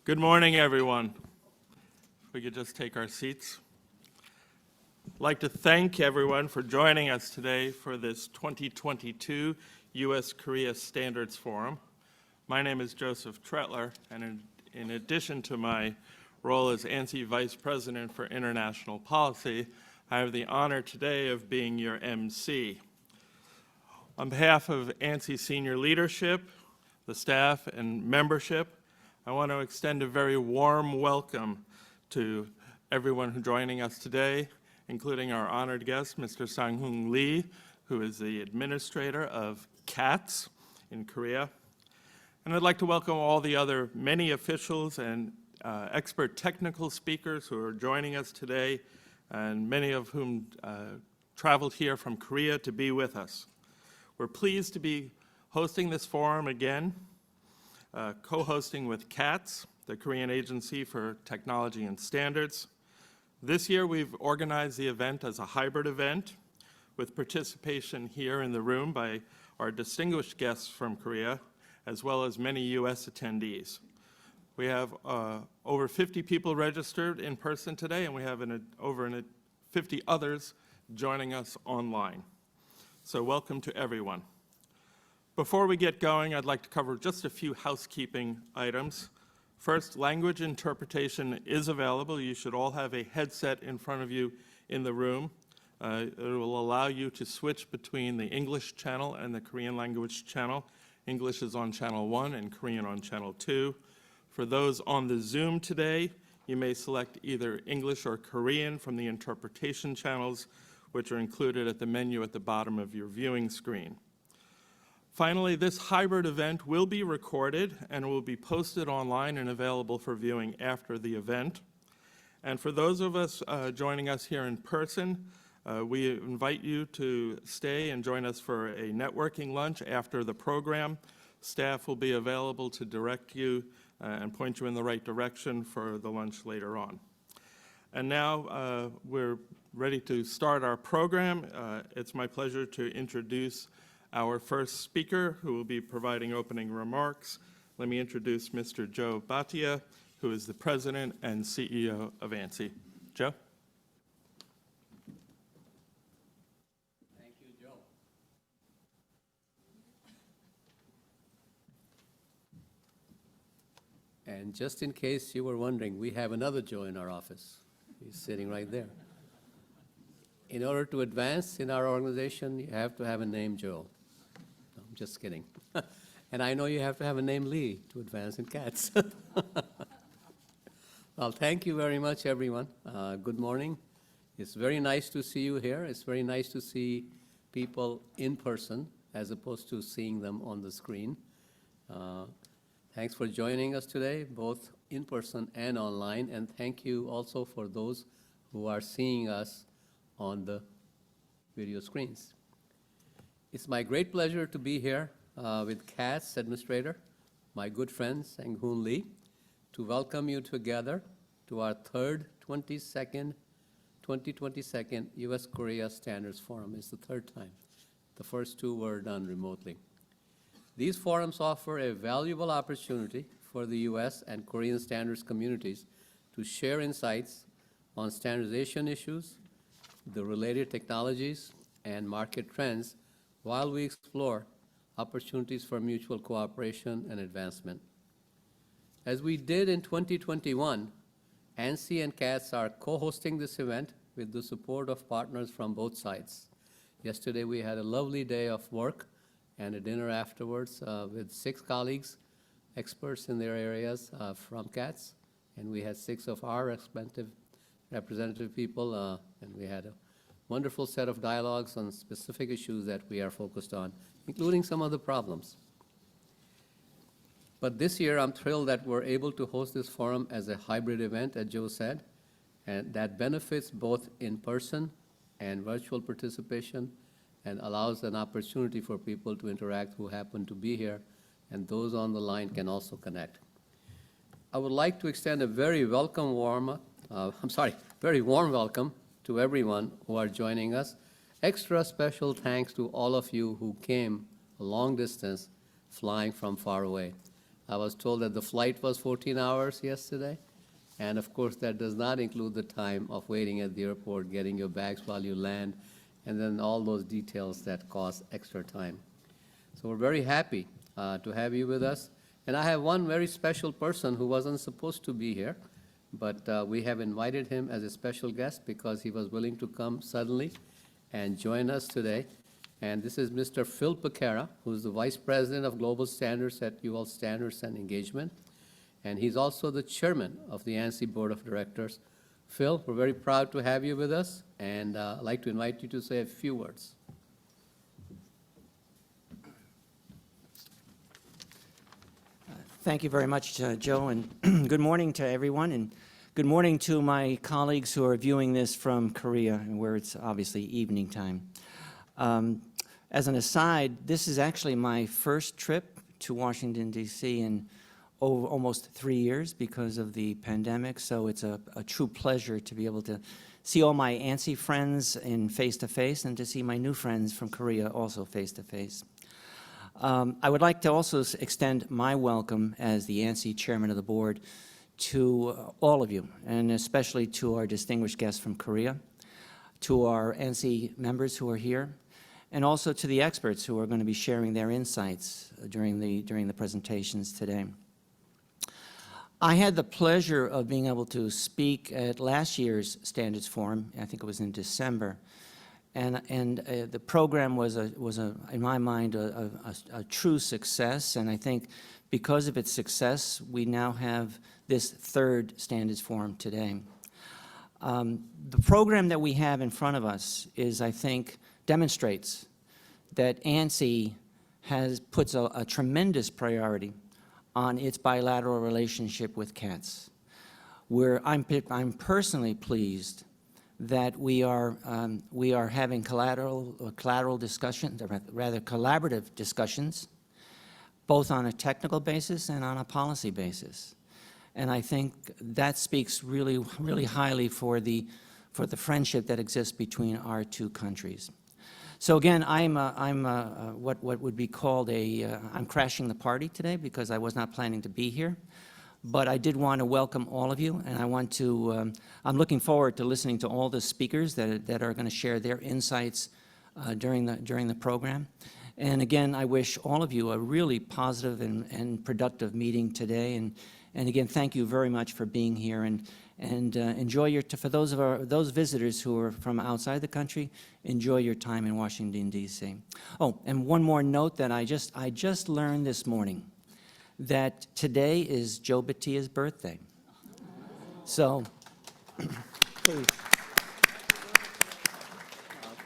Good morning, everyone. If we could just take our seats. I'd like to thank everyone for joining us today for this 2022 U.S.-Korea Standards Forum. My name is Joseph Tretler, and in addition to my role as ANSI Vice President for International Policy, I have the honor today of being your MC. On behalf of ANSI senior leadership, the staff, and membership, I want to extend a very warm welcome to everyone who's joining us today, including our honored guest, Mr. Sang-Hoon Lee, who is the administrator of CATS in Korea. And I'd like to welcome all the other many officials and expert technical speakers who are joining us today, and many of whom traveled here from Korea to be with us. We're pleased to be hosting this forum again, co-hosting with CATS, the Korean Agency for Technology and Standards. This year we've organized the event as a hybrid event with participation here in the room by our distinguished guests from Korea, as well as many US attendees. We have over 50 people registered in person today, and we have over 50 others joining us online. So welcome to everyone. Before we get going, I'd like to cover just a few housekeeping items. First, language interpretation is available. You should all have a headset in front of you in the room. It will allow you to switch between the English channel and the Korean language channel. English is on channel 1 and Korean on channel 2. For those on the Zoom today, you may select either English or Korean from the interpretation channels, which are included at the menu at the bottom of your viewing screen. Finally, this hybrid event will be recorded and will be posted online and available for viewing after the event. And for those of us joining us here in person, we invite you to stay and join us for a networking lunch after the program. Staff will be available to direct you and point you in the right direction for the lunch later on. And now we're ready to start our program. It's my pleasure to introduce our first speaker who will be providing opening remarks. Let me introduce Mr. Joe Bhatia, who is the President and CEO of ANSI. Joe? Thank you, Joe. And just in case you were wondering, we have another Joe in our office. He's sitting right there. In order to advance in our organization, you have to have a name Joe. No, I'm just kidding. And I know you have to have a name Lee to advance in CATS. Well, thank you very much, everyone. Good morning. It's very nice to see you here. It's very nice to see people in person as opposed to seeing them on the screen. Thanks for joining us today, both in person and online, and thank you also for those who are seeing us on the video screens. It's my great pleasure to be here with CATS Administrator, my good friend Sang-Hoon Lee, to welcome you together to our third 2022 U.S.-Korea Standards Forum. It's the third time. The first two were done remotely. These forums offer a valuable opportunity for the U.S. and Korean standards communities to share insights on standardization issues, the related technologies, and market trends while we explore opportunities for mutual cooperation and advancement. As we did in 2021, ANSI and CATS are co-hosting this event with the support of partners from both sides. Yesterday we had a lovely day of work and a dinner afterwards with 6 colleagues, experts in their areas from CATS, and we had 6 of our representative people, and we had a wonderful set of dialogues on specific issues that we are focused on, including some of the problems. But this year, I'm thrilled that we're able to host this forum as a hybrid event, as Joe said, and that benefits both in-person and virtual participation and allows an opportunity for people to interact who happen to be here, and those on the line can also connect. I would like to extend a very warm welcome to everyone who are joining us. Extra special thanks to all of you who came a long distance flying from far away. I was told that the flight was 14 hours yesterday. And of course, that does not include the time of waiting at the airport, getting your bags while you land, and then all those details that cost extra time. So we're very happy to have you with us. And I have one very special person who wasn't supposed to be here, but we have invited him as a special guest because he was willing to come suddenly and join us today. And this is Mr. Phil Picara, who's the Vice President of Global Standards at UL Standards and Engagement. And he's also the chairman of the ANSI Board of Directors. Phil, we're very proud to have you with us, and I'd like to invite you to say a few words. Thank you very much, Joe, and good morning to everyone, and good morning to my colleagues who are viewing this from Korea, where it's obviously evening time. As an aside, this is actually my first trip to Washington, D.C. in almost 3 years because of the pandemic, so it's a true pleasure to be able to see all my ANSI friends in face-to-face and to see my new friends from Korea also face-to-face. I would like to also extend my welcome as the ANSI chairman of the board to all of you, and especially to our distinguished guests from Korea, to our ANSI members who are here, and also to the experts who are going to be sharing their insights during the presentations today. I had the pleasure of being able to speak at last year's Standards Forum. I think it was in December. And the program was, in my mind, a true success. And I think because of its success, we now have this third Standards Forum today. The program that we have in front of us is, I think, demonstrates that ANSI puts a tremendous priority on its bilateral relationship with CATS, where I'm personally pleased that we are having collateral discussions, or rather collaborative discussions, both on a technical basis and on a policy basis. And I think that speaks really, really highly for the friendship that exists between our two countries. So again, I'm what would be called I'm crashing the party today because I was not planning to be here. But I did want to welcome all of you, and I'm looking forward to listening to all the speakers that are going to share their insights during the program. And again, I wish all of you a really positive and productive meeting today. And again, thank you very much for being here, and enjoy for those visitors who are from outside the country, enjoy your time in Washington, D.C. Oh, and one more note that I just learned this morning, that today is Joe Batia's birthday. So, please.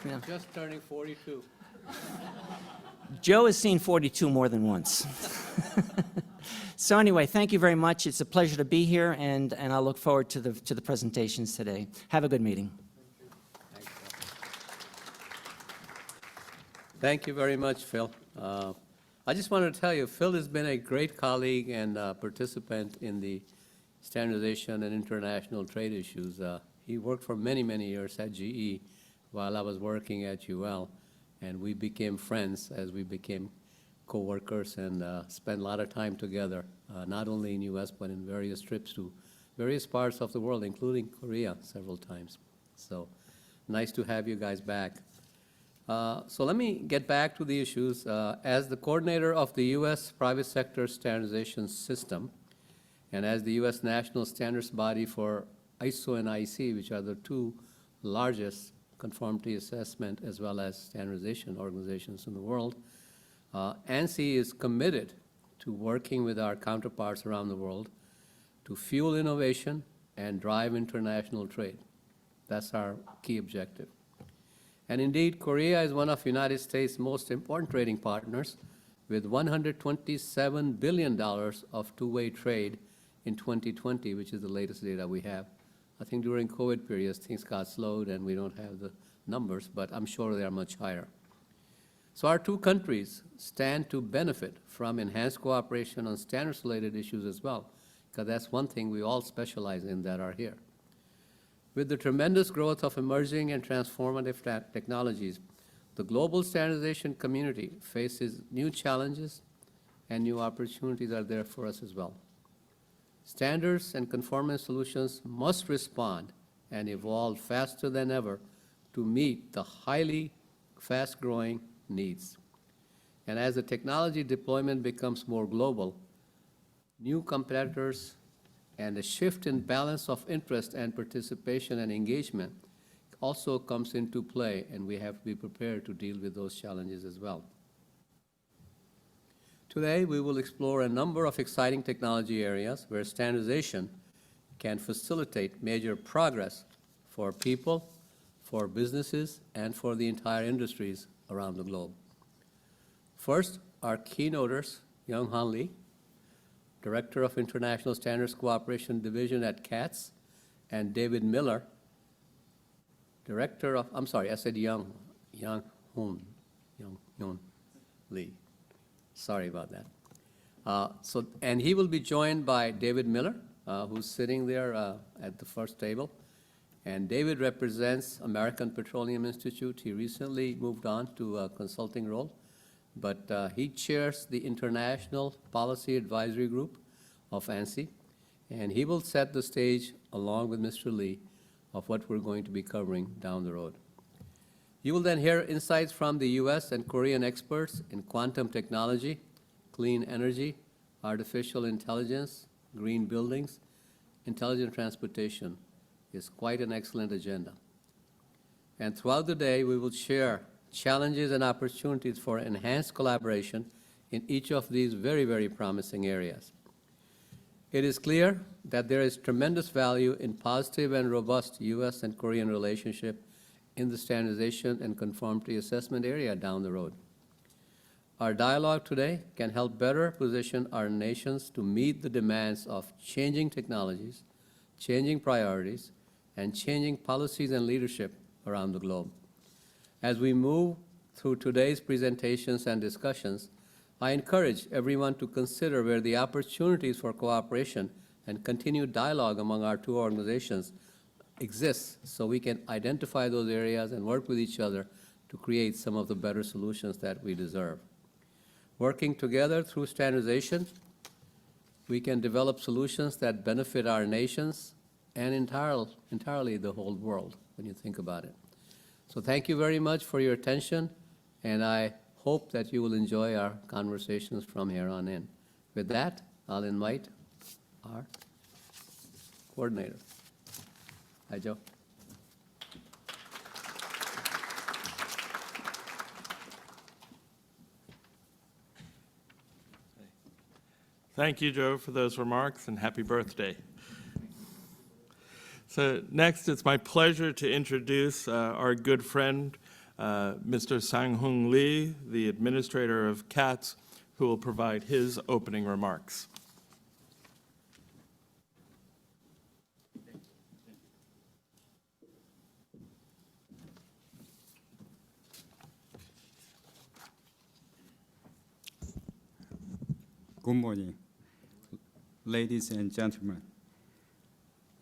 Yeah. Just turning 42. Joe has seen 42 more than once. So anyway, thank you very much. It's a pleasure to be here, and I look forward to the presentations today. Have a good meeting. Thank you very much, Phil. I just wanted to tell you, Phil has been a great colleague and participant in the standardization and international trade issues. He worked for many, many years at GE while I was working at UL, and we became friends as we became co-workers and spent a lot of time together, not only in U.S., but in various trips to various parts of the world, including Korea several times. So nice to have you guys back. So let me get back to the issues. As the coordinator of the U.S. private sector standardization system, and as the U.S. national standards body for ISO and IEC, which are the two largest conformity assessment as well as standardization organizations in the world, ANSI is committed to working with our counterparts around the world to fuel innovation and drive international trade. That's our key objective. And indeed, Korea is one of the United States' most important trading partners, with $127 billion of two-way trade in 2020, which is the latest data we have. I think during COVID periods, things got slowed and we don't have the numbers, but I'm sure they are much higher. So our two countries stand to benefit from enhanced cooperation on standards-related issues as well, because that's one thing we all specialize in that are here. With the tremendous growth of emerging and transformative technologies, the global standardization community faces new challenges and new opportunities are there for us as well. Standards and conformance solutions must respond and evolve faster than ever to meet the highly fast-growing needs. And as the technology deployment becomes more global, new competitors and a shift in balance of interest and participation and engagement also comes into play, and we have to be prepared to deal with those challenges as well. Today, we will explore a number of exciting technology areas where standardization can facilitate major progress for people, for businesses, and for the entire industries around the globe. First, our keynoters, Young-Han Lee, Director of International Standards Cooperation Division at CATS, and David Miller, Director of, I'm sorry, I said Young-Han Lee. Sorry about that. And he will be joined by David Miller, who's sitting there at the first table. And David represents American Petroleum Institute. He recently moved on to a consulting role, but he chairs the International Policy Advisory Group of ANSI, and he will set the stage along with Mr. Lee of what we're going to be covering down the road. You will then hear insights from the US and Korean experts in quantum technology, clean energy, artificial intelligence, green buildings, intelligent transportation. Is quite an excellent agenda. And throughout the day, we will share challenges and opportunities for enhanced collaboration in each of these very, very promising areas. It is clear that there is tremendous value in positive and robust US and Korean relationship in the standardization and conformity assessment area down the road. Our dialogue today can help better position our nations to meet the demands of changing technologies, changing priorities, and changing policies and leadership around the globe. As we move through today's presentations and discussions, I encourage everyone to consider where the opportunities for cooperation and continued dialogue among our two organizations exist, so we can identify those areas and work with each other to create some of the better solutions that we deserve. Working together through standardization, we can develop solutions that benefit our nations and entirely the whole world, when you think about it. So thank you very much for your attention, and I hope that you will enjoy our conversations from here on in. With that, I'll invite our coordinator. Hi, Joe. Thank you, Joe, for those remarks, and happy birthday. So next, it's my pleasure to introduce our good friend, Mr. Sang-Hoon Lee, the administrator of CATS, who will provide his opening remarks. Good morning, ladies and gentlemen.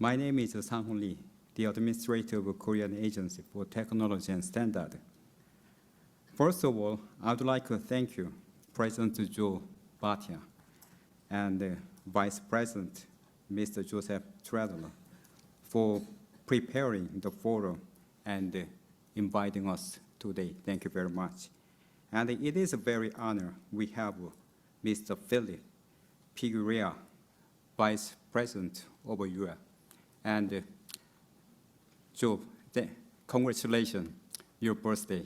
My name is Sang-Hoon Lee, the administrator of Korean Agency for Technology and Standard. First of all, I would like to thank you, President Joe Bhatia, and Vice President Mr. Joseph Treadler, for preparing the forum and inviting us today. Thank you very much. And it is a very honor we have Mr. Philip Figueroa, Vice President of UL. And Joe, congratulations, your birthday.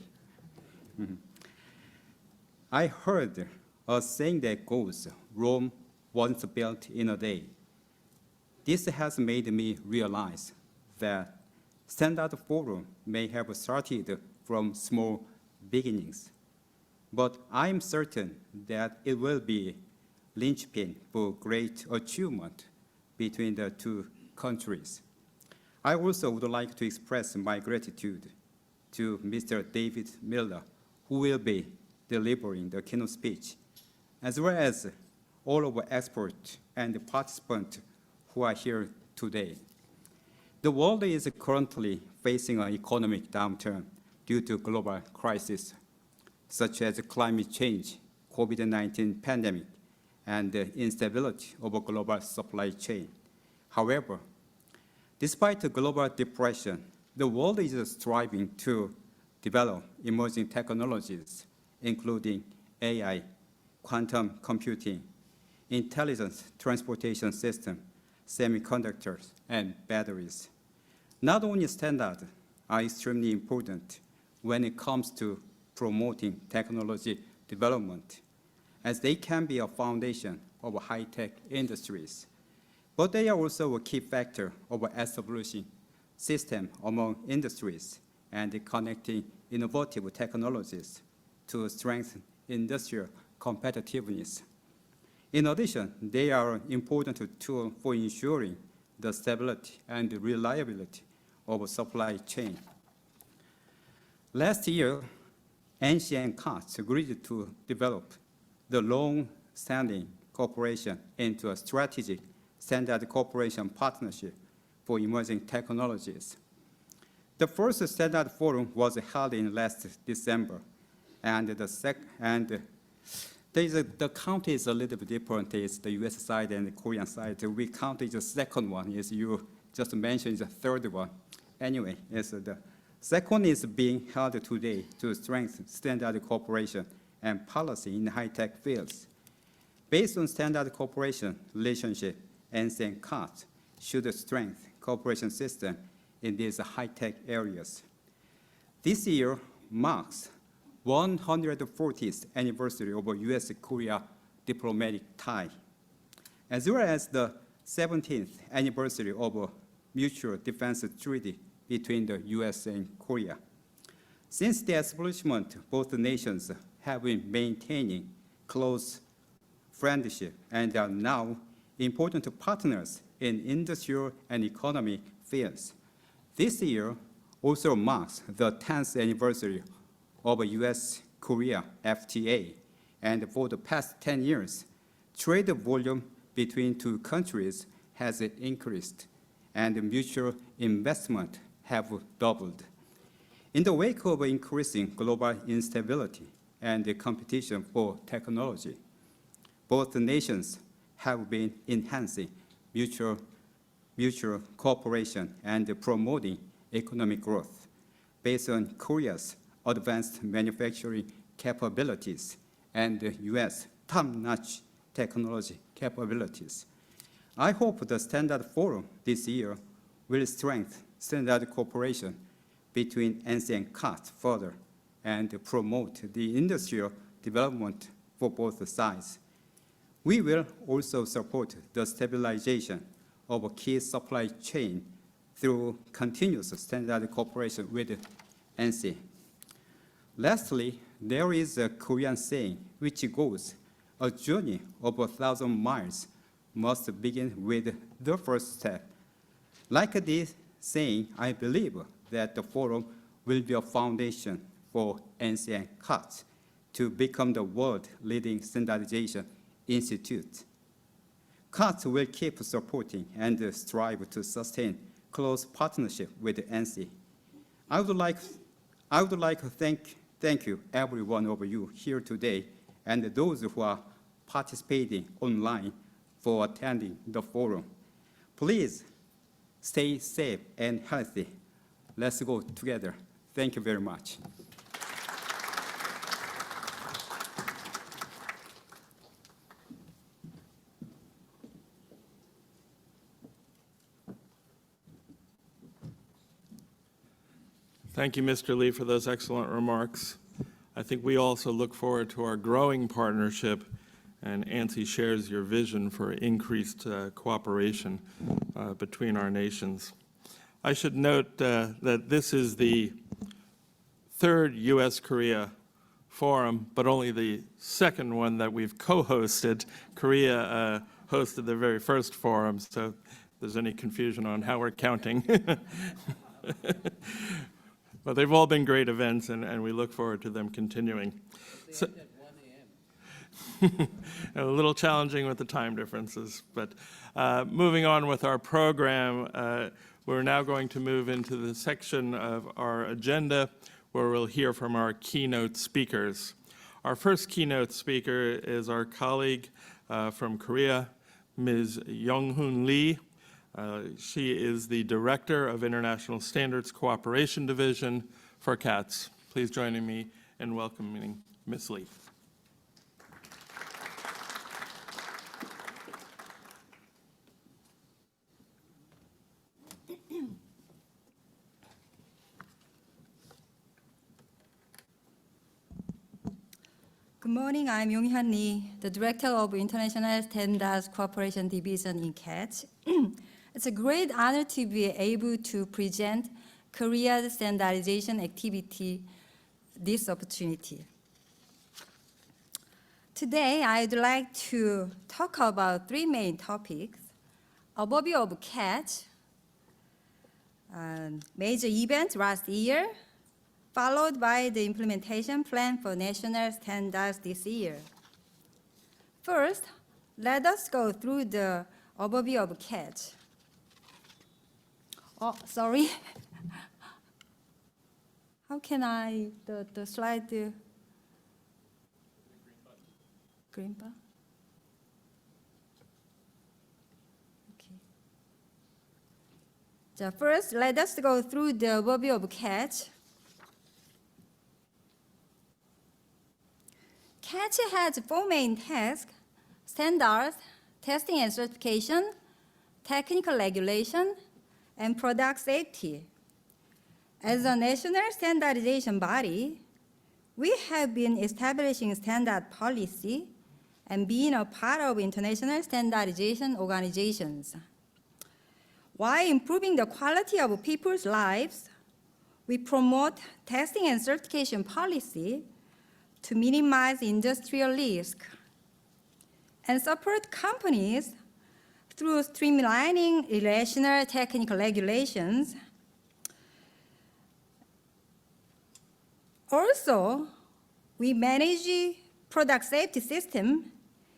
I heard a saying that goes, Rome once built in a day. This has made me realize that Standard Forum may have started from small beginnings, but I'm certain that it will be linchpin for great achievement between the two countries. I also would like to express my gratitude to Mr. David Miller, who will be delivering the keynote speech, as well as all of our experts and participants who are here today. The world is currently facing an economic downturn due to global crises, such as climate change, COVID-19 pandemic, and the instability of a global supply chain. However, despite the global depression, the world is striving to develop emerging technologies, including AI, quantum computing, intelligent transportation system, semiconductors, and batteries. Not only standards are extremely important when it comes to promoting technology development, as they can be a foundation of high-tech industries, but they are also a key factor of establishing system among industries and connecting innovative technologies to strengthen industrial competitiveness. In addition, they are an important tool for ensuring the stability and reliability of a supply chain. Last year, NC and COTS agreed to develop the long-standing cooperation into a strategic standard cooperation partnership for emerging technologies. The first standard forum was held in last December, and the count is a little bit different. It's the US side and the Korean side. We counted the second one, as you just mentioned, the third one. Anyway, the second is being held today to strengthen standard cooperation and policy in high-tech fields. Based on standard cooperation relationship, NC and COTS should strengthen cooperation system in these high-tech areas. This year marks 140th anniversary of a US-Korea diplomatic tie, as well as the 17th anniversary of a mutual defense treaty between the US and Korea. Since the establishment, both nations have been maintaining close friendship and are now important partners in industrial and economic fields. This year also marks the 10th anniversary of a US-Korea FTA, and for the past 10 years, trade volume between two countries has increased, and mutual investment have doubled. In the wake of increasing global instability and the competition for technology, both nations have been enhancing mutual cooperation and promoting economic growth based on Korea's advanced manufacturing capabilities and the US top-notch technology capabilities. I hope the Standard Forum this year will strengthen standard cooperation between NC and COTS further and promote the industrial development for both sides. We will also support the stabilization of a key supply chain through continuous standard cooperation with NC. Lastly, there is a Korean saying which goes, "A journey of 1,000 miles must begin with the first step." Like this saying, I believe that the forum will be a foundation for NC and COTS to become the world-leading standardization institute. COTS will keep supporting and strive to sustain close partnership with NC. I would like to thank you, every one of you here today, and those who are participating online for attending the forum. Please stay safe and healthy. Let's go together. Thank you very much. Thank you, Mr. Lee, for those excellent remarks. I think we also look forward to our growing partnership, and ANSI shares your vision for increased cooperation between our nations. I should note that this is the third U.S.-Korea forum, but only the second one that we've co-hosted. Korea hosted the very first forum, so if there's any confusion on how we're counting. But they've all been great events, and we look forward to them continuing. They end at 1 a.m. A little challenging with the time differences, but moving on with our program, we're now going to move into the section of our agenda where we'll hear from our keynote speakers. Our first keynote speaker is our colleague, from Korea, Ms. Young-hoon Lee. She is the Director of International Standards Cooperation Division for CATS. Please join me in welcoming Ms. Lee. Good morning, I'm Yong-hyun Lee, the Director of International Standards Cooperation Division in CAT. It's a great honor to be able to present Korea's standardization activity this opportunity. Today, I'd like to talk about three main topics: overview of CAT, major events last year, followed by the implementation plan for national standards this year. First, let us go through the overview of CAT. Oh, sorry. How can I, the slide, green bar? Okay. So first, let us go through the overview of CAT. CAT has four main tasks: standards, testing and certification, technical regulation, and product safety. As a national standardization body, we have been establishing standard policy and being a part of international standardization organizations. While improving the quality of people's lives, we promote testing and certification policy to minimize industrial risk and support companies through streamlining irrational technical regulations. Also, we manage product safety system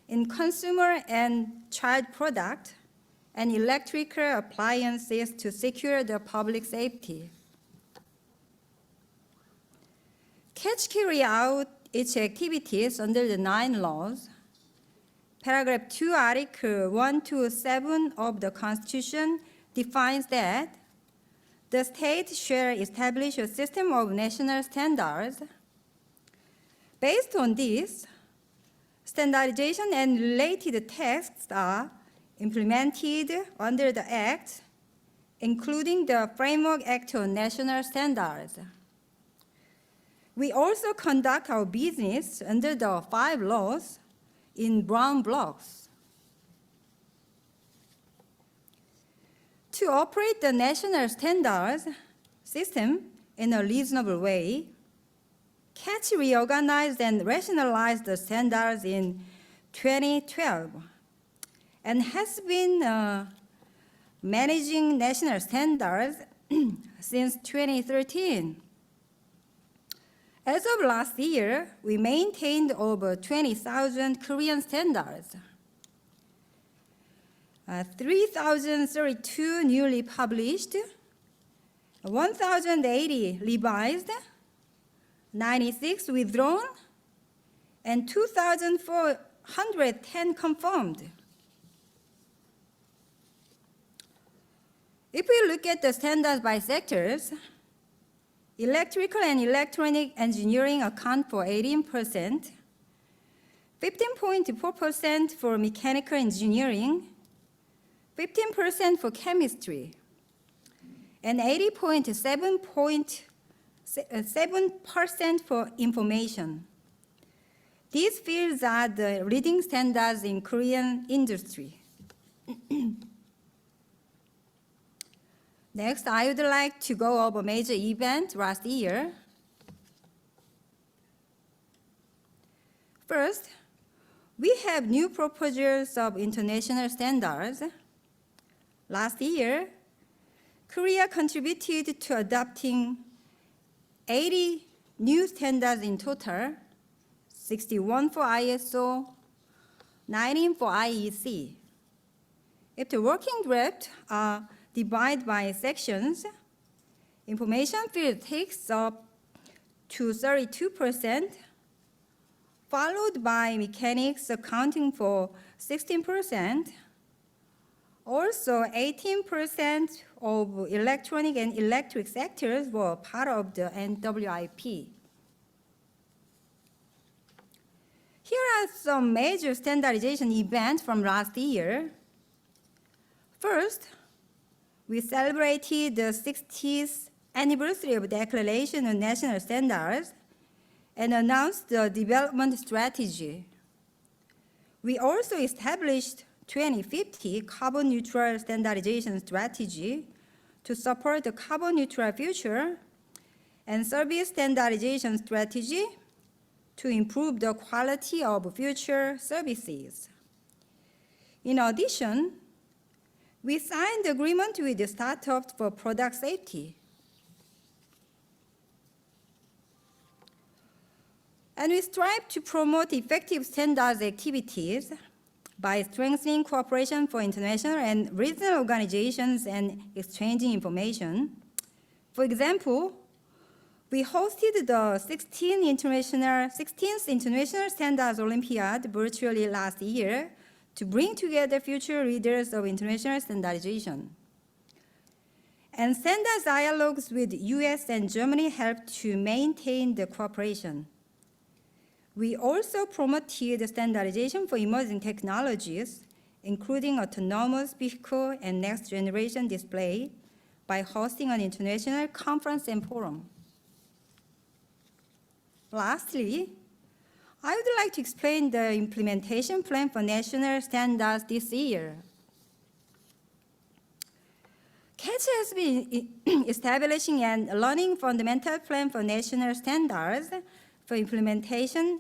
in consumer and child product and electrical appliances to secure the public safety. CAT carry out its activities under the 9 laws. Paragraph 2, Article 1 to 7 of the Constitution defines that the state shall establish a system of national standards. Based on this, standardization and related texts are implemented under the Act, including the Framework Act on National Standards. We also conduct our business under the 5 laws in brown blocks. To operate the national standards system in a reasonable way, CAT reorganized and rationalized the standards in 2012 and has been managing national standards since 2013. As of last year, we maintained over 20,000 Korean standards, 3,032 newly published, 1,080 revised, 96 withdrawn, and 2,410 confirmed. If we look at the standards by sectors, electrical and electronic engineering account for 18%, 15.4% for mechanical engineering, 15% for chemistry, and 80.7% for information. These fields are the leading standards in Korean industry. Next, I would like to go over major events last year. First, we have new proposals of international standards. Last year, Korea contributed to adopting 80 new standards in total, 61 for ISO, 19 for IEC. If the working groups are divided by sections, information field takes up to 32%, followed by mechanics accounting for 16%. Also, 18% of electronic and electric sectors were part of the NWIP. Here are some major standardization events from last year. First, we celebrated the 60th anniversary of the Declaration of National Standards and announced the development strategy. We also established 2050 carbon neutral standardization strategy to support the carbon neutral future and service standardization strategy to improve the quality of future services. In addition, we signed agreement with the startups for product safety. And we strive to promote effective standards activities by strengthening cooperation for international and regional organizations and exchanging information. For example, we hosted the 16th International Standards Olympiad virtually last year to bring together future leaders of international standardization. And standards dialogues with US and Germany helped to maintain the cooperation. We also promoted standardization for emerging technologies, including autonomous vehicle and next generation display, by hosting an international conference and forum. Lastly, I would like to explain the implementation plan for national standards this year. CATS has been establishing and running fundamental plan for national standards for implementation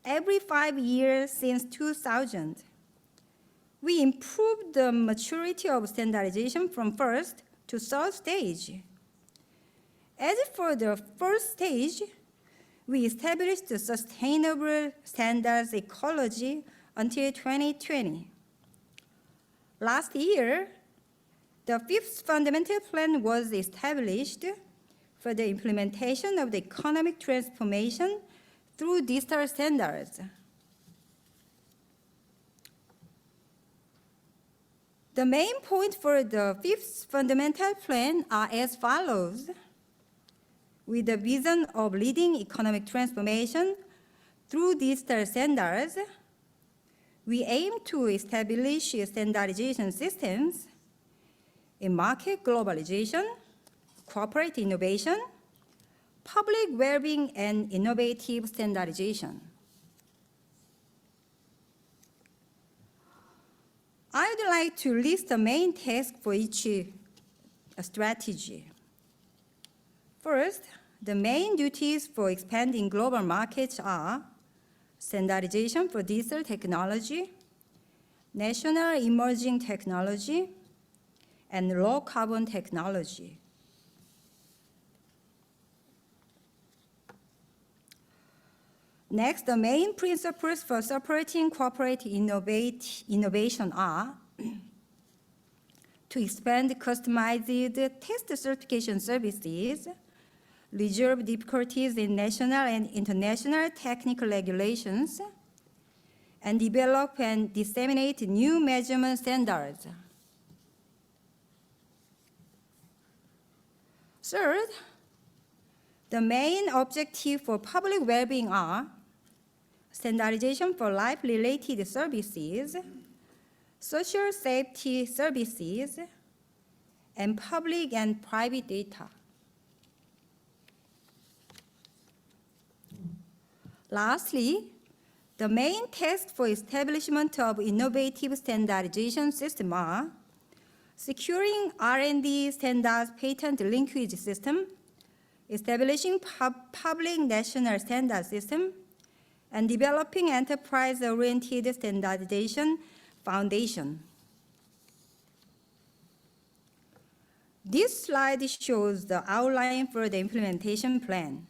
every 5 years since 2000. We improved the maturity of standardization from first to third stage. As for the first stage, we established the Sustainable Standards Ecology until 2020. Last year, the fifth fundamental plan was established for the implementation of the economic transformation through digital standards. The main points for the fifth fundamental plan are as follows. With the vision of leading economic transformation through digital standards, we aim to establish standardization systems in market globalization, corporate innovation, public well-being, and innovative standardization. I would like to list the main tasks for each strategy. First, the main duties for expanding global markets are standardization for digital technology, national emerging technology, and low carbon technology. Next, the main principles for supporting corporate innovation are to expand customized test certification services, resolve difficulties in national and international technical regulations, and develop and disseminate new measurement standards. Third, the main objective for public well-being are standardization for life-related services, social safety services, and public and private data. Lastly, the main tasks for establishment of innovative standardization system are securing R&D standards patent linkage system, establishing public national standard system, and developing enterprise-oriented standardization foundation. This slide shows the outline for the implementation plan.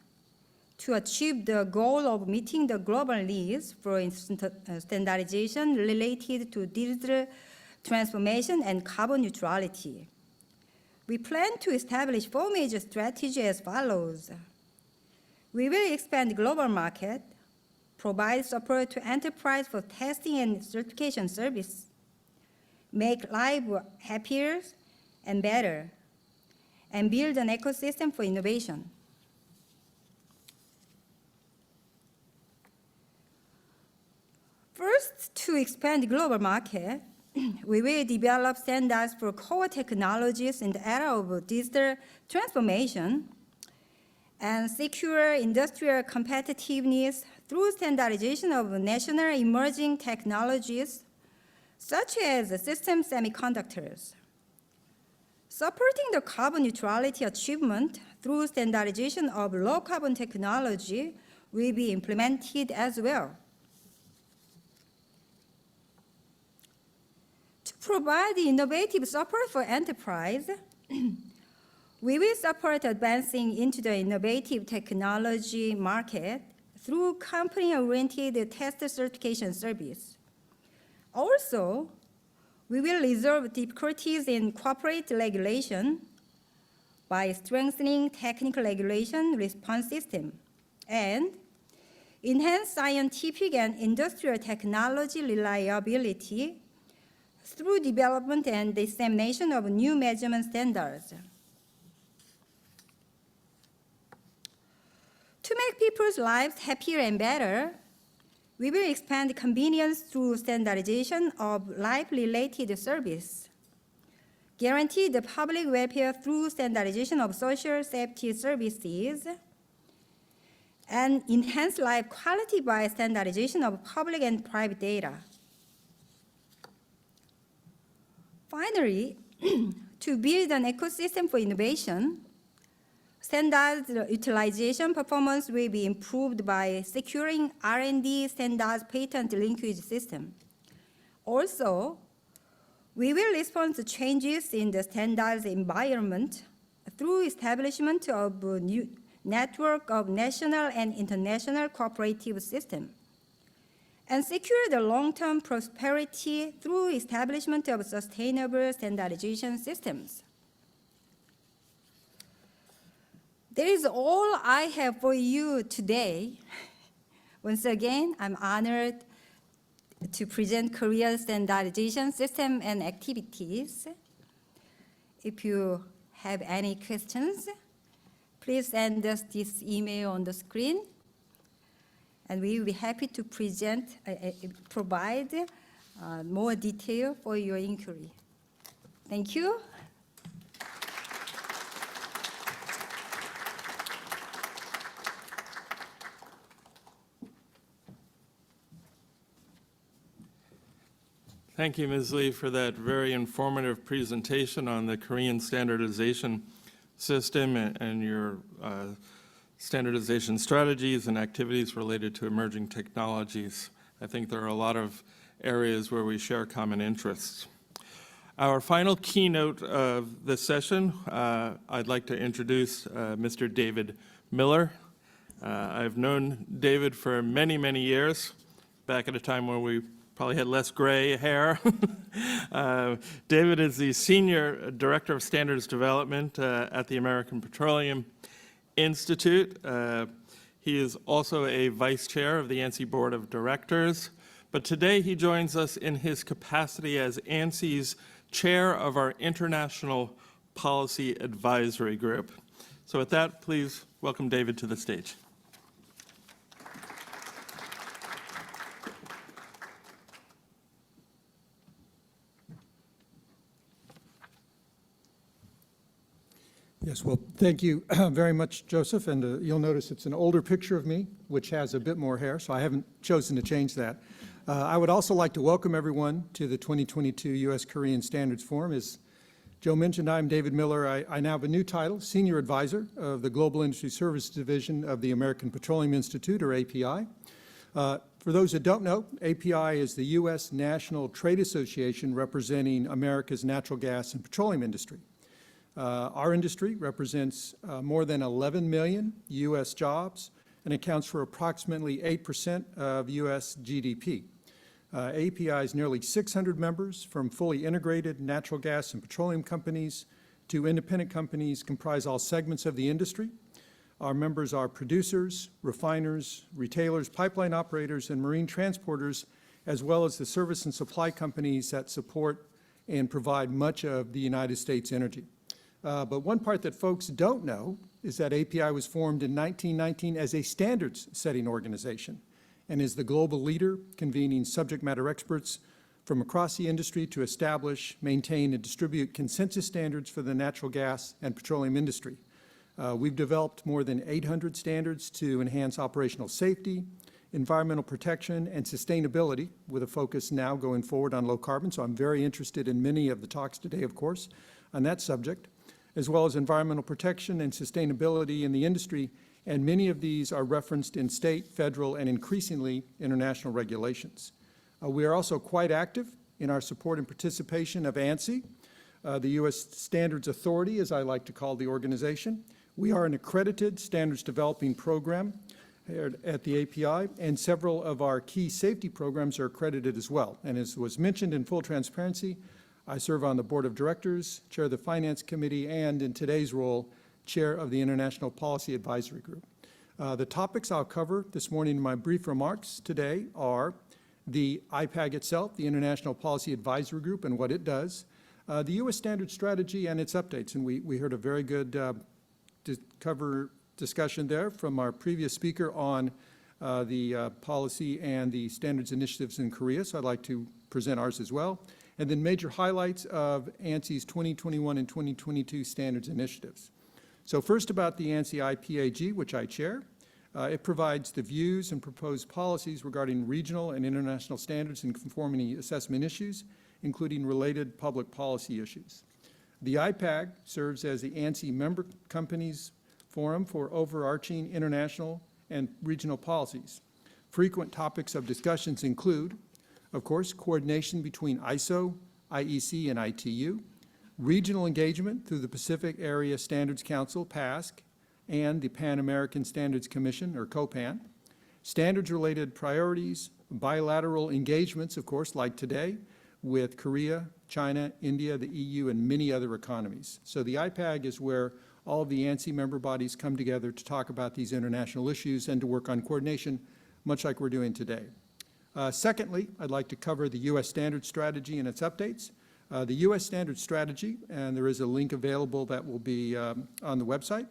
To achieve the goal of meeting the global needs for standardization related to digital transformation and carbon neutrality, we plan to establish 4 major strategies as follows. We will expand global market, provide support to enterprise for testing and certification service, make life happier and better, and build an ecosystem for innovation. First, to expand the global market, we will develop standards for core technologies in the era of digital transformation and secure industrial competitiveness through standardization of national emerging technologies, such as system semiconductors. Supporting the carbon neutrality achievement through standardization of low-carbon technology will be implemented as well. To provide innovative support for enterprise, we will support advancing into the innovative technology market through company-oriented test certification service. Also, we will resolve difficulties in corporate regulation by strengthening technical regulation response system and enhance scientific and industrial technology reliability through development and dissemination of new measurement standards. To make people's lives happier and better, we will expand convenience through standardization of life-related service, guarantee the public welfare through standardization of social safety services, and enhance life quality by standardization of public and private data. Finally, to build an ecosystem for innovation, standards utilization performance will be improved by securing R&D standards patent linkage system. Also, we will respond to changes in the standards environment through establishment of a new network of national and international cooperative systems, and secure the long-term prosperity through establishment of sustainable standardization systems. That is all I have for you today. Once again, I'm honored to present Korea's standardization system and activities. If you have any questions, please send us this email on the screen, and we will be happy to provide more detail for your inquiry. Thank you. Thank you, Ms. Lee, for that very informative presentation on the Korean standardization system and your standardization strategies and activities related to emerging technologies. I think there are a lot of areas where we share common interests. Our final keynote of this session, I'd like to introduce Mr. David Miller. I've known David for many, many years, back at a time when we probably had less gray hair. David is the Senior Director of Standards Development at the American Petroleum Institute. He is also a Vice Chair of the ANSI Board of Directors, but today he joins us in his capacity as ANSI's Chair of our International Policy Advisory Group. So with that, please welcome David to the stage. Yes, well, thank you very much, Joseph, and you'll notice it's an older picture of me, which has a bit more hair, so I haven't chosen to change that. I would also like to welcome everyone to the 2022 U.S. Korean Standards Forum. As Joe mentioned, I'm David Miller. I now have a new title, Senior Advisor of the Global Industry Services Division of the American Petroleum Institute, or API. For those that don't know, API is the U.S. National Trade Association representing America's natural gas and petroleum industry. Our industry represents more than 11 million U.S. jobs and accounts for approximately 8% of U.S. GDP. API has nearly 600 members, from fully integrated natural gas and petroleum companies to independent companies, comprise all segments of the industry. Our members are producers, refiners, retailers, pipeline operators, and marine transporters, as well as the service and supply companies that support and provide much of the United States energy. But one part that folks don't know is that API was formed in 1919 as a standards-setting organization and is the global leader, convening subject matter experts from across the industry to establish, maintain, and distribute consensus standards for the natural gas and petroleum industry. We've developed more than 800 standards to enhance operational safety, environmental protection, and sustainability, with a focus now going forward on low carbon. So I'm very interested in many of the talks today, of course, on that subject, as well as environmental protection and sustainability in the industry, and many of these are referenced in state, federal, and increasingly international regulations. We are also quite active in our support and participation of ANSI, the U.S. Standards Authority, as I like to call the organization. We are an accredited standards developing program here at the API, and several of our key safety programs are accredited as well. And as was mentioned, in full transparency, I serve on the Board of Directors, Chair of the Finance Committee, and in today's role, Chair of the International Policy Advisory Group. The topics I'll cover this morning in my brief remarks today are the IPAG itself, the International Policy Advisory Group, and what it does, the U.S. Standard Strategy and its updates, and we heard a very good discussion there from our previous speaker on the policy and the standards initiatives in Korea, so I'd like to present ours as well. And then major highlights of ANSI's 2021 and 2022 standards initiatives. So first about the ANSI IPAG, which I chair. It provides the views and proposed policies regarding regional and international standards and conformity assessment issues, including related public policy issues. The IPAG serves as the ANSI member companies forum for overarching international and regional policies. Frequent topics of discussions include, of course, coordination between ISO, IEC, and ITU, regional engagement through the Pacific Area Standards Council, PASC, and the Pan-American Standards Commission, or COPAN, standards-related priorities, bilateral engagements, of course, like today, with Korea, China, India, the EU, and many other economies. So the IPAG is where all of the ANSI member bodies come together to talk about these international issues and to work on coordination, much like we're doing today. Secondly, I'd like to cover the U.S. Standards Strategy and its updates. The U.S. Standards Strategy, and there is a link available that will be on the website,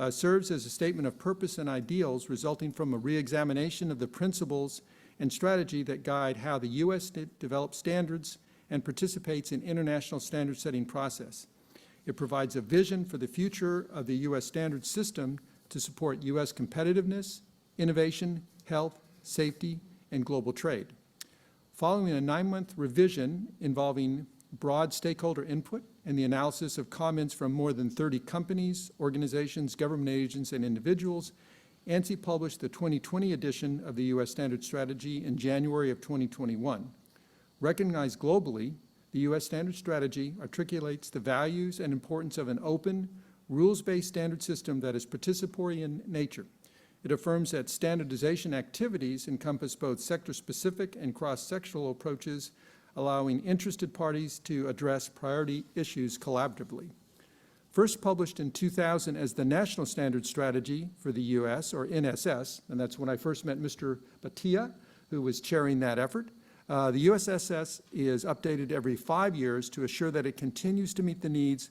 serves as a statement of purpose and ideals resulting from a reexamination of the principles and strategy that guide how the U.S. develops standards and participates in international standard-setting process. It provides a vision for the future of the U.S. standards system to support U.S. competitiveness, innovation, health, safety, and global trade. Following a 9-month revision involving broad stakeholder input and the analysis of comments from more than 30 companies, organizations, government agents, and individuals, ANSI published the 2020 edition of the U.S. Standards Strategy in January of 2021. Recognized globally, the U.S. Standards Strategy articulates the values and importance of an open, rules-based standard system that is participatory in nature. It affirms that standardization activities encompass both sector-specific and cross-sectional approaches, allowing interested parties to address priority issues collaboratively. First published in 2000 as the National Standards Strategy for the U.S., or NSS, and that's when I first met Mr. Bhatia, who was chairing that effort. The USSS is updated every 5 years to assure that it continues to meet the needs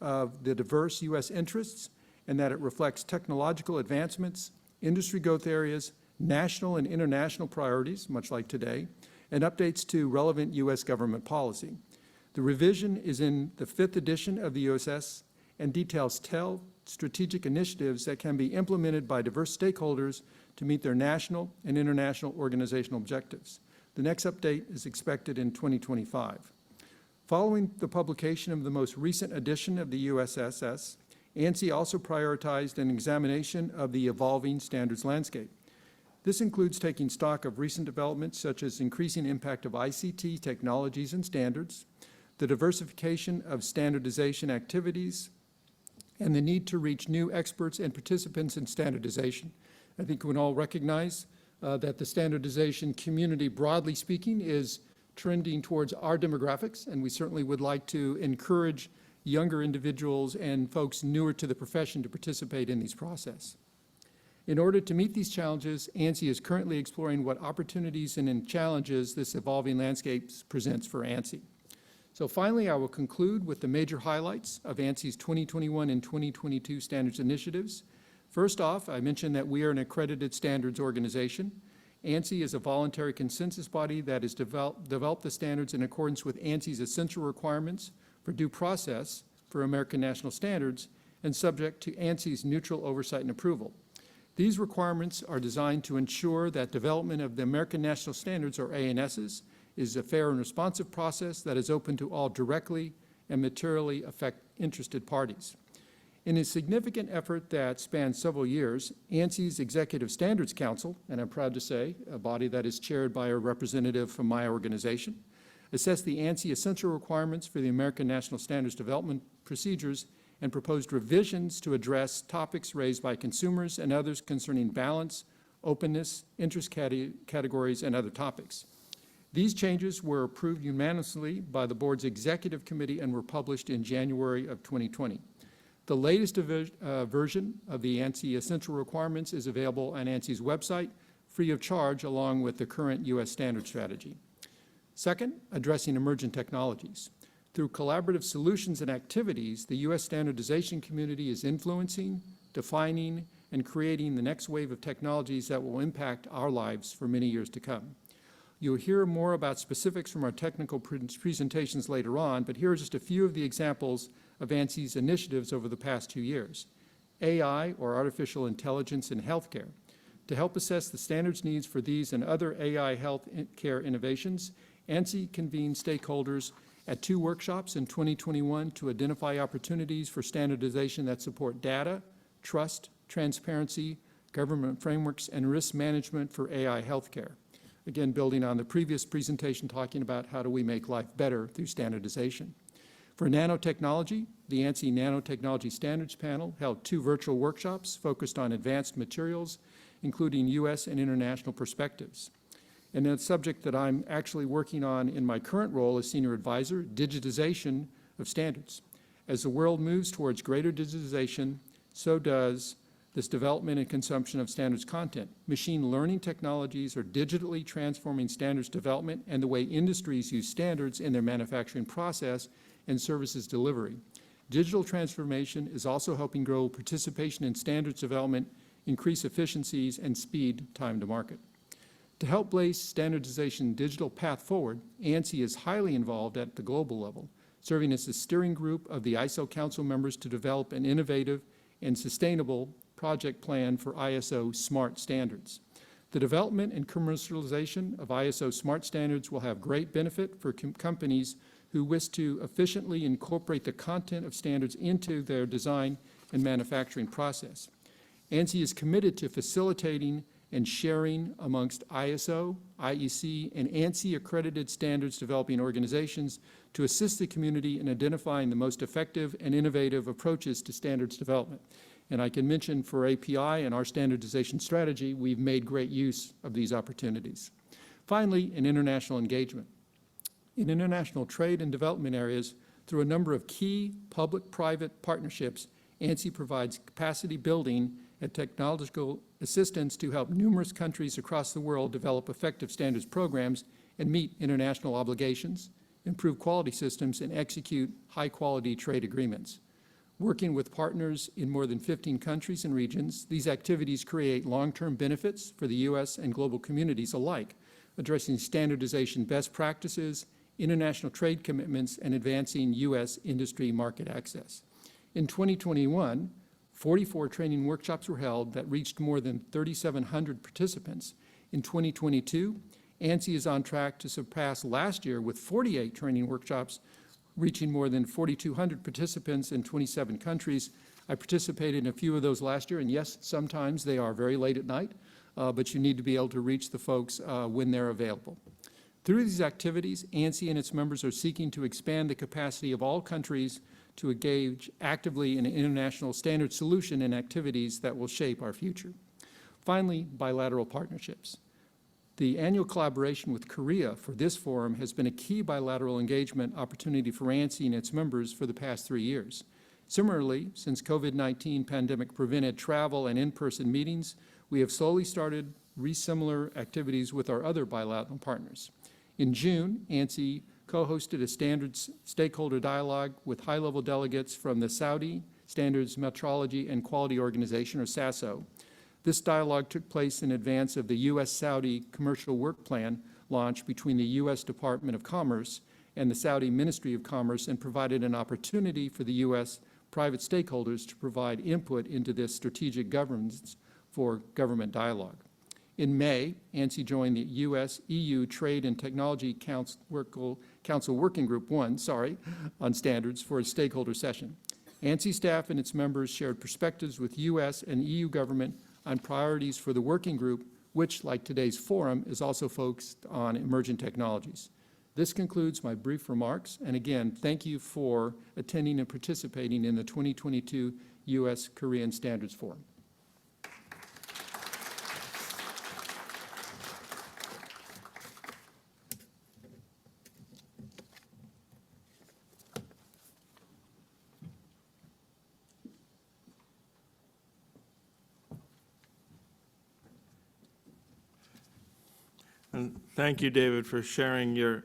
of the diverse U.S. interests and that it reflects technological advancements, industry growth areas, national and international priorities, much like today, and updates to relevant U.S. government policy. The revision is in the 5th edition of the USS and details 12 strategic initiatives that can be implemented by diverse stakeholders to meet their national and international organizational objectives. The next update is expected in 2025. Following the publication of the most recent edition of the USSS, ANSI also prioritized an examination of the evolving standards landscape. This includes taking stock of recent developments such as increasing impact of ICT technologies and standards, the diversification of standardization activities, and the need to reach new experts and participants in standardization. I think we can all recognize that the standardization community, broadly speaking, is trending towards our demographics, and we certainly would like to encourage younger individuals and folks newer to the profession to participate in these process. In order to meet these challenges, ANSI is currently exploring what opportunities and challenges this evolving landscape presents for ANSI. So finally, I will conclude with the major highlights of ANSI's 2021 and 2022 standards initiatives. First off, I mentioned that we are an accredited standards organization. ANSI is a voluntary consensus body that has developed the standards in accordance with ANSI's essential requirements for due process for American national standards and subject to ANSI's neutral oversight and approval. These requirements are designed to ensure that development of the American National Standards, or ANSs, is a fair and responsive process that is open to all directly and materially interested parties. In a significant effort that spans several years, ANSI's Executive Standards Council, and I'm proud to say, a body that is chaired by a representative from my organization, assessed the ANSI essential requirements for the American National Standards development procedures and proposed revisions to address topics raised by consumers and others concerning balance, openness, interest categories, and other topics. These changes were approved unanimously by the board's executive committee and were published in January of 2020. The latest version of the ANSI essential requirements is available on ANSI's website, free of charge, along with the current U.S. standard strategy. Second, addressing emerging technologies. Through collaborative solutions and activities, the U.S. standardization community is influencing, defining, and creating the next wave of technologies that will impact our lives for many years to come. You'll hear more about specifics from our technical presentations later on, but here are just a few of the examples of ANSI's initiatives over the past 2 years. AI, or artificial intelligence in healthcare. To help assess the standards needs for these and other AI healthcare innovations, ANSI convened stakeholders at 2 workshops in 2021 to identify opportunities for standardization that support data, trust, transparency, government frameworks, and risk management for AI healthcare. Again, building on the previous presentation, talking about how do we make life better through standardization. For nanotechnology, the ANSI Nanotechnology Standards Panel held 2 virtual workshops focused on advanced materials, including U.S. and international perspectives. And a subject that I'm actually working on in my current role as senior advisor, digitization of standards. As the world moves towards greater digitization, so does this development and consumption of standards content. Machine learning technologies are digitally transforming standards development and the way industries use standards in their manufacturing process and services delivery. Digital transformation is also helping grow participation in standards development, increase efficiencies, and speed time to market. To help blaze standardization digital path forward, ANSI is highly involved at the global level, serving as the steering group of the ISO Council members to develop an innovative and sustainable project plan for ISO SMART standards. The development and commercialization of ISO SMART standards will have great benefit for companies who wish to efficiently incorporate the content of standards into their design and manufacturing process. ANSI is committed to facilitating and sharing amongst ISO, IEC, and ANSI accredited standards developing organizations to assist the community in identifying the most effective and innovative approaches to standards development. And I can mention for API and our standardization strategy, we've made great use of these opportunities. Finally, in international engagement. In international trade and development areas, through a number of key public-private partnerships, ANSI provides capacity building and technological assistance to help numerous countries across the world develop effective standards programs and meet international obligations, improve quality systems, and execute high-quality trade agreements. Working with partners in more than 15 countries and regions, these activities create long-term benefits for the U.S. and global communities alike, addressing standardization best practices, international trade commitments, and advancing U.S. industry market access. In 2021, 44 training workshops were held that reached more than 3,700 participants. In 2022, ANSI is on track to surpass last year with 48 training workshops, reaching more than 4,200 participants in 27 countries. I participated in a few of those last year, and yes, sometimes they are very late at night, but you need to be able to reach the folks when they're available. Through these activities, ANSI and its members are seeking to expand the capacity of all countries to engage actively in an international standard solution and activities that will shape our future. Finally, bilateral partnerships. The annual collaboration with Korea for this forum has been a key bilateral engagement opportunity for ANSI and its members for the past 3 years. Similarly, since COVID-19 pandemic prevented travel and in-person meetings, we have slowly started similar activities with our other bilateral partners. In June, ANSI co-hosted a standards stakeholder dialogue with high-level delegates from the Saudi Standards Metrology and Quality Organization, or SASO. This dialogue took place in advance of the U.S.-Saudi Commercial Work Plan launch between the U.S. Department of Commerce and the Saudi Ministry of Commerce, and provided an opportunity for the U.S. private stakeholders to provide input into this strategic governance for government dialogue. In May, ANSI joined the U.S.-EU Trade and Technology Council Working Group 1, on standards for a stakeholder session. ANSI staff and its members shared perspectives with U.S. and EU government on priorities for the working group, which, like today's forum, is also focused on emerging technologies. This concludes my brief remarks, and again, thank you for attending and participating in the 2022 U.S.-Korean Standards Forum. And thank you, David, for sharing your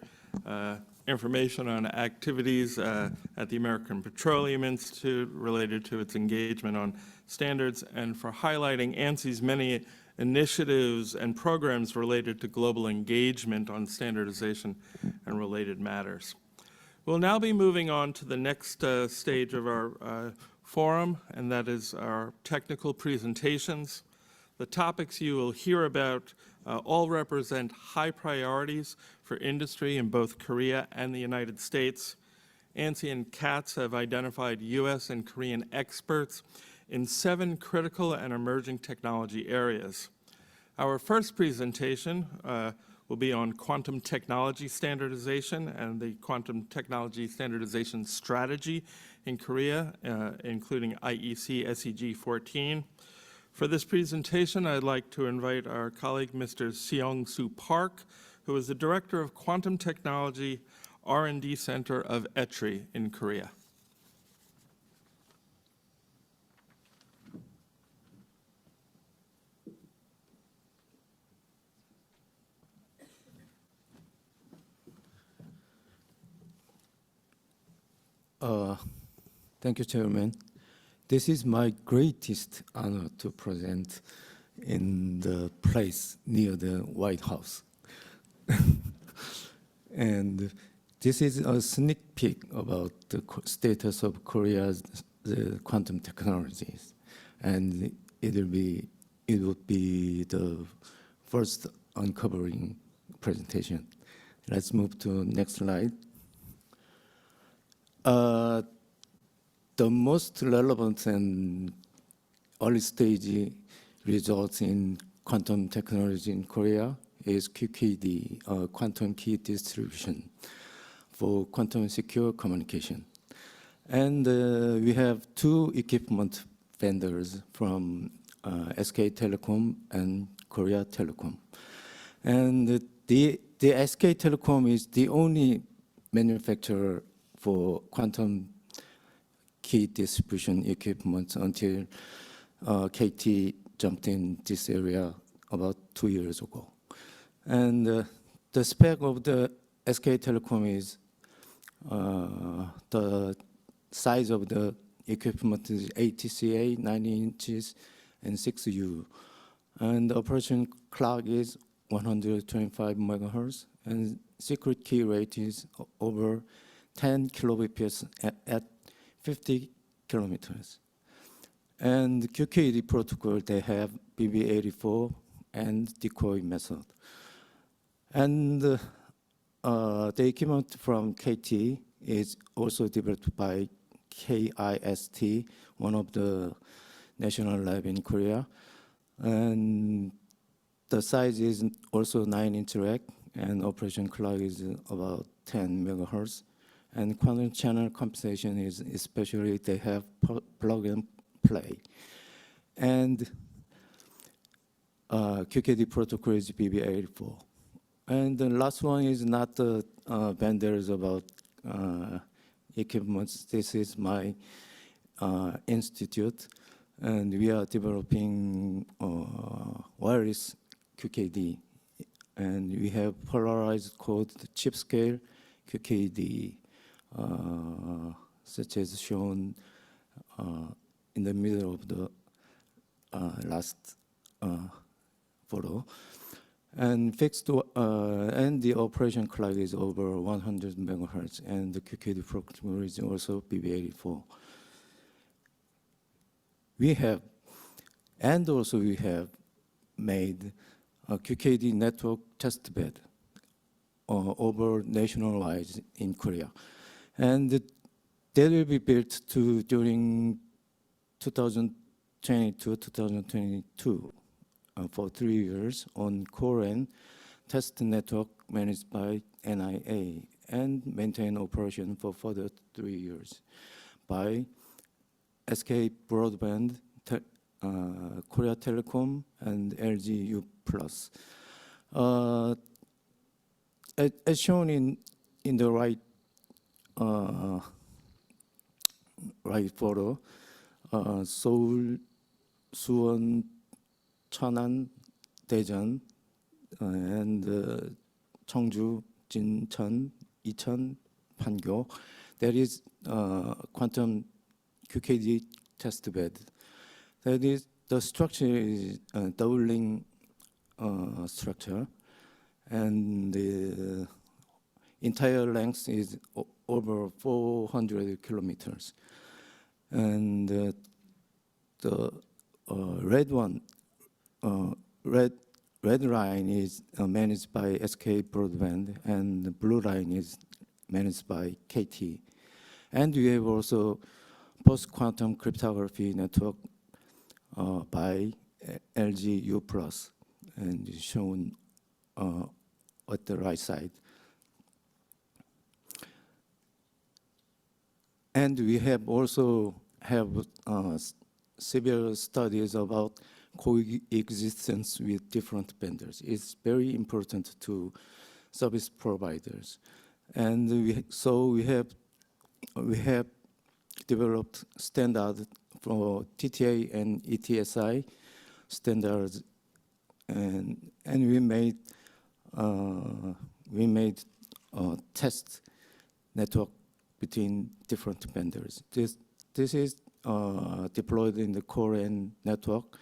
information on activities at the American Petroleum Institute related to its engagement on standards, and for highlighting ANSI's many initiatives and programs related to global engagement on standardization and related matters. We'll now be moving on to the next stage of our forum, and that is our technical presentations. The topics you will hear about all represent high priorities for industry in both Korea and the United States. ANSI and CATS have identified U.S. and Korean experts in 7 critical and emerging technology areas. Our first presentation will be on quantum technology standardization and the quantum technology standardization strategy in Korea, including IEC SEG 14. For this presentation, I'd like to invite our colleague, Mr. Seong-Soo Park, who is the Director of Quantum Technology R&D Center of ETRI in Korea. Thank you, Chairman. This is my greatest honor to present in the place near the White House. And this is a sneak peek about the status of Korea's quantum technologies. And it would be the first uncovering presentation. Let's move to next slide. The most relevant and early stage results in quantum technology in Korea is QKD, quantum key distribution for quantum secure communication. And we have 2 equipment vendors from SK Telecom and Korea Telecom. And the SK Telecom is the only manufacturer for quantum key distribution equipment until KT jumped in this area about 2 years ago. And the spec of the SK Telecom is the size of the equipment is ATCA, 90 inches, and 6U. And the operation clock is 125 megahertz, and secret key rate is over 10 kilobps at 50 kilometers. And QKD protocol, they have BB84 and decoy method. And the equipment from KT is also developed by KIST, one of the national lab in Korea. And the size is also 9-inch rack, and operation clock is about 10 megahertz. And quantum channel compensation is especially they have plug and play. And QKD protocol is BB84. And the last one is not the vendors about equipments. This is my institute, and we are developing wireless QKD. And we have polarized code chip scale QKD, such as shown in the middle of the last photo. And fixed and the operation clock is over 100 megahertz, and the QKD program is also BB84. We have made a QKD network test bed over nationwide in Korea, and that will be built during 2022 for 3 years on core test network managed by NIA, and maintain operation for further 3 years by SK Broadband, Korea Telecom, and LG U+. As shown in the right photo, Seoul, Suwon, Cheonan, Daejeon, and Cheongju, Jincheon, Icheon, Pangyo. There is quantum QKD test bed. That is, the structure is a doubling structure, and the entire length is over 400 kilometers. And the red line is managed by SK Broadband, and the blue line is managed by KT. And we have also post-quantum cryptography network by LG U+, and shown at the right side. And we have also several studies about coexistence with different vendors. It's very important to service providers. And we have developed standard for TTA and ETSI standards, and we made a test network between different vendors. This is deployed in the core network.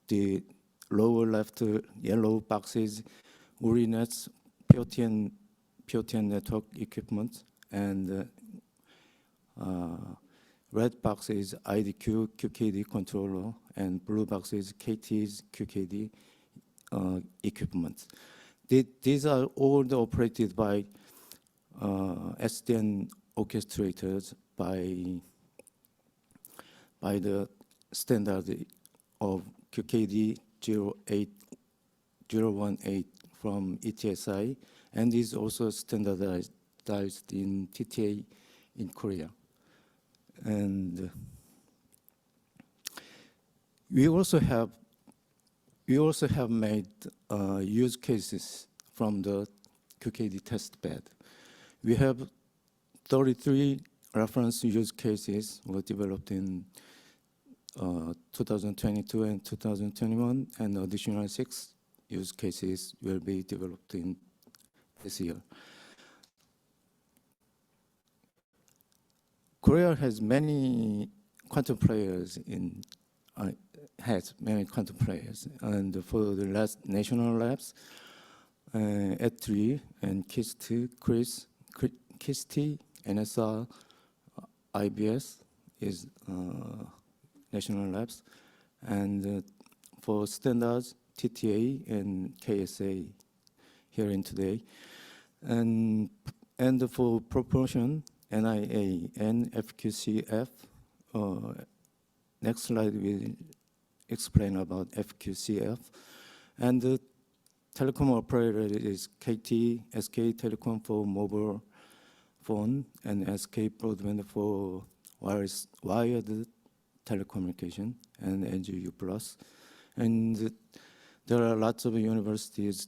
The lower left yellow boxes, URINET's POTN network equipment, and red box is IDQ QKD controller, and blue box is KT's QKD equipment. These are all operated by SDN orchestrators by the standard of QKD 08018 from ETSI, and is also standardized in TTA in Korea. And we also have made use cases from the QKD test bed. We have 33 reference use cases were developed in 2022 and 2021, and additional 6 use cases will be developed in this year. Korea has many quantum players and for the last national labs, ET3 and KIST, NSR, IBS is national labs, and for standards, TTA and KSA here in today, and for proportion, NIA and FQCF. Next slide will explain about FQCF. And the telecom operator is KT, SK Telecom for mobile phone, and SK Broadband for wired telecommunication, and LG U+. And there are lots of universities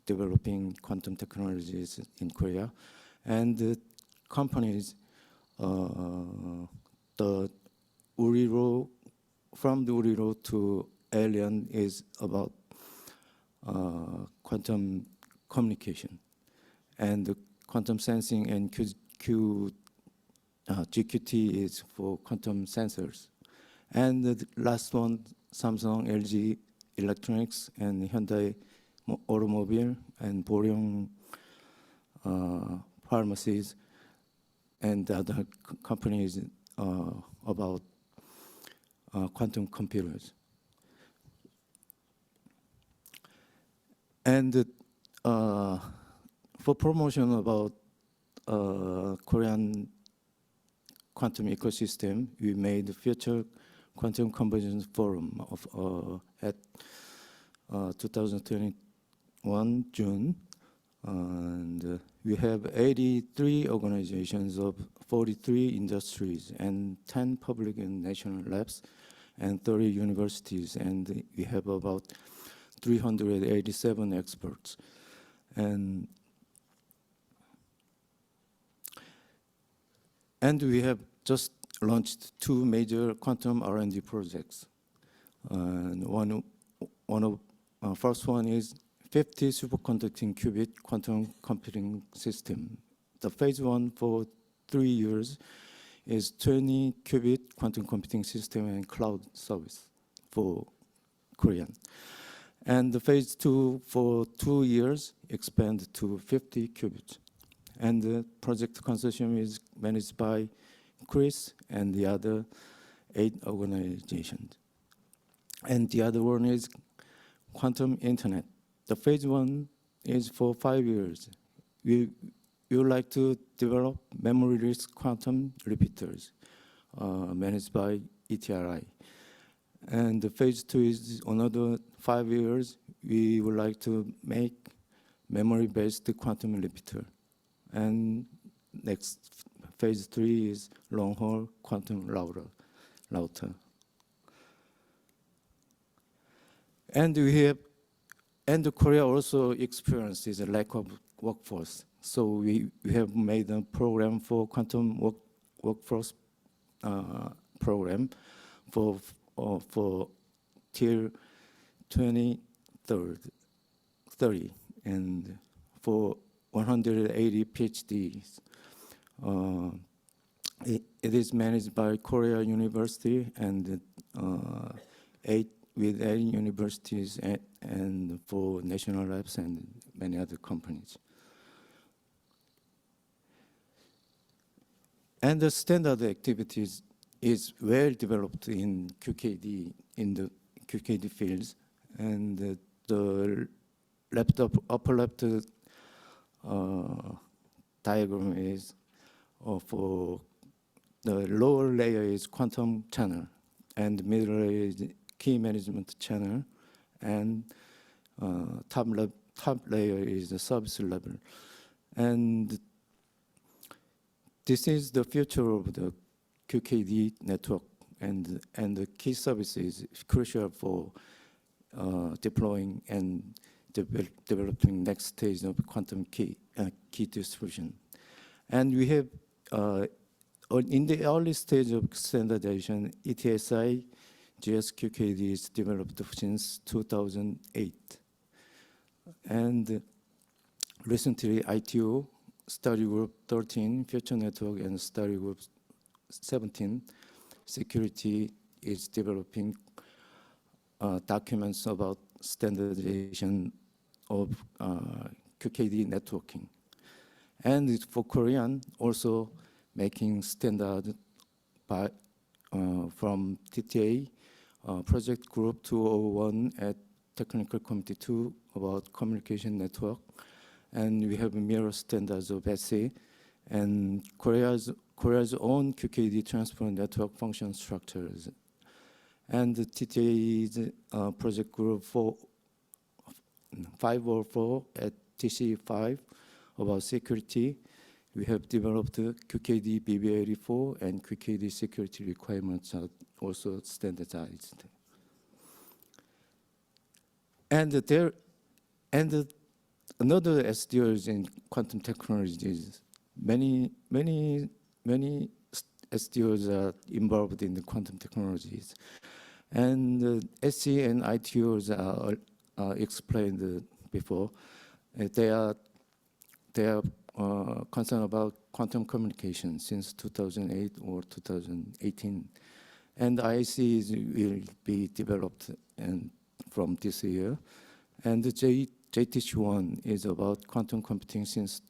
developing quantum technologies in Korea. And the companies, the URIRO from the Uri Road to Alien is about quantum communication, and the quantum sensing and GQT is for quantum sensors. And the last one, Samsung, LG Electronics, and Hyundai Automobile, and Boryong Pharmacies, and other companies about quantum computers. And for promotion about Korean quantum ecosystem, we made the Future Quantum Convergence Forum at 2021 June, and we have 83 organizations of 43 industries and 10 public and national labs and 30 universities, and we have about 387 experts. And we have just launched 2 major quantum R&D projects. And first one is 50 superconducting qubit quantum computing system. The phase 1 for 3 years is 20 qubit quantum computing system and cloud service for Korean. And the phase 2 for 2 years expand to 50 qubits. And the project consortium is managed by Chris and the other 8 organizations. And the other one is quantum internet. The phase 1 is for 5 years. We would like to develop memory-less quantum repeaters managed by ETRI. And the phase 2 is another 5 years. We would like to make memory-based quantum repeater. And next phase 3 is long-haul quantum router. And Korea also experiences a lack of workforce. So we have made a program for quantum workforce program for till 2030, and for 180 PhDs. It is managed by Korea University and 8 universities and for national labs and many other companies. And the standard activities is well developed in QKD, in the QKD fields, and the upper left diagram is for the lower layer is quantum channel, and the middle layer is key management channel, and top layer is the service level. And this is the future of the QKD network, and the key service is crucial for deploying and developing next stage of quantum key distribution. And we have, in the early stage of standardization, ETSI GSQKD is developed since 2008. And recently, ITO, Study Group 13, Future Network, and Study Group 17, Security, is developing documents about standardization of QKD networking. And for Korean, also making standard by, from TTA, Project Group 201 at Technical Committee 2 about communication network. And we have mirror standards of SE, and Korea's own QKD transport network function structures. And the TTA's Project Group 504 at TC5 about security. We have developed QKD BB84, and QKD security requirements are also standardized. And another SDRs in quantum technologies, many SDRs are involved in the quantum technologies. And SC and ITOs are explained before. They are concerned about quantum communication since 2008 or 2018. And ICs will be developed from this year. And the JTC1 is about quantum computing since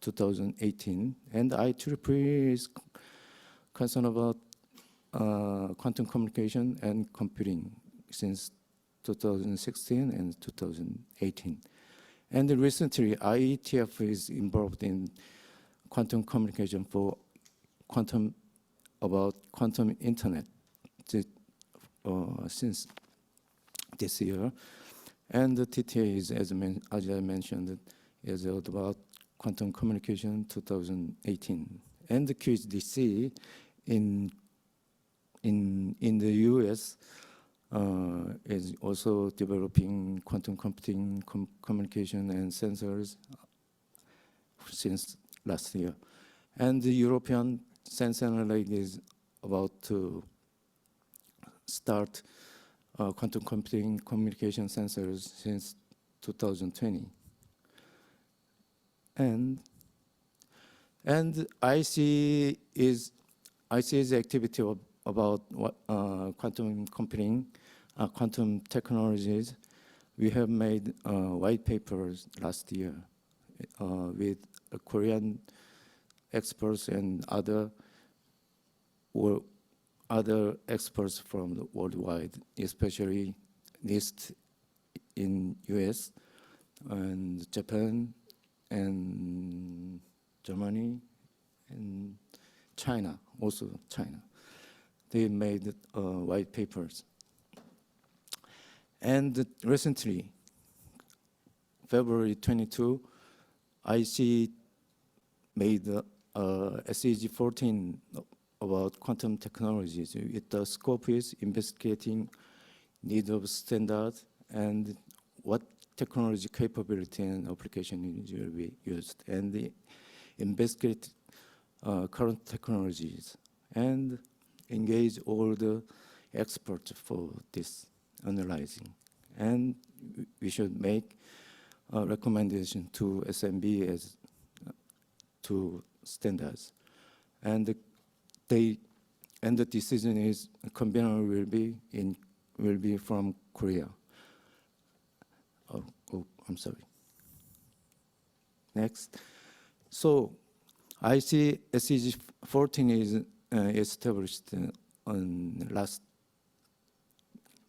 2018. And IEEE is concerned about quantum communication and computing since 2016 and 2018. And recently, IETF is involved in quantum communication for quantum internet since this year. And the TTA is, as I mentioned, is about quantum communication 2018. And the QHDC in the US is also developing quantum computing, communication, and sensors since last year. And the European Sensenelec is about to start quantum computing communication sensors since 2020. And IC's activity about quantum computing, quantum technologies. We have made white papers last year with Korean experts and other experts from the worldwide, especially NIST in US and Japan and Germany and China, also China. They made white papers. And recently, February 22, IC made SEG-14 about quantum technologies. The scope is investigating need of standard and what technology capability and application will be used, and the investigate current technologies and engage all the experts for this analyzing. And we should make a recommendation to SMB as to standards. And the decision is convener will be from Korea. Oh, I'm sorry. Next. So IC SEG-14 is established on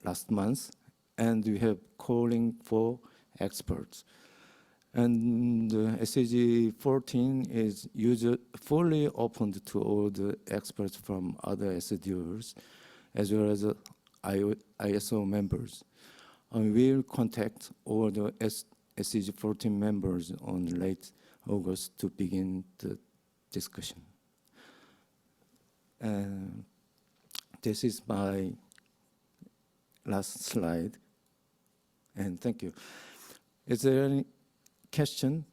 last month, and we have calling for experts. And SEG-14 is fully opened to all the experts from other SDRs, as well as ISO members. And we'll contact all the SEG-14 members on late August to begin the discussion. This is my last slide, and thank you. Is there any question?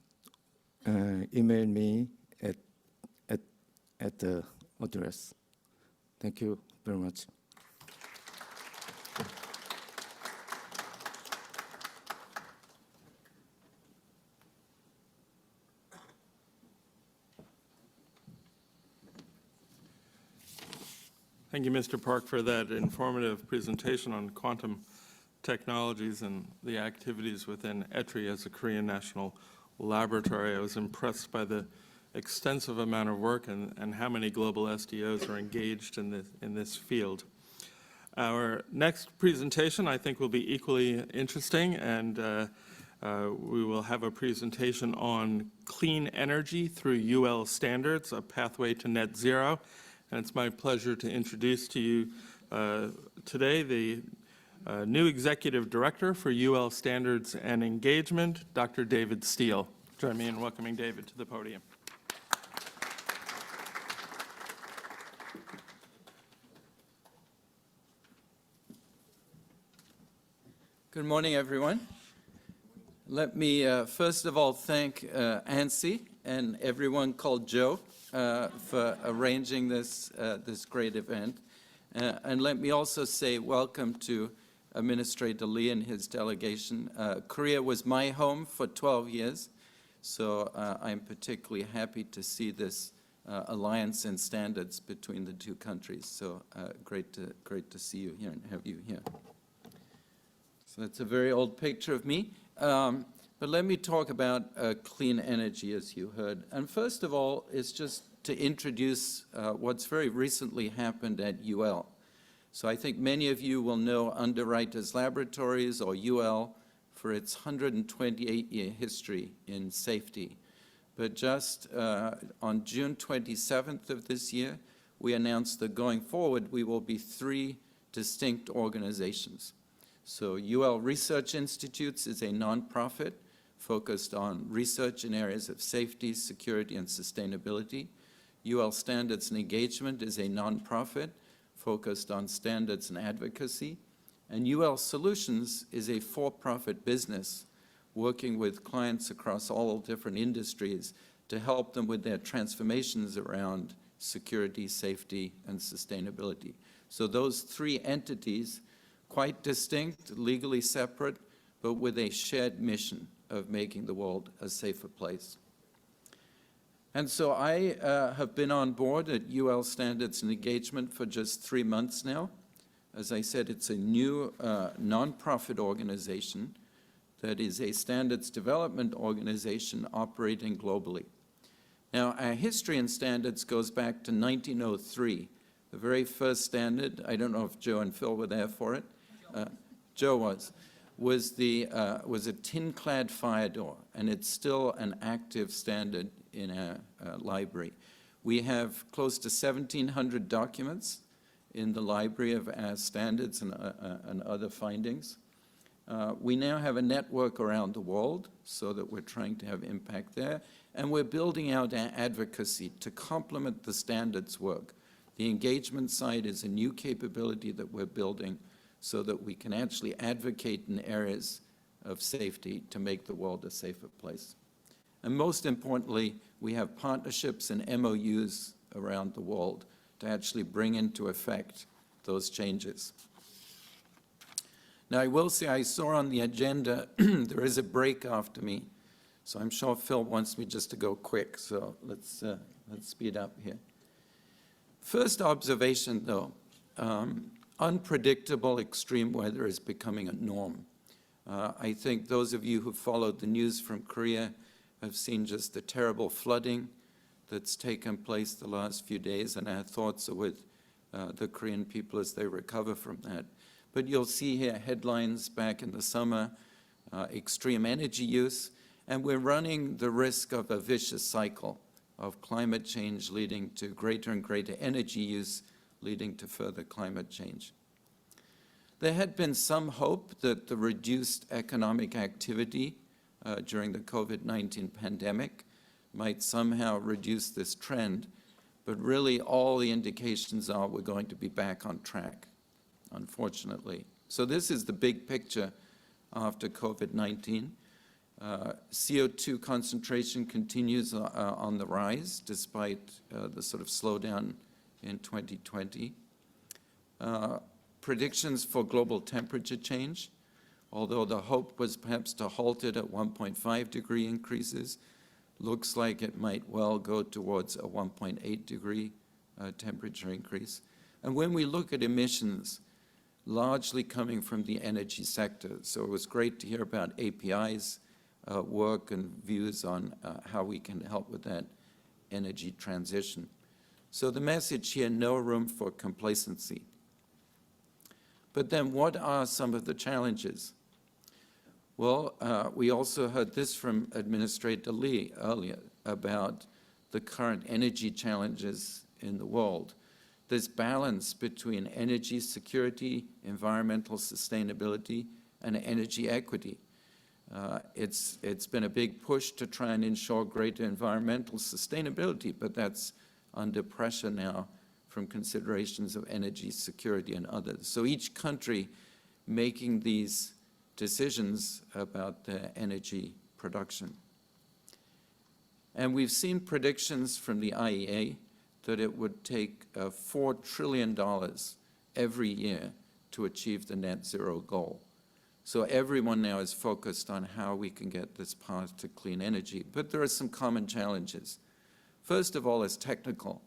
Email me at the address. Thank you very much. Thank you, Mr. Park, for that informative presentation on quantum technologies and the activities within ETRI as a Korean national laboratory. I was impressed by the extensive amount of work and how many global SDOs are engaged in this field. Our next presentation, I think, will be equally interesting, and we will have a presentation on clean energy through UL standards, a pathway to net zero. And it's my pleasure to introduce to you today the new Executive Director for UL Standards and Engagement, Dr. David Steele. Join me in welcoming David to the podium. Good morning, everyone. Let me first of all thank ANSI and everyone called Joe for arranging this great event. And let me also say welcome to Administrator Lee and his delegation. Korea was my home for 12 years, so I'm particularly happy to see this alliance in standards between the two countries. So great to see you here and have you here. So that's a very old picture of me. But let me talk about clean energy, as you heard. And first of all, it's just to introduce what's very recently happened at UL. So I think many of you will know Underwriters Laboratories, or UL, for its 128-year history in safety. But just on June 27th of this year, we announced that going forward, we will be 3 distinct organizations. So UL Research Institutes is a nonprofit focused on research in areas of safety, security, and sustainability. UL Standards and Engagement is a nonprofit focused on standards and advocacy. And UL Solutions is a for-profit business working with clients across all different industries to help them with their transformations around security, safety, and sustainability. So those 3 entities, quite distinct, legally separate, but with a shared mission of making the world a safer place. And so I have been on board at UL Standards and Engagement for just 3 months now. As I said, it's a new nonprofit organization that is a standards development organization operating globally. Now, our history in standards goes back to 1903. The very first standard, I don't know if Joe and Phil were there for it. Joe was a tin-clad fire door, and it's still an active standard in our library. We have close to 1,700 documents in the library of our standards and other findings. We now have a network around the world so that we're trying to have impact there, and we're building out our advocacy to complement the standards work. The engagement side is a new capability that we're building so that we can actually advocate in areas of safety to make the world a safer place. And most importantly, we have partnerships and MOUs around the world to actually bring into effect those changes. Now, I will say I saw on the agenda there is a break after me, so I'm sure Phil wants me just to go quick, so let's speed up here. First observation, though, unpredictable extreme weather is becoming a norm. I think those of you who followed the news from Korea have seen just the terrible flooding that's taken place the last few days, and our thoughts are with the Korean people as they recover from that. But you'll see here headlines back in the summer, extreme energy use, and we're running the risk of a vicious cycle of climate change leading to greater and greater energy use, leading to further climate change. There had been some hope that the reduced economic activity during the COVID-19 pandemic might somehow reduce this trend, but really all the indications are we're going to be back on track, unfortunately. So this is the big picture after COVID-19. CO2 concentration continues on the rise despite the sort of slowdown in 2020. Predictions for global temperature change, although the hope was perhaps to halt it at 1.5 degree increases, looks like it might well go towards a 1.8 degree temperature increase. And when we look at emissions, largely coming from the energy sector, so it was great to hear about API's work and views on how we can help with that energy transition. So the message here, no room for complacency. But then what are some of the challenges? Well, we also heard this from Administrator Lee earlier about the current energy challenges in the world. This balance between energy security, environmental sustainability, and energy equity. It's been a big push to try and ensure greater environmental sustainability, but that's under pressure now from considerations of energy security and others. So each country making these decisions about their energy production. And we've seen predictions from the IEA that it would take $4 trillion every year to achieve the net zero goal. So everyone now is focused on how we can get this path to clean energy. But there are some common challenges. First of all is technical.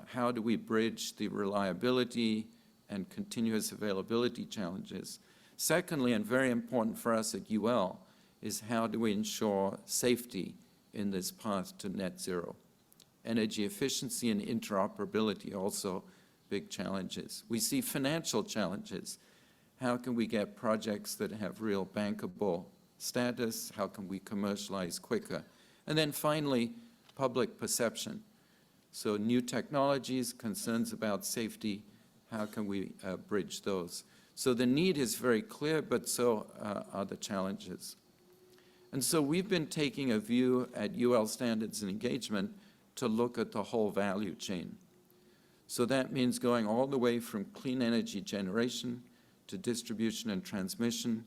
How do we bridge the reliability and continuous availability challenges? Secondly, and very important for us at UL, is how do we ensure safety in this path to net zero? Energy efficiency and interoperability are also big challenges. We see financial challenges. How can we get projects that have real bankable status? How can we commercialize quicker? And then finally, public perception. So new technologies, concerns about safety, how can we bridge those? So the need is very clear, but so are the challenges. And so we've been taking a view at UL Standards and Engagement to look at the whole value chain. So that means going all the way from clean energy generation to distribution and transmission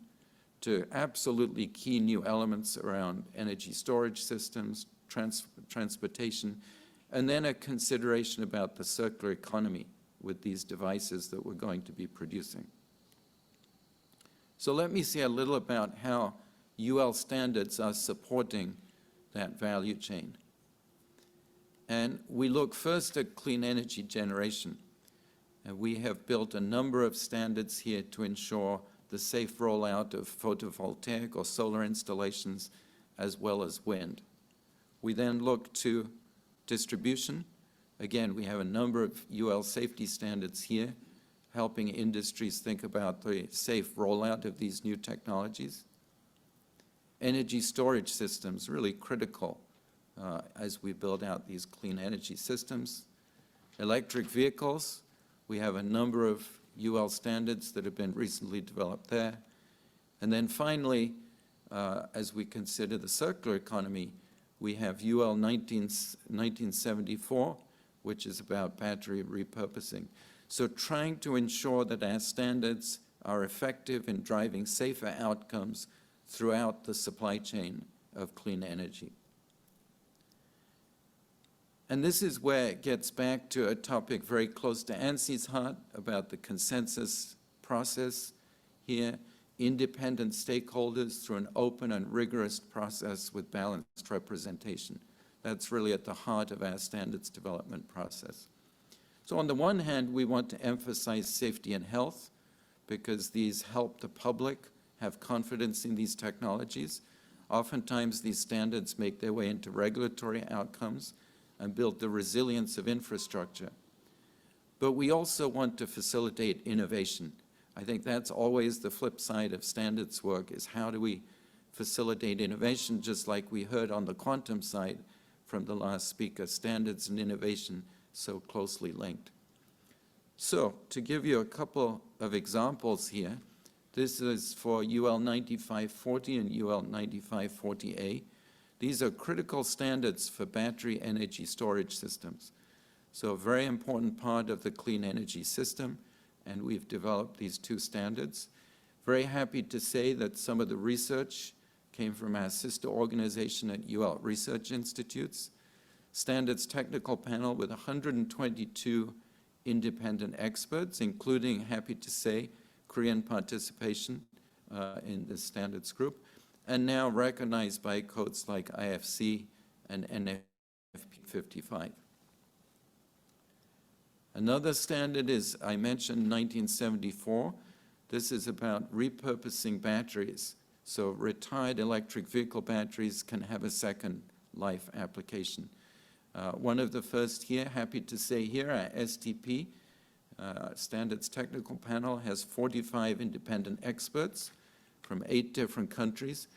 to absolutely key new elements around energy storage systems, transportation, and then a consideration about the circular economy with these devices that we're going to be producing. So let me say a little about how UL Standards are supporting that value chain. And we look first at clean energy generation. And we have built a number of standards here to ensure the safe rollout of photovoltaic or solar installations as well as wind. We then look to distribution. Again, we have a number of UL safety standards here, helping industries think about the safe rollout of these new technologies. Energy storage systems, really critical as we build out these clean energy systems. Electric vehicles, we have a number of UL standards that have been recently developed there. And then finally, as we consider the circular economy, we have UL 1974, which is about battery repurposing. So trying to ensure that our standards are effective in driving safer outcomes throughout the supply chain of clean energy. And this is where it gets back to a topic very close to ANSI's heart about the consensus process here, independent stakeholders through an open and rigorous process with balanced representation. That's really at the heart of our standards development process. So on the one hand, we want to emphasize safety and health because these help the public have confidence in these technologies. Oftentimes, these standards make their way into regulatory outcomes and build the resilience of infrastructure. But we also want to facilitate innovation. I think that's always the flip side of standards work, is how do we facilitate innovation, just like we heard on the quantum side from the last speaker, standards and innovation so closely linked. So to give you a couple of examples here, this is for UL 9540 and UL 9540A. These are critical standards for battery energy storage systems. So a very important part of the clean energy system, and we've developed these two standards. Very happy to say that some of the research came from our sister organization at UL Research Institutes. Standards technical panel with 122 independent experts, including, happy to say, Korean participation in the standards group, and now recognized by codes like IFC and NFP 55. Another standard is, I mentioned 1974. This is about repurposing batteries. So retired electric vehicle batteries can have a second life application. One of the first here, happy to say here, our STP, Standards Technical Panel, has 45 independent experts from 8 different countries.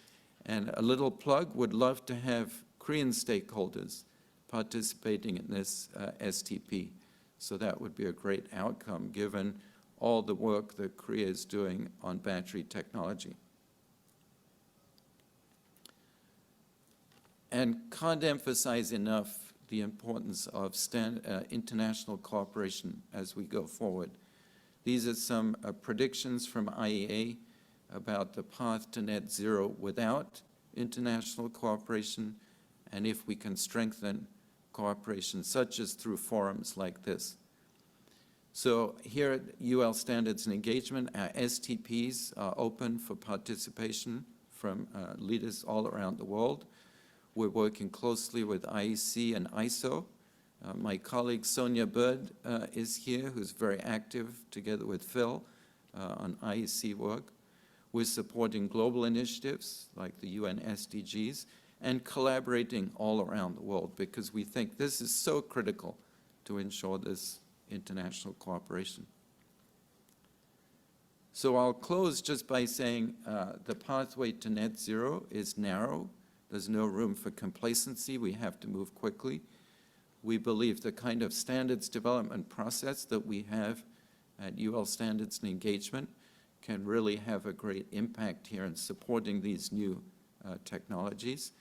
And a little plug, would love to have Korean stakeholders participating in this STP. So that would be a great outcome given all the work that Korea is doing on battery technology. And can't emphasize enough the importance of international cooperation as we go forward. These are some predictions from IEA about the path to net zero without international cooperation, and if we can strengthen cooperation, such as through forums like this. So here at UL Standards and Engagement, our STPs are open for participation from leaders all around the world. We're working closely with IEC and ISO. My colleague Sonia Bird is here, who's very active together with Phil on IEC work. We're supporting global initiatives like the UN SDGs and collaborating all around the world because we think this is so critical to ensure this international cooperation. So I'll close just by saying the pathway to net zero is narrow. There's no room for complacency. We have to move quickly. We believe the kind of standards development process that we have at UL Standards and Engagement can really have a great impact here in supporting these new technologies.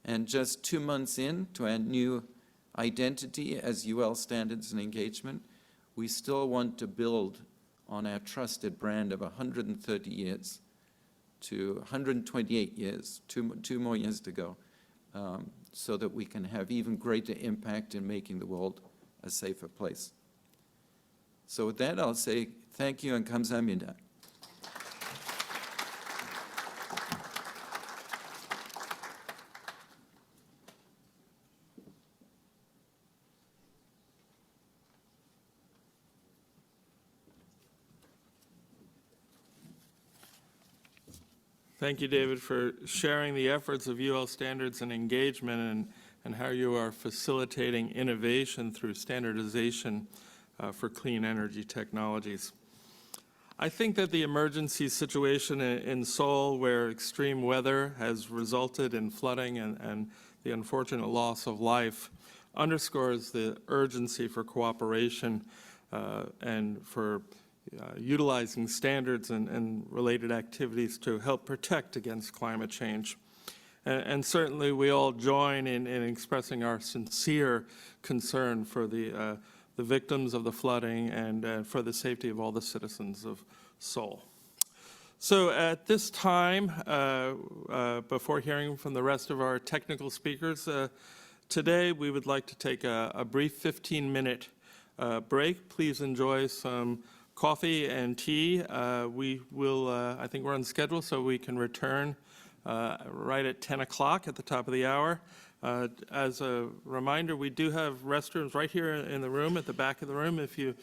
And just 2 months in to our new identity as UL Standards and Engagement, we still want to build on our trusted brand of 130 years to 128 years, two more years to go, so that we can have even greater impact in making the world a safer place. So with that, I'll say thank you and 감사합니다. Thank you, David, for sharing the efforts of UL Standards and Engagement and how you are facilitating innovation through standardization for clean energy technologies. I think that the emergency situation in Seoul, where extreme weather has resulted in flooding and the unfortunate loss of life, underscores the urgency for cooperation and for utilizing standards and related activities to help protect against climate change. And certainly we all join in expressing our sincere concern for the victims of the flooding and for the safety of all the citizens of Seoul. So at this time, before hearing from the rest of our technical speakers, today we would like to take a brief 15-minute break. Please enjoy some coffee and tea. We will, I think we're on schedule, so we can return right at 10 o'clock at the top of the hour. As a reminder, we do have restrooms right here in the room, at the back of the room, if you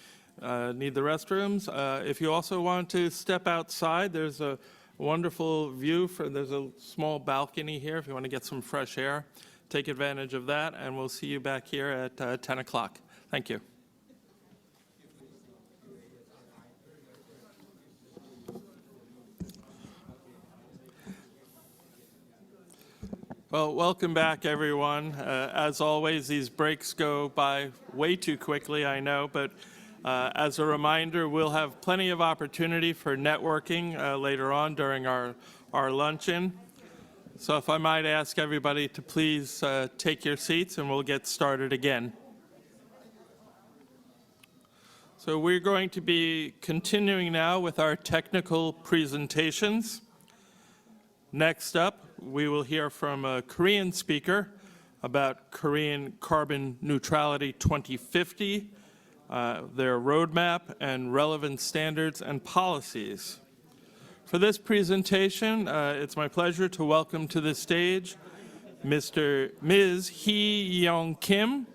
need the restrooms. If you also want to step outside, there's a wonderful view. There's a small balcony here if you want to get some fresh air. Take advantage of that, and we'll see you back here at 10 o'clock. Thank you. Well, welcome back, everyone. As always, these breaks go by way too quickly, I know, but as a reminder, we'll have plenty of opportunity for networking later on during our luncheon. So if I might ask everybody to please take your seats and we'll get started again. So we're going to be continuing now with our technical presentations. Next up, we will hear from a Korean speaker about Korean Carbon Neutrality 2050, their roadmap and relevant standards and policies. For this presentation, it's my pleasure to welcome to the stage Ms. Hee-Young Kim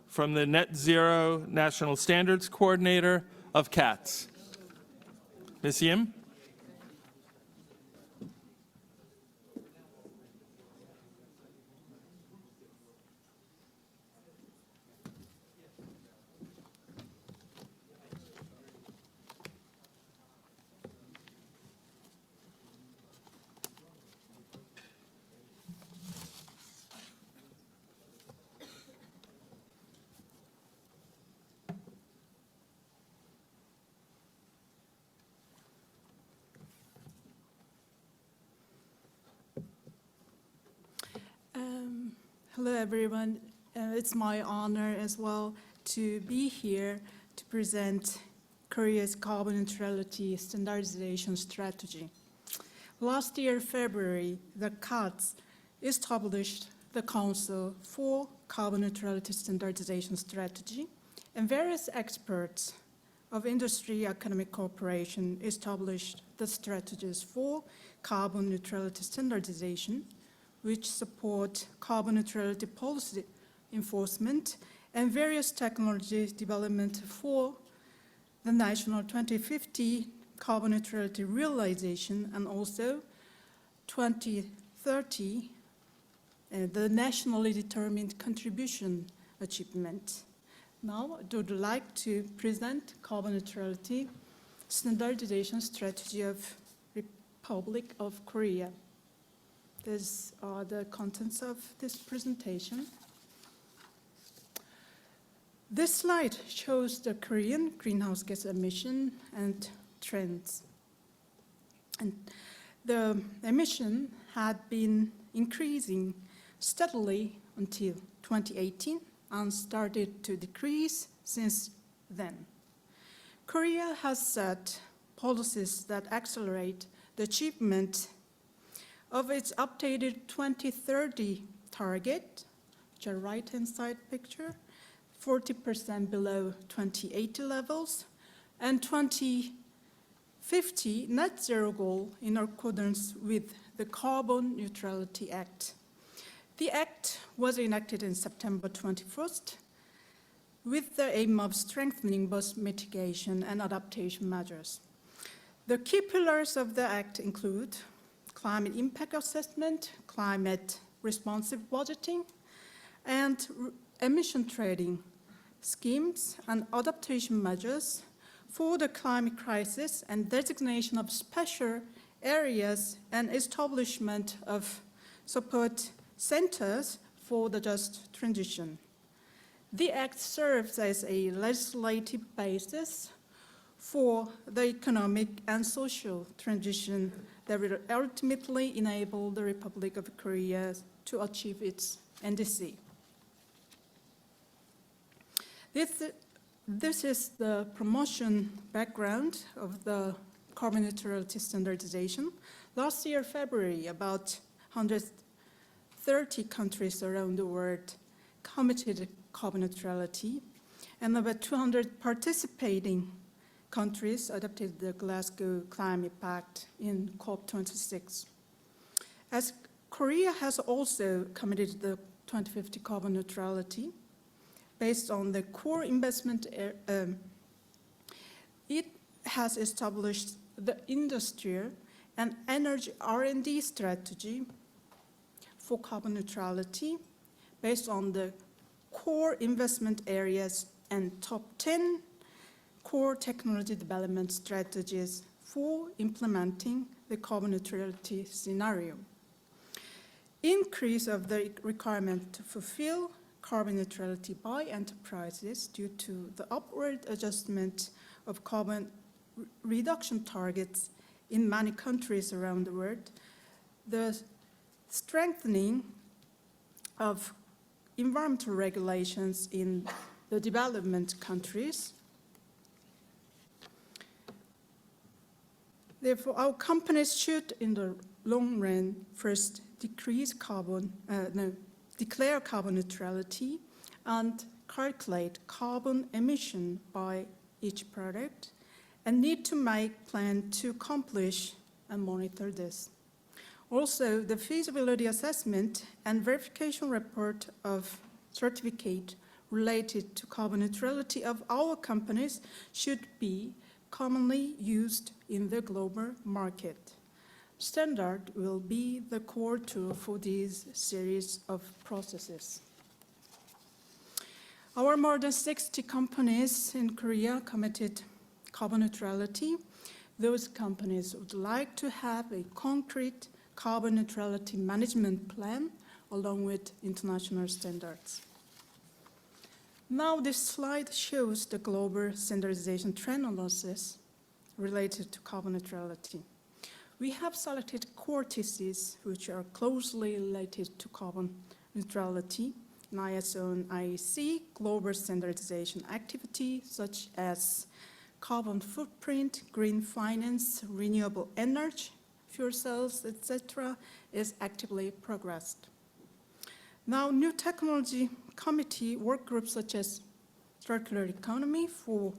from the Net Zero National Standards Coordinator of CATS. Ms. Yim? Hello, everyone. It's my honor as well to be here to present Korea's carbon neutrality standardization strategy. Last year, February, the CATS established the Council for Carbon Neutrality Standardization Strategy, and various experts of Industry Economic Cooperation established the strategies for carbon neutrality standardization, which support carbon neutrality policy enforcement and various technology development for the national 2050 carbon neutrality realization and also 2030, the nationally determined contribution achievement. Now, I would like to present carbon neutrality standardization strategy of Republic of Korea. These are the contents of this presentation. This slide shows the Korean greenhouse gas emission and trends. And the emission had been increasing steadily until 2018 and started to decrease since then. Korea has set policies that accelerate the achievement of its updated 2030 target, which are right-hand side picture, 40% below 2080 levels, and 2050 net zero goal in accordance with the Carbon Neutrality Act. The act was enacted in September 21st with the aim of strengthening both mitigation and adaptation measures. The key pillars of the act include climate impact assessment, climate responsive budgeting, and emission trading schemes and adaptation measures for the climate crisis and designation of special areas and establishment of support centers for the just transition. The act serves as a legislative basis for the economic and social transition that will ultimately enable the Republic of Korea to achieve its NDC. This is the promotion background of the carbon neutrality standardization. Last year, February, about 130 countries around the world committed carbon neutrality, and about 200 participating countries adopted the Glasgow Climate Pact in COP26. As Korea has also committed the 2050 carbon neutrality, based on the core investment, it has established the industrial and energy R&D strategy for carbon neutrality based on the core investment areas and top 10 core technology development strategies for implementing the carbon neutrality scenario. Increase of the requirement to fulfill carbon neutrality by enterprises due to the upward adjustment of carbon reduction targets in many countries around the world, the strengthening of environmental regulations in the development countries. Therefore, our companies should, in the long run, first declare carbon neutrality and calculate carbon emission by each product, and need to make plans to accomplish and monitor this. Also, the feasibility assessment and verification report of certificate related to carbon neutrality of our companies should be commonly used in the global market. Standard will be the core tool for these series of processes. Our more than 60 companies in Korea committed carbon neutrality. Those companies would like to have a concrete carbon neutrality management plan along with international standards. Now this slide shows the global standardization trend analysis related to carbon neutrality. We have selected core theses which are closely related to carbon neutrality in ISO and IEC global standardization activity such as carbon footprint, green finance, renewable energy, fuel cells, etc., is actively progressed. Now, new technology committee work groups such as circular economy for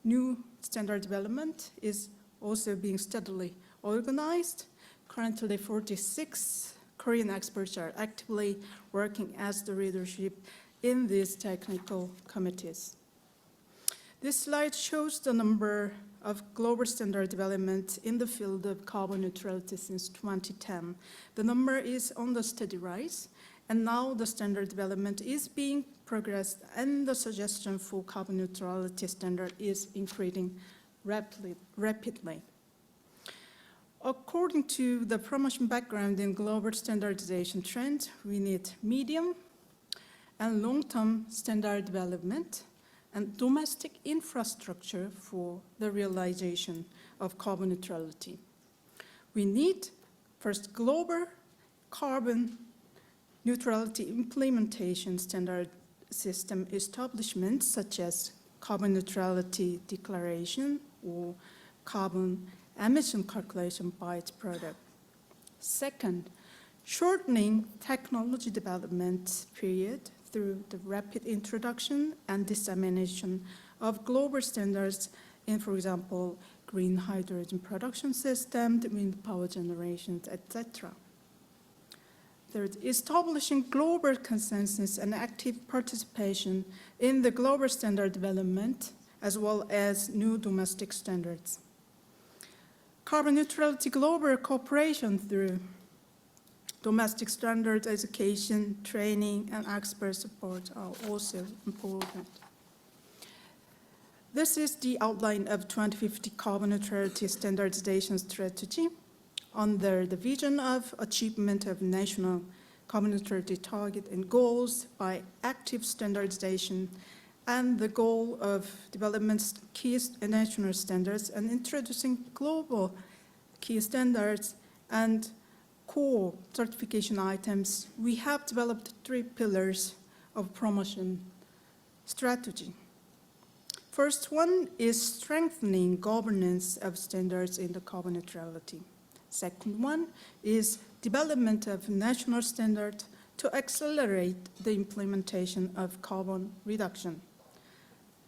new standard development is also being steadily organized. Currently, 46 Korean experts are actively working as the leadership in these technical committees. This slide shows the number of global standard development in the field of carbon neutrality since 2010. The number is on the steady rise, and now the standard development is being progressed, and the suggestion for carbon neutrality standard is increasing rapidly. According to the promotion background in global standardization trend, we need medium and long-term standard development and domestic infrastructure for the realization of carbon neutrality. We need first global carbon neutrality implementation standard system establishment, such as carbon neutrality declaration or carbon emission calculation by its product. Second, shortening technology development period through the rapid introduction and dissemination of global standards in, for example, green hydrogen production system, wind power generations, etc. Third, establishing global consensus and active participation in the global standard development, as well as new domestic standards. Carbon neutrality global cooperation through domestic standards education, training, and expert support are also important. This is the outline of 2050 carbon neutrality standardization strategy under the vision of achievement of national carbon neutrality target and goals by active standardization and the goal of development key national standards and introducing global key standards and core certification items. We have developed 3 pillars of promotion strategy. First one is strengthening governance of standards in the carbon neutrality. Second one is development of national standards to accelerate the implementation of carbon reduction.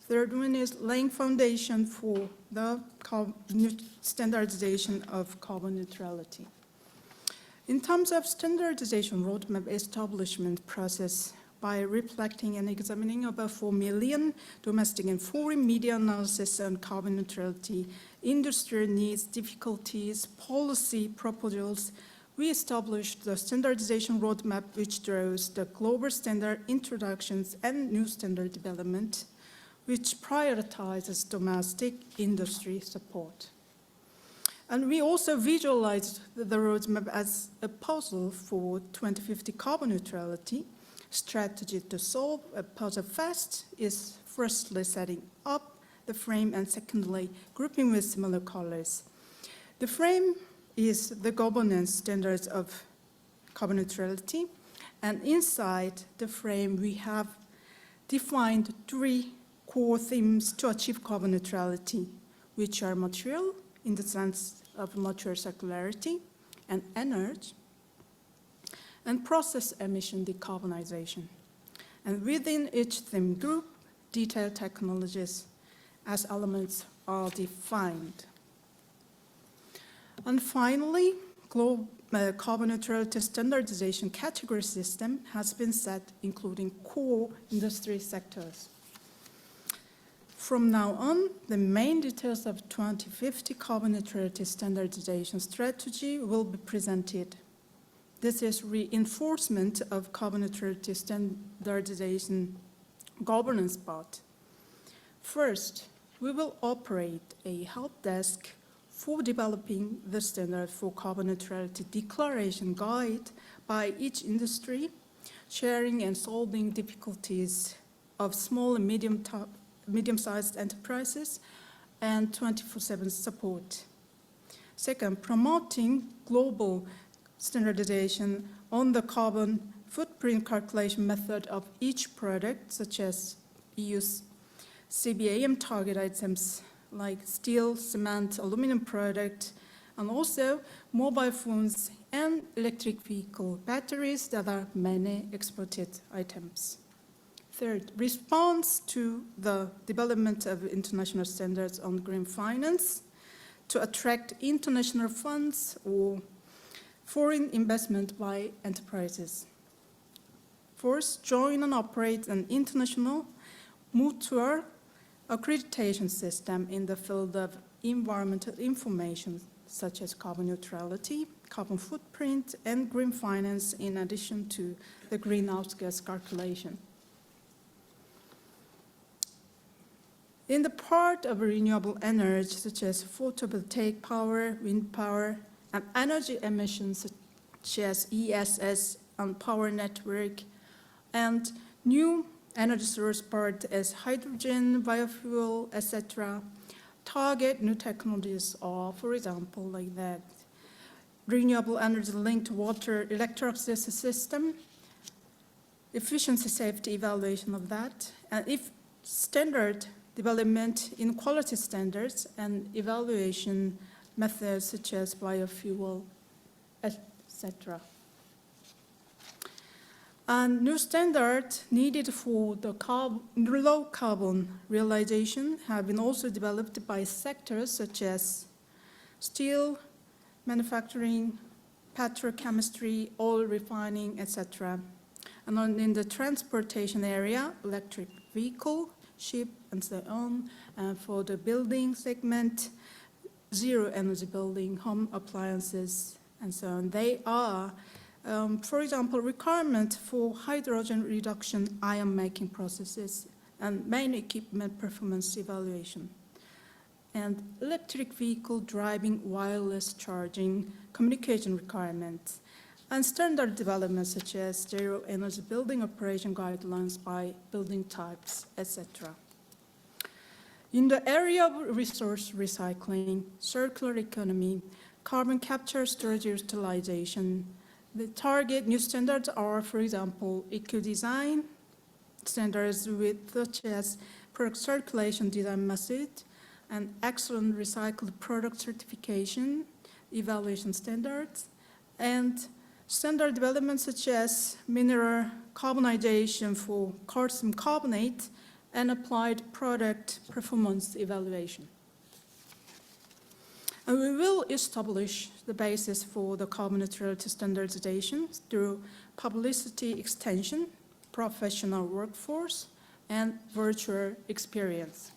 Third one is laying foundation for the standardization of carbon neutrality. In terms of standardization roadmap establishment process, by reflecting and examining about 4 million domestic and foreign media analysis on carbon neutrality, industry needs, difficulties, policy proposals, we established the standardization roadmap which draws the global standard introductions and new standard development, which prioritizes domestic industry support. And we also visualized the roadmap as a puzzle for 2050 carbon neutrality. Strategy to solve a puzzle fast is firstly setting up the frame and secondly grouping with similar colors. The frame is the governance standards of carbon neutrality, and inside the frame we have defined 3 core themes to achieve carbon neutrality, which are material, in the sense of material circularity, and energy, and process emission decarbonization. And within each theme group, detailed technologies as elements are defined. And finally, carbon neutrality standardization category system has been set, including core industry sectors. From now on, the main details of 2050 carbon neutrality standardization strategy will be presented. This is reinforcement of carbon neutrality standardization governance part. First, we will operate a help desk for developing the standard for carbon neutrality declaration guide by each industry, sharing and solving difficulties of small and medium-sized enterprises, and 24/7 support. Second, promoting global standardization on the carbon footprint calculation method of each product, such as EU's CBAM target items like steel, cement, aluminum product, and also mobile phones and electric vehicle batteries that are many exported items. Third, response to the development of international standards on green finance to attract international funds or foreign investment by enterprises. Fourth, join and operate an international mutual accreditation system in the field of environmental information, such as carbon neutrality, carbon footprint, and green finance, in addition to the greenhouse gas calculation. In the part of renewable energy, such as photovoltaic power, wind power, and energy emissions, such as ESS and power network, and new energy source part as hydrogen, biofuel, etc., target new technologies are, for example, like that, renewable energy linked water electrolysis system, efficiency safety evaluation of that, and if standard development in quality standards and evaluation methods such as biofuel, etc. And new standards needed for the low carbon realization have been also developed by sectors such as steel, manufacturing, petrochemistry, oil refining, etc. And in the transportation area, electric vehicle, ship, and so on. And for the building segment, zero energy building, home appliances, and so on. They are, for example, requirement for hydrogen reduction ion making processes and main equipment performance evaluation. And electric vehicle driving, wireless charging, communication requirements, and standard development such as zero energy building operation guidelines by building types, etc. In the area of resource recycling, circular economy, carbon capture, storage, utilization, the target new standards are, for example, eco-design standards with such as product circulation design method and excellent recycled product certification, evaluation standards, and standard development such as mineral carbonization for calcium carbonate and applied product performance evaluation. And we will establish the basis for the carbon neutrality standardization through publicity extension, professional workforce, and virtual experience.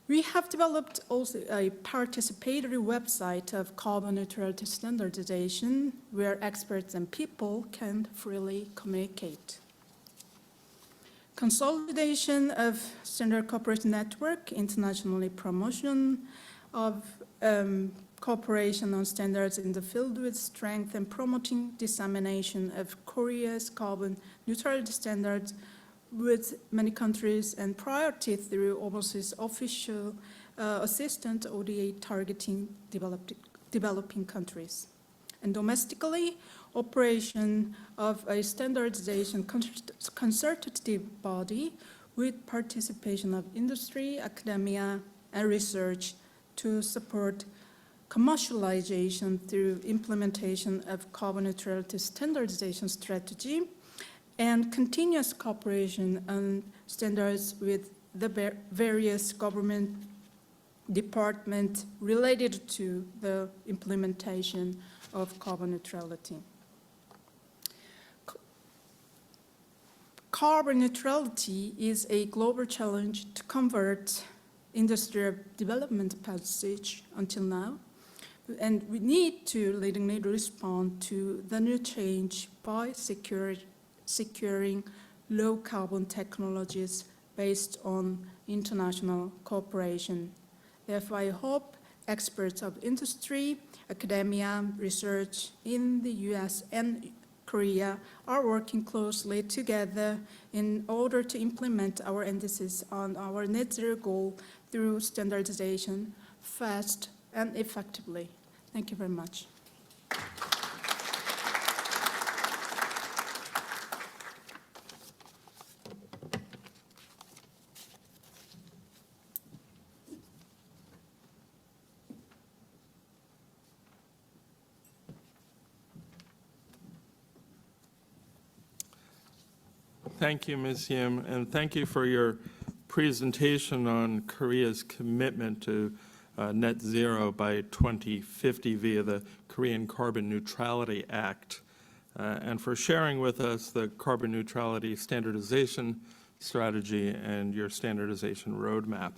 We have developed also a participatory website of carbon neutrality standardization where experts and people can freely communicate. Consolidation of standard cooperation network, internationally promotion of cooperation on standards in the field with strength and promoting dissemination of Korea's carbon neutrality standards with many countries and priority through overseas official assistant ODA targeting developing countries. And domestically, operation of a standardization consultative body with participation of industry, academia, and research to support commercialization through implementation of carbon neutrality standardization strategy and continuous cooperation on standards with the various government departments related to the implementation of carbon neutrality. Carbon neutrality is a global challenge to convert industrial development passage until now, and we need to leadingly respond to the new change by securing low carbon technologies based on international cooperation. Therefore, I hope experts of industry, academia, research in the US and Korea are working closely together in order to implement our emphasis on our net zero goal through standardization fast and effectively. Thank you very much. Thank you, Ms. Yim, and thank you for your presentation on Korea's commitment to net zero by 2050 via the Korean Carbon Neutrality Act, and for sharing with us the carbon neutrality standardization strategy and your standardization roadmap.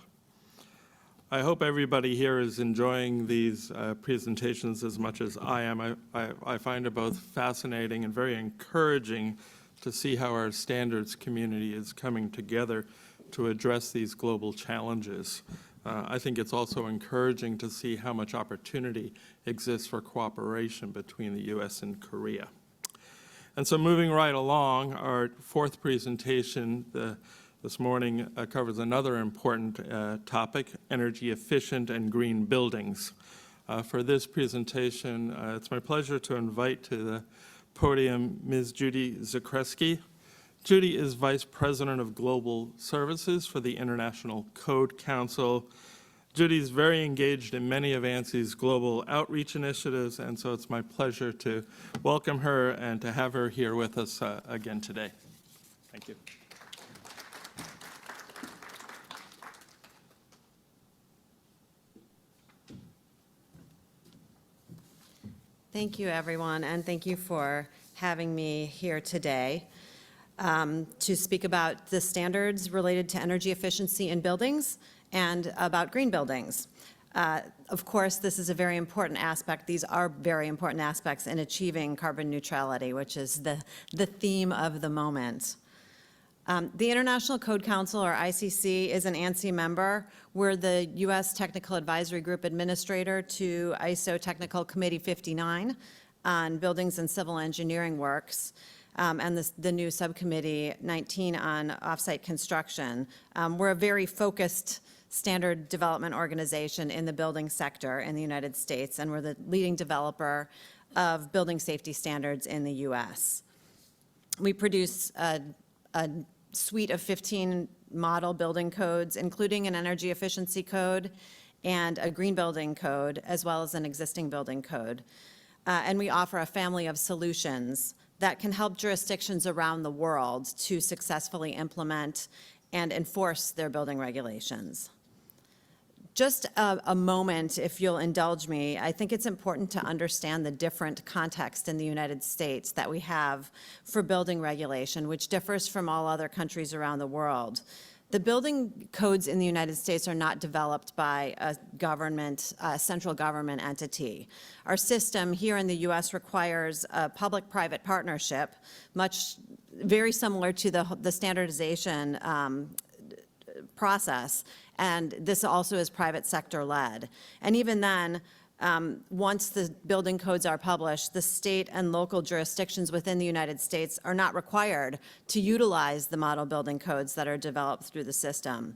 I hope everybody here is enjoying these presentations as much as I am. I find it both fascinating and very encouraging to see how our standards community is coming together to address these global challenges. I think it's also encouraging to see how much opportunity exists for cooperation between the U.S. and Korea. And so moving right along, our fourth presentation this morning covers another important topic, energy efficient and green buildings. For this presentation, it's my pleasure to invite to the podium Ms. Judy Zakreski. Judy is Vice President of Global Services for the International Code Council. Judy is very engaged in many of ANSI's global outreach initiatives, and so it's my pleasure to welcome her and to have her here with us again today. Thank you. Thank you, everyone, and thank you for having me here today to speak about the standards related to energy efficiency in buildings and about green buildings. Of course, this is a very important aspect. These are very important aspects in achieving carbon neutrality, which is the theme of the moment. The International Code Council, or ICC, is an ANSI member. We're the U.S. Technical Advisory Group Administrator to ISO Technical Committee 59 on buildings and civil engineering works, and the new Subcommittee 19 on offsite construction. We're a very focused standard development organization in the building sector in the United States, and we're the leading developer of building safety standards in the U.S. We produce a suite of 15 model building codes, including an energy efficiency code and a green building code, as well as an existing building code. And we offer a family of solutions that can help jurisdictions around the world to successfully implement and enforce their building regulations. Just a moment, if you'll indulge me, I think it's important to understand the different context in the United States that we have for building regulation, which differs from all other countries around the world. The building codes in the United States are not developed by a government, central government entity. Our system here in the U.S. requires a public-private partnership, very similar to the standardization process, and this also is private sector led. And even then, once the building codes are published, the state and local jurisdictions within the United States are not required to utilize the model building codes that are developed through the system.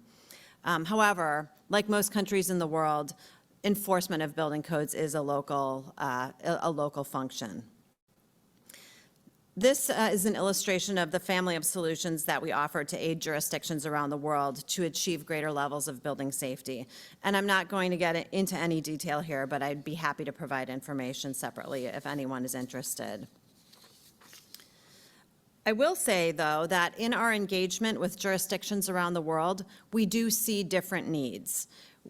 However, like most countries in the world, enforcement of building codes is a local function. This is an illustration of the family of solutions that we offer to aid jurisdictions around the world to achieve greater levels of building safety. And I'm not going to get into any detail here, but I'd be happy to provide information separately if anyone is interested. I will say, though, that in our engagement with jurisdictions around the world, we do see different needs.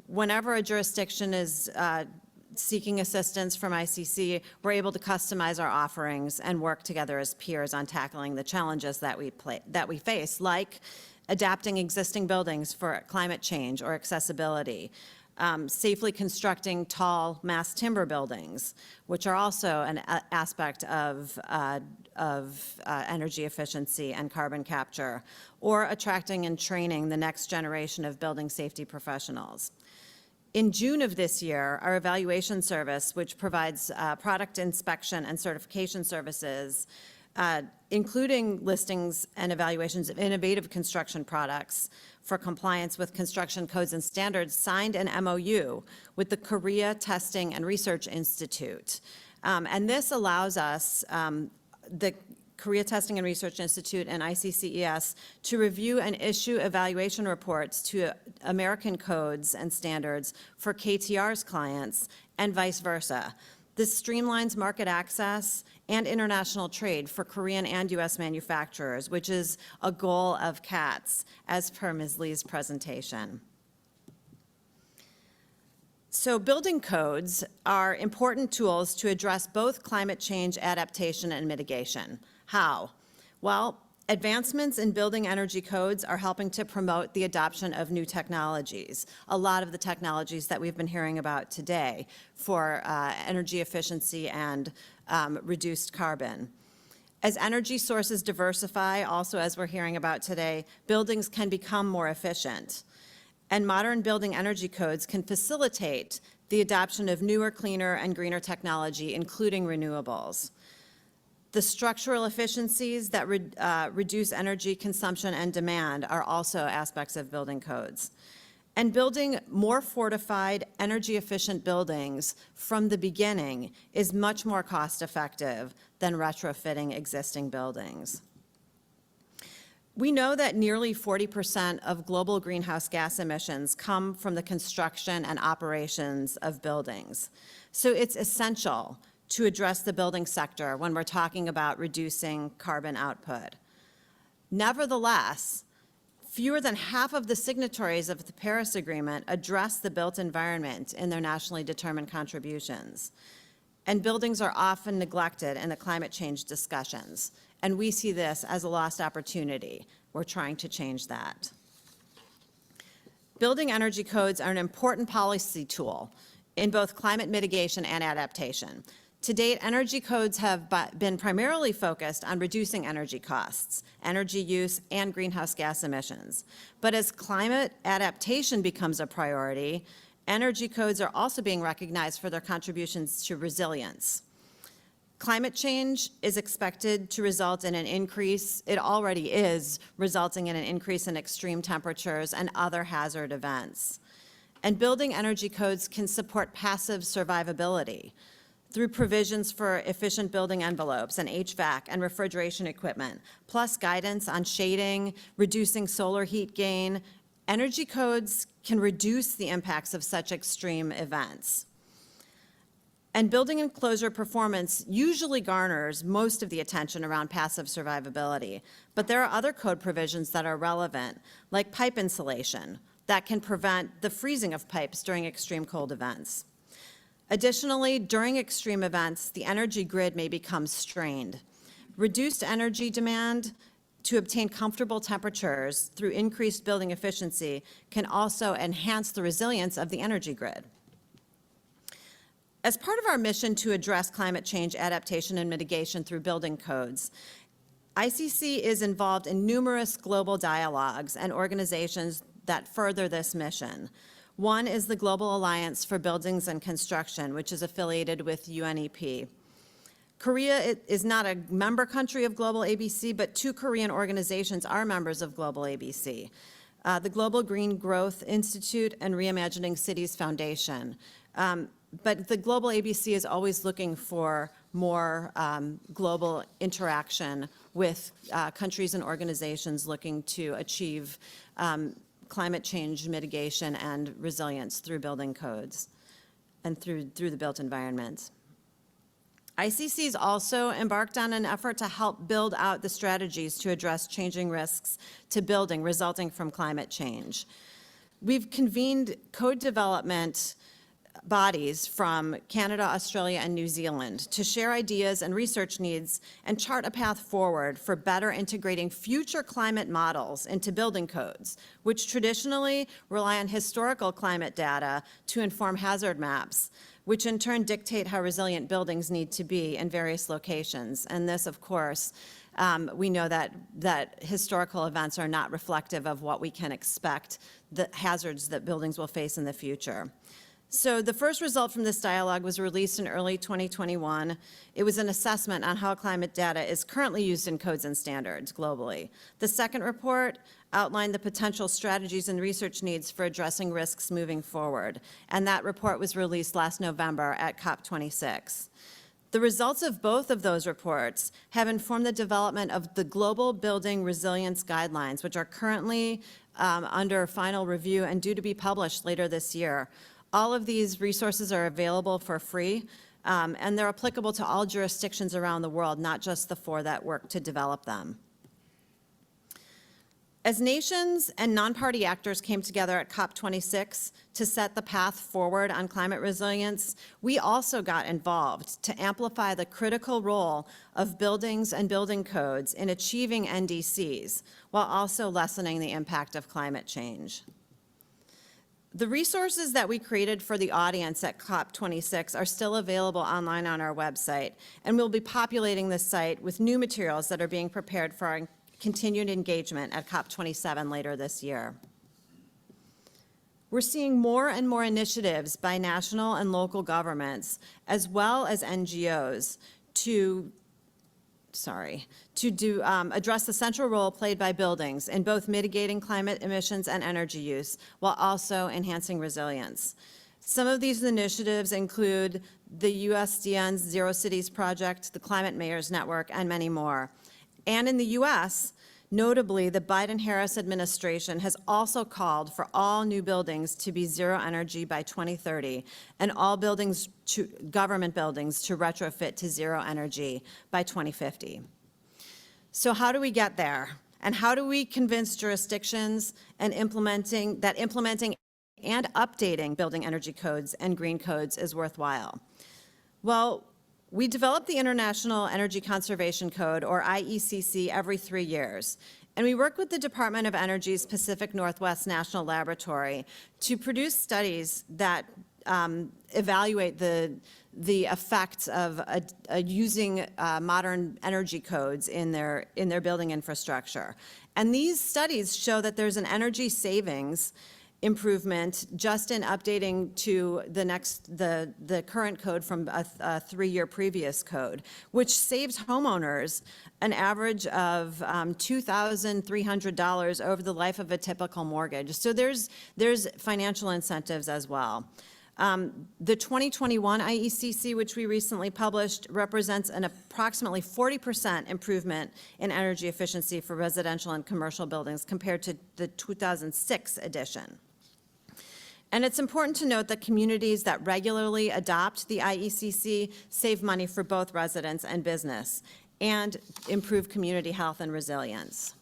Whenever a jurisdiction is seeking assistance from ICC, we're able to customize our offerings and work together as peers on tackling the challenges that we face, like adapting existing buildings for climate change or accessibility, safely constructing tall mass timber buildings, which are also an aspect of energy efficiency and carbon capture, or attracting and training the next generation of building safety professionals. In June of this year, our evaluation service, which provides product inspection and certification services, including listings and evaluations of innovative construction products for compliance with construction codes and standards, signed an MOU with the Korea Testing and Research Institute. And this allows us, the Korea Testing and Research Institute and ICCES, to review and issue evaluation reports to American codes and standards for KTR's clients and vice versa. This streamlines market access and international trade for Korean and U.S. manufacturers, which is a goal of CATS, as per Ms. Lee's presentation. So building codes are important tools to address both climate change adaptation and mitigation. How? Well, advancements in building energy codes are helping to promote the adoption of new technologies, a lot of the technologies that we've been hearing about today for energy efficiency and reduced carbon. As energy sources diversify, also as we're hearing about today, buildings can become more efficient. And modern building energy codes can facilitate the adoption of newer, cleaner, and greener technology, including renewables. The structural efficiencies that reduce energy consumption and demand are also aspects of building codes. And building more fortified, energy-efficient buildings from the beginning is much more cost-effective than retrofitting existing buildings. We know that nearly 40% of global greenhouse gas emissions come from the construction and operations of buildings. So it's essential to address the building sector when we're talking about reducing carbon output. Nevertheless, fewer than half of the signatories of the Paris Agreement address the built environment in their nationally determined contributions. And buildings are often neglected in the climate change discussions. And we see this as a lost opportunity. We're trying to change that. Building energy codes are an important policy tool in both climate mitigation and adaptation. To date, energy codes have been primarily focused on reducing energy costs, energy use, and greenhouse gas emissions. But as climate adaptation becomes a priority, energy codes are also being recognized for their contributions to resilience. Climate change is expected to result in an increase, it already is, resulting in an increase in extreme temperatures and other hazard events. And building energy codes can support passive survivability through provisions for efficient building envelopes and HVAC and refrigeration equipment, plus guidance on shading, reducing solar heat gain. Energy codes can reduce the impacts of such extreme events. And building enclosure performance usually garners most of the attention around passive survivability, but there are other code provisions that are relevant, like pipe insulation, that can prevent the freezing of pipes during extreme cold events. Additionally, during extreme events, the energy grid may become strained. Reduced energy demand to obtain comfortable temperatures through increased building efficiency can also enhance the resilience of the energy grid. As part of our mission to address climate change adaptation and mitigation through building codes, ICC is involved in numerous global dialogues and organizations that further this mission. One is the Global Alliance for Buildings and Construction, which is affiliated with UNEP. Korea is not a member country of Global ABC, but 2 Korean organizations are members of Global ABC, the Global Green Growth Institute and Reimagining Cities Foundation. But the Global ABC is always looking for more global interaction with countries and organizations looking to achieve climate change mitigation and resilience through building codes and through the built environment. ICC is also embarked on an effort to help build out the strategies to address changing risks to building resulting from climate change. We've convened code development bodies from Canada, Australia, and New Zealand to share ideas and research needs and chart a path forward for better integrating future climate models into building codes, which traditionally rely on historical climate data to inform hazard maps, which in turn dictate how resilient buildings need to be in various locations. And this, of course, we know that historical events are not reflective of what we can expect, the hazards that buildings will face in the future. So the first result from this dialogue was released in early 2021. It was an assessment on how climate data is currently used in codes and standards globally. The second report outlined the potential strategies and research needs for addressing risks moving forward. And that report was released last November at COP26. The results of both of those reports have informed the development of the Global Building Resilience Guidelines, which are currently under final review and due to be published later this year. All of these resources are available for free and they're applicable to all jurisdictions around the world, not just the 4 that work to develop them. As nations and non-party actors came together at COP26 to set the path forward on climate resilience, we also got involved to amplify the critical role of buildings and building codes in achieving NDCs, while also lessening the impact of climate change. The resources that we created for the audience at COP26 are still available online on our website, and we'll be populating this site with new materials that are being prepared for our continued engagement at COP27 later this year. We're seeing more and more initiatives by national and local governments, as well as NGOs, to address the central role played by buildings in both mitigating climate emissions and energy use, while also enhancing resilience. Some of these initiatives include the USDN's Zero Cities Project, the Climate Mayors Network, and many more. And in the US, notably, the Biden-Harris administration has also called for all new buildings to be zero energy by 2030, and all buildings, government buildings, to retrofit to zero energy by 2050. So how do we get there? And how do we convince jurisdictions and implementing and updating building energy codes and green codes is worthwhile? Well, we develop the International Energy Conservation Code, or IECC, every 3 years. And we work with the Department of Energy's Pacific Northwest National Laboratory to produce studies that evaluate the effects of using modern energy codes in their building infrastructure. And these studies show that there's an energy savings improvement just in updating to the current code from a 3-year previous code, which saves homeowners an average of $2,300 over the life of a typical mortgage. So there's financial incentives as well. The 2021 IECC, which we recently published, represents an approximately 40% improvement in energy efficiency for residential and commercial buildings compared to the 2006 edition. And it's important to note that communities that regularly adopt the IECC save money for both residents and business and improve community health and resilience.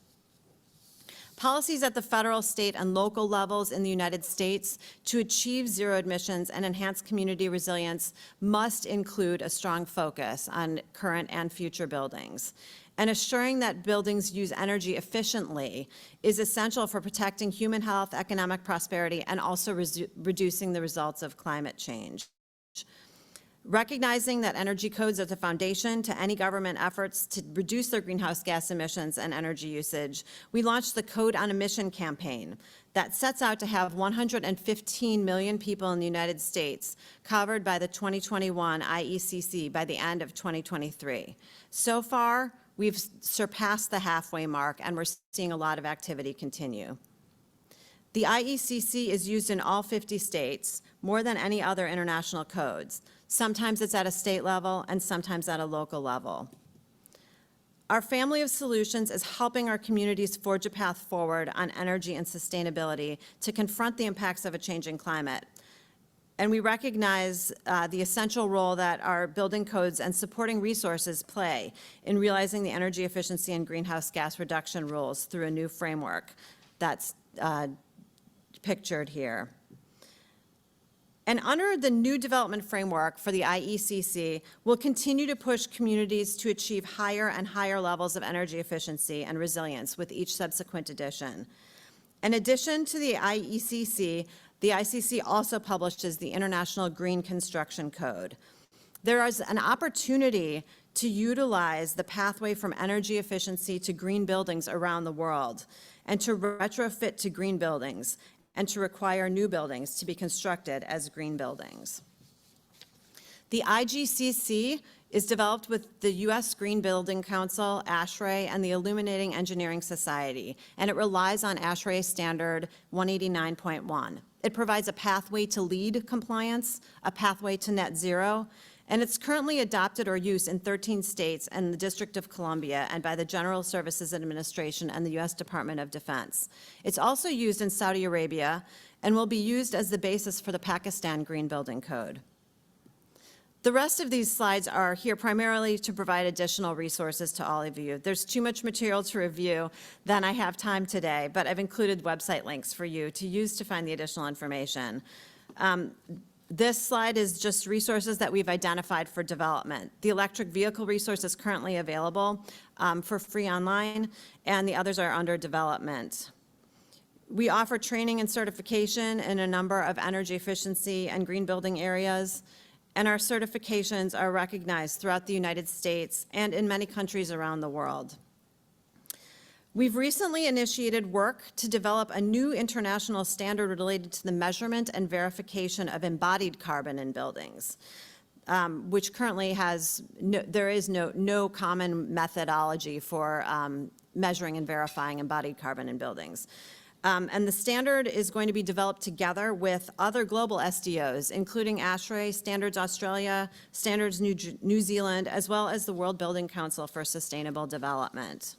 Policies at the federal, state, and local levels in the United States to achieve zero emissions and enhance community resilience must include a strong focus on current and future buildings. And assuring that buildings use energy efficiently is essential for protecting human health, economic prosperity, and also reducing the results of climate change. Recognizing that energy codes are the foundation to any government efforts to reduce their greenhouse gas emissions and energy usage, we launched the Code on Emission campaign that sets out to have 115 million people in the United States covered by the 2021 IECC by the end of 2023. So far, we've surpassed the halfway mark, and we're seeing a lot of activity continue. The IECC is used in all 50 states, more than any other international codes. Sometimes it's at a state level, and sometimes at a local level. Our family of solutions is helping our communities forge a path forward on energy and sustainability to confront the impacts of a changing climate. And we recognize the essential role that our building codes and supporting resources play in realizing the energy efficiency and greenhouse gas reduction rules through a new framework that's pictured here. And under the new development framework for the IECC, we'll continue to push communities to achieve higher and higher levels of energy efficiency and resilience with each subsequent edition. In addition to the IECC also publishes the International Green Construction Code. There is an opportunity to utilize the pathway from energy efficiency to green buildings around the world, and to retrofit to green buildings, and to require new buildings to be constructed as green buildings. The IGCC is developed with the U.S. Green Building Council, ASHRAE, and the Illuminating Engineering Society, and it relies on ASHRAE Standard 189.1. It provides a pathway to LEED compliance, a pathway to net zero, and it's currently adopted or used in 13 states and the District of Columbia and by the General Services Administration and the U.S. Department of Defense. It's also used in Saudi Arabia and will be used as the basis for the Pakistan Green Building Code. The rest of these slides are here primarily to provide additional resources to all of you. There's too much material to review than I have time today, but I've included website links for you to use to find the additional information. This slide is just resources that we've identified for development. The electric vehicle resource is currently available for free online, and the others are under development. We offer training and certification in a number of energy efficiency and green building areas, and our certifications are recognized throughout the United States and in many countries around the world. We've recently initiated work to develop a new international standard related to the measurement and verification of embodied carbon in buildings, which currently has, there is no common methodology for measuring and verifying embodied carbon in buildings. And the standard is going to be developed together with other global SDOs, including ASHRAE, Standards Australia, Standards New Zealand, as well as the World Building Council for Sustainable Development.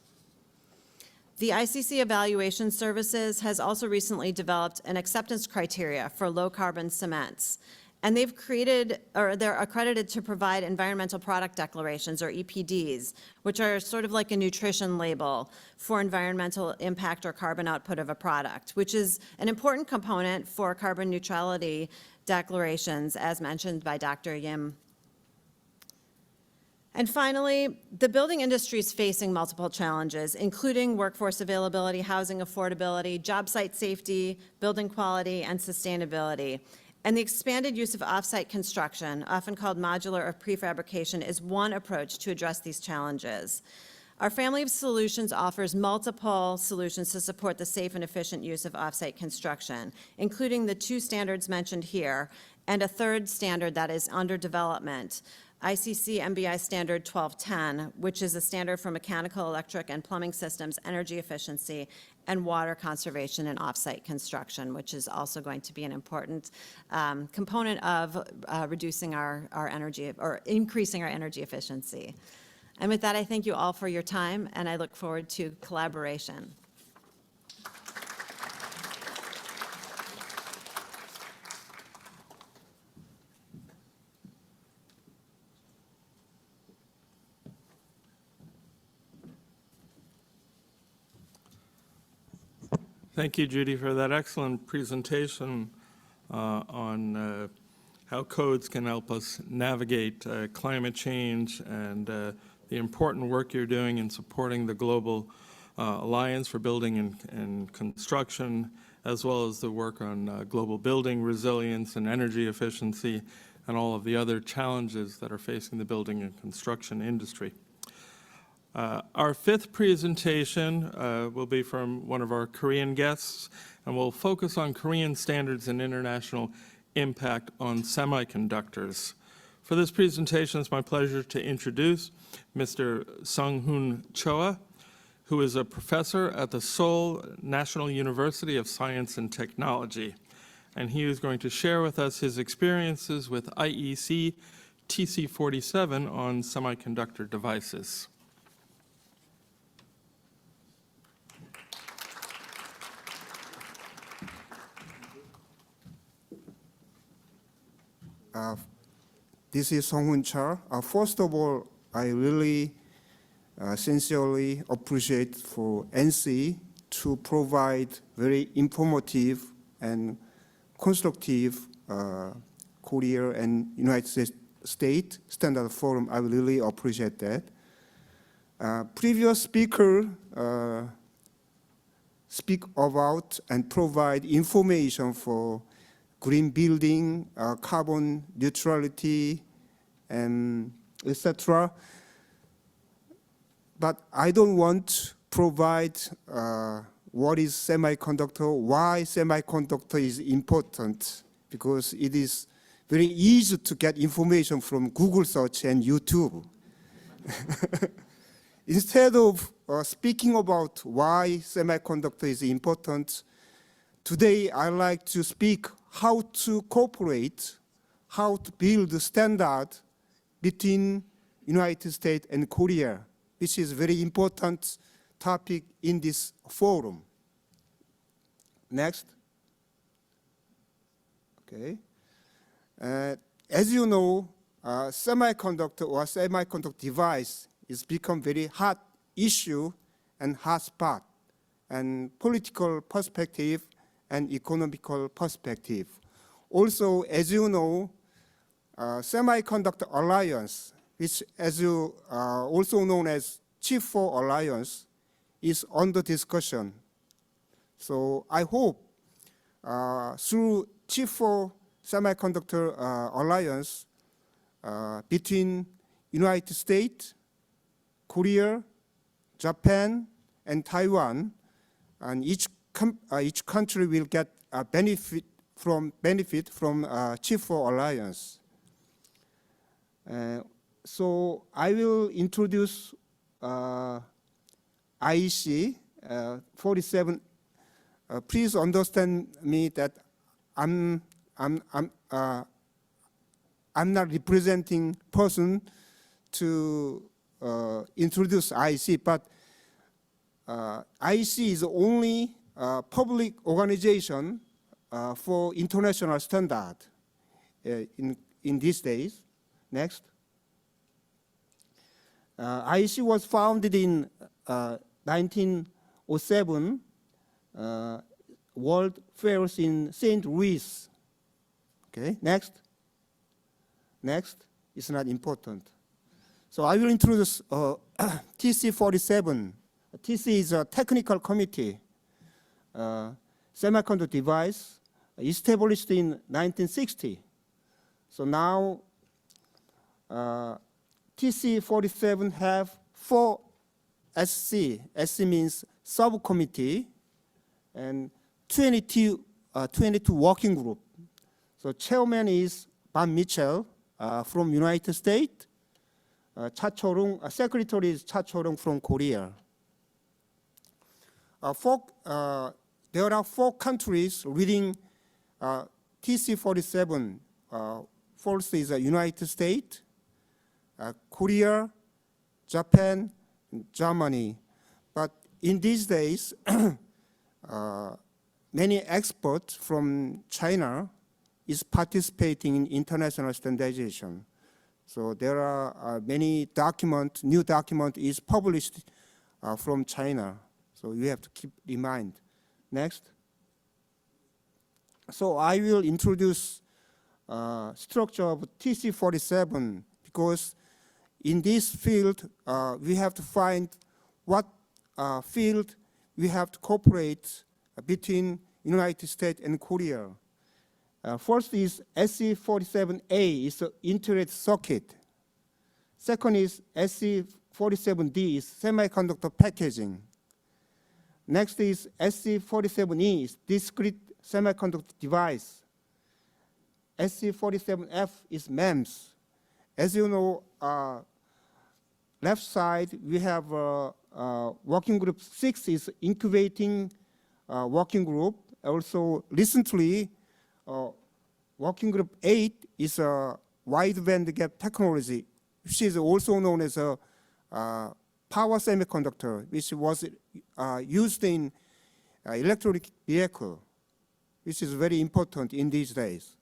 The ICC Evaluation Services has also recently developed an acceptance criteria for low-carbon cements. And they've created, or they're accredited to provide environmental product declarations, or EPDs, which are sort of like a nutrition label for environmental impact or carbon output of a product, which is an important component for carbon neutrality declarations, as mentioned by Dr. Yim. And finally, the building industry is facing multiple challenges, including workforce availability, housing affordability, job site safety, building quality, and sustainability. And the expanded use of off-site construction, often called modular or prefabrication, is one approach to address these challenges. Our family of solutions offers multiple solutions to support the safe and efficient use of off-site construction, including the 2 standards mentioned here, and a 3rd standard that is under development, ICC MBI Standard 1210, which is a standard for mechanical, electric, and plumbing systems, energy efficiency, and water conservation and off-site construction, which is also going to be an important component of reducing our energy, or increasing our energy efficiency. And with that, I thank you all for your time, and I look forward to collaboration. Thank you, Judy, for that excellent presentation on how codes can help us navigate climate change and the important work you're doing in supporting the Global Alliance for Building and Construction, as well as the work on global building resilience and energy efficiency and all of the other challenges that are facing the building and construction industry. Our 5th presentation will be from one of our Korean guests, and we'll focus on Korean standards and international impact on semiconductors. For this presentation, it's my pleasure to introduce Mr. Sung-Hoon Choa, who is a professor at the Seoul National University of Science and Technology. And he is going to share with us his experiences with IEC TC47 on semiconductor devices. This is Sung-Hoon Choa. First of all, I really sincerely appreciate for NC to provide very informative and constructive Korea and United States Standard Forum. I really appreciate that. Previous speaker speak about and provide information for green building, carbon neutrality, and etc. But I don't want to provide what is semiconductor, why semiconductor is important, because it is very easy to get information from Google search and YouTube. Instead of speaking about why semiconductor is important, today I'd like to speak how to cooperate, how to build a standard between United States and Korea, which is a very important topic in this forum. Next. Okay. As you know, semiconductor or semiconductor device is become very hot issue and hot spot, and political perspective and economical perspective. Also, as you know, Semiconductor Alliance, which as you also known as Chip 4 Alliance, is under discussion. So I hope through Chip 4 Semiconductor Alliance between United States, Korea, Japan, and Taiwan, and each country will get a benefit from Chip 4 Alliance. So I will introduce IEC 47. Please understand me that I'm not representing person to introduce IEC, but IEC is the only public organization for international standard in these days. Next. IEC was founded in 1907, World Fairs in St. Louis. Okay, next. Next, it's not important. So I will introduce TC47. TC is a technical committee, semiconductor device, established in 1960. So now TC47 have 4 SC. SC means subcommittee, and 22 working group. So chairman is Bob Mitchell from United States. Cha Cho-rung, secretary is Cha Cho-rung from Korea. There are 4 countries leading TC47. First is United States, Korea, Japan, and Germany. But in these days, many experts from China is participating in international standardization. So there are many new document is published from China. So you have to keep in mind. Next. So I will introduce structure of TC47, because in this field we have to find what field we have to cooperate between United States and Korea. First is SC47A, is the integrated circuit. Second is SC47D, is semiconductor packaging. Next is SC47E, is discrete semiconductor device. SC47F is MEMS. As you know, left side we have working group 6 is incubating working group. Also recently, working group 8 is a wide band gap technology, which is also known as a power semiconductor, which was used in electric vehicle, which is very important in these days.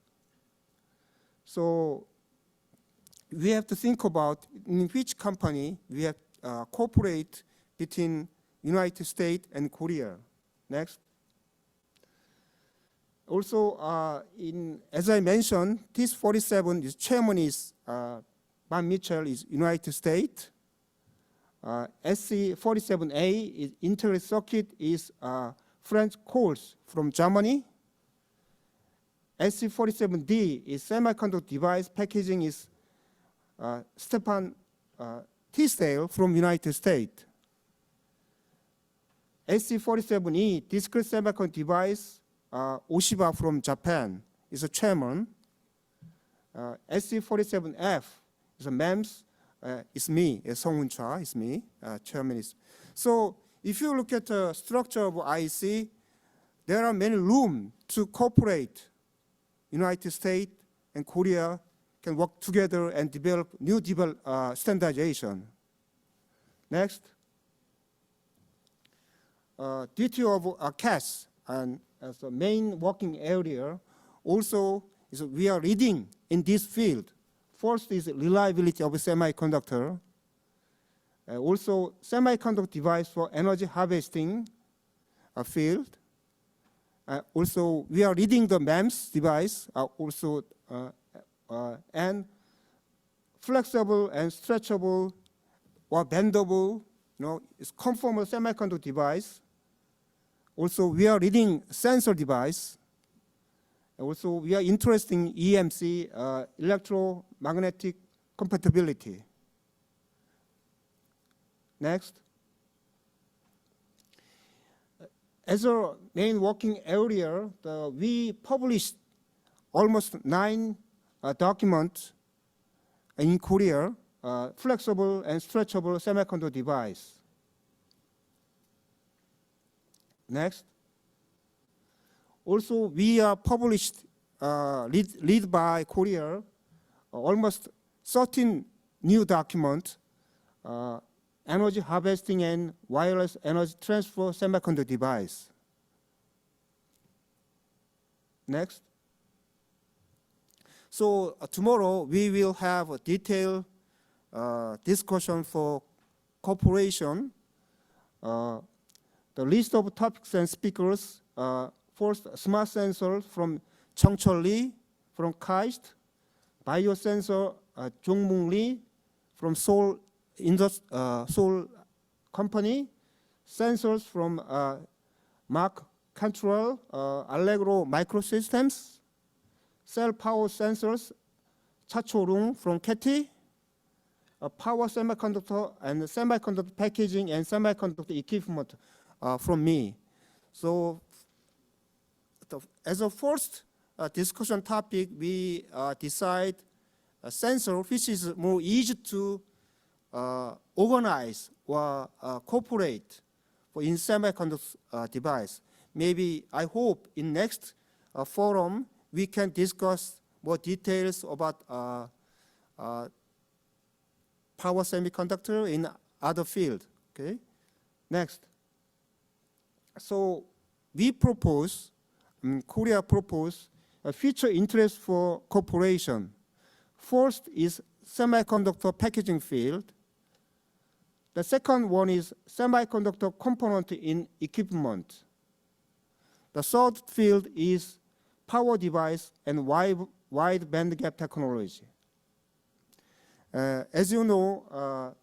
So we have to think about in which company we have cooperate between United States and Korea. Next. Also, as I mentioned, TC47 is chairman is Bob Mitchell is United States. SC47A is integrated circuit is Franz Kohls from Germany. SC47D is semiconductor device packaging is Stefan Tisdale from United States. SC47E, discrete semiconductor device, Oshiba from Japan is a chairman. SC47F is a MEMS, is me, Sung-Hoon Cha is me, chairman is. So if you look at the structure of IEC, there are many room to cooperate. United States and Korea can work together and develop new standardization. Next. Duty of CAS and as the main working area also is we are leading in this field First is reliability of semiconductor. Also, semiconductor device for energy harvesting field. Also, we are reading the MEMS device also, and flexible and stretchable or bendable, it's conformal semiconductor device. Also, we are reading sensor device. Also, we are interested in EMC, electromagnetic compatibility. Next. As a main working area, we published almost 9 documents in Korea, flexible and stretchable semiconductor device. Next. Also, we are published, lead by Korea, almost 13 new documents, energy harvesting and wireless energy transfer semiconductor device. Next. So tomorrow we will have a detailed discussion for cooperation. The list of topics and speakers, first, smart sensor from Chungcheol Lee from KAIST, biosensor Jongmung Lee from Seoul Company, sensors from Mark Cantrell, Allegro Microsystems, cell power sensors, Cha-Cho Rung from KETI, power semiconductor and semiconductor packaging and semiconductor equipment from me. So as a first discussion topic, we decide a sensor which is more easy to organize or cooperate for in semiconductor device. Maybe I hope in next forum we can discuss more details about power semiconductor in other field. Okay, next. So we propose, Korea propose a future interest for cooperation. First is semiconductor packaging field. The second one is semiconductor component in equipment. The third field is power device and wide band gap technology. As you know,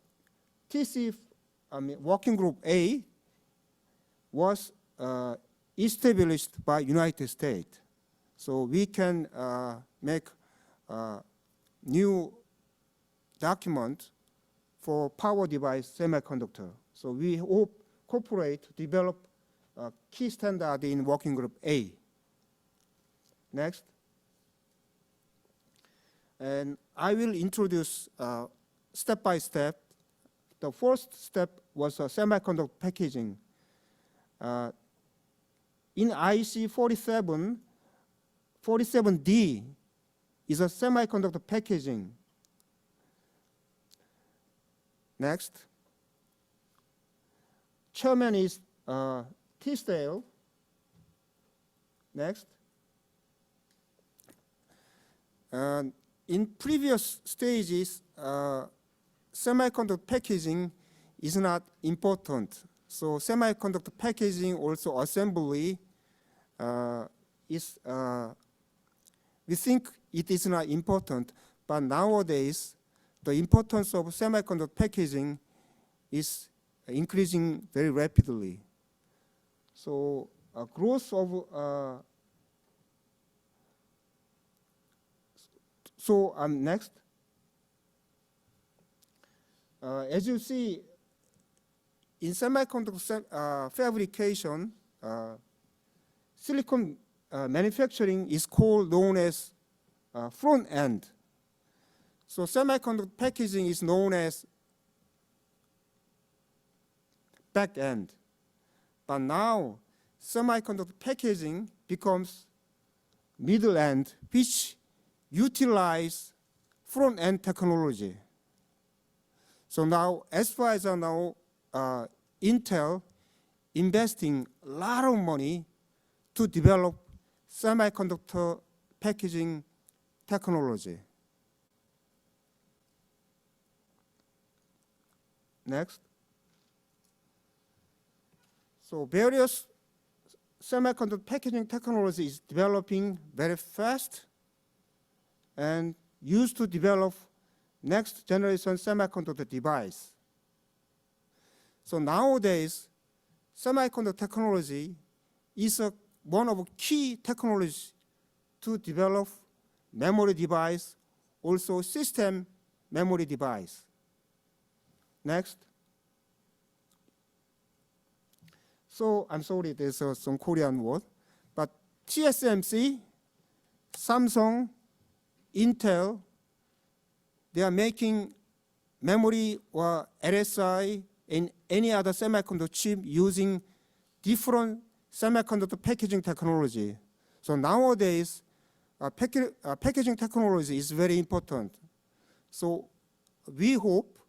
TC Working Group A was established by United States. So we can make new document for power device semiconductor. So we hope cooperate to develop a key standard in Working Group A. Next. And I will introduce step by step. The first step was semiconductor packaging. In IC 47D is a semiconductor packaging. Next. Chairman is Tisdale. Next. In previous stages, semiconductor packaging is not important. So semiconductor packaging, also assembly, is we think it is not important, but nowadays the importance of semiconductor packaging is increasing very rapidly. So growth of next. As you see, in semiconductor fabrication, silicon manufacturing is known as front end. So semiconductor packaging is known as back end. But now, semiconductor packaging becomes middle end, which utilize front end technology. So now, as far as I know, Intel investing a lot of money to develop semiconductor packaging technology. Next. So various semiconductor packaging technology is developing very fast and used to develop next generation semiconductor device. So nowadays, semiconductor technology is one of key technologies to develop memory device, also system memory device. Next. So I'm sorry, there's some Korean word, but TSMC, Samsung, Intel, they are making memory or LSI and any other semiconductor chip using different semiconductor packaging technology. So nowadays, packaging technology is very important. So we hope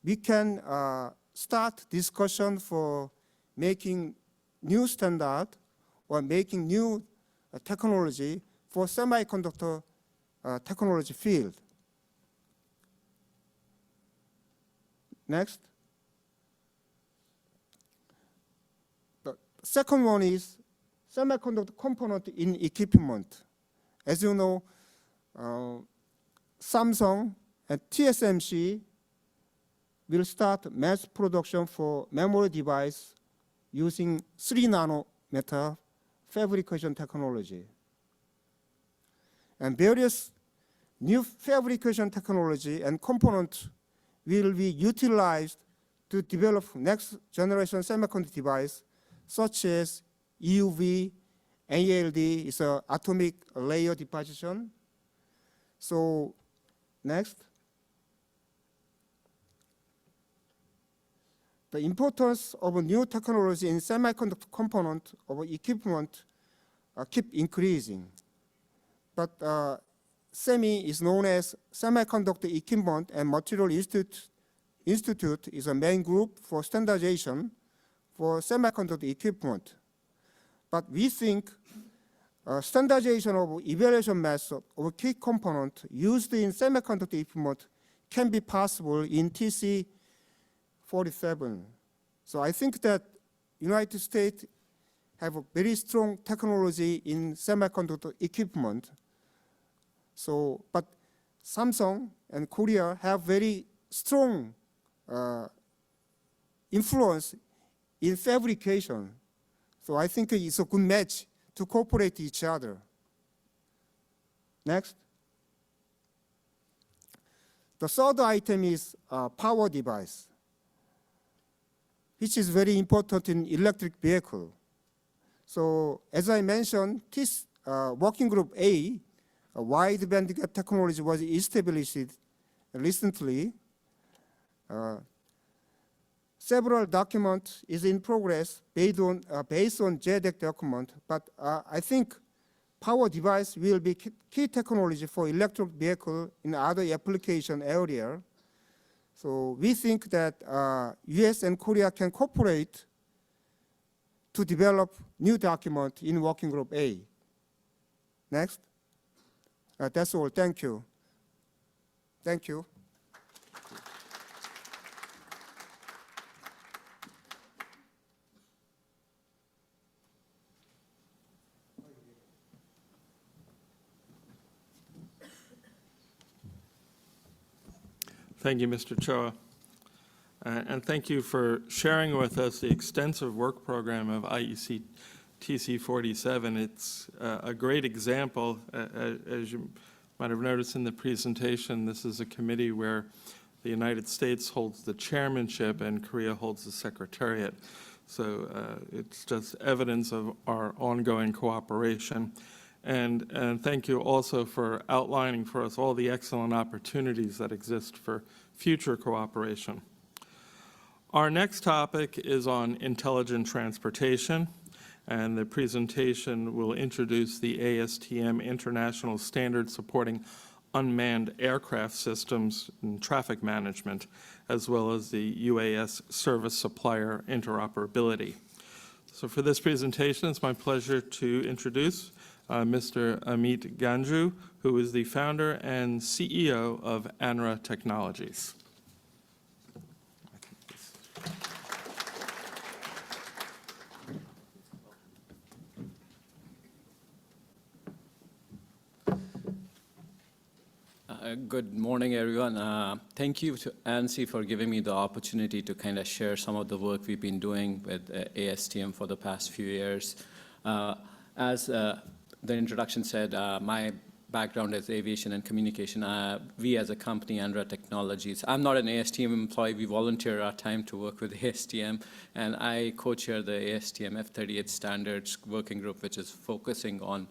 we can start discussion for making new standard or making new technology for semiconductor technology field. Next. The second one is semiconductor component in equipment. As you know, Samsung and TSMC will start mass production for memory device using 3 nanometer fabrication technology. And various new fabrication technology and components will be utilized to develop next generation semiconductor device, such as EUV, ALD is an atomic layer deposition. So next. The importance of a new technology in semiconductor component of equipment keep increasing. But SEMI is known as Semiconductor Equipment and Material Institute is a main group for standardization for semiconductor equipment. But we think standardization of evaluation method of key component used in semiconductor equipment can be possible in TC 47. So I think that United States have a very strong technology in semiconductor equipment. So, but Samsung and Korea have very strong influence in fabrication. So I think it's a good match to cooperate each other. Next. The third item is power device, which is very important in electric vehicle. So as I mentioned, this working group A, a wide bandgap technology was established recently. Several documents is in progress based on JEDEC document, but I think power device will be key technology for electric vehicle in other application area. So we think that US and Korea can cooperate to develop new document in working group A. Next. That's all. Thank you. Thank you. Thank you, Mr. Choa. And thank you for sharing with us the extensive work program of IEC TC47. It's a great example. As you might have noticed in the presentation, this is a committee where the United States holds the chairmanship and Korea holds the secretariat. So it's just evidence of our ongoing cooperation. And thank you also for outlining for us all the excellent opportunities that exist for future cooperation. Our next topic is on intelligent transportation, and the presentation will introduce the ASTM International Standard supporting unmanned aircraft systems and traffic management, as well as the UAS service supplier interoperability. So for this presentation, it's my pleasure to introduce Mr. Amit Ganju, who is the founder and CEO of ANRA Technologies. Good morning, everyone. Thank you to ANSI for giving me the opportunity to kind of share some of the work we've been doing with ASTM for the past few years. As the introduction said, my background is aviation and communication. We as a company, Andra Technologies, I'm not an ASTM employee. We volunteer our time to work with ASTM, and I co-chair the ASTM F-38 Standards Working Group, which is focusing on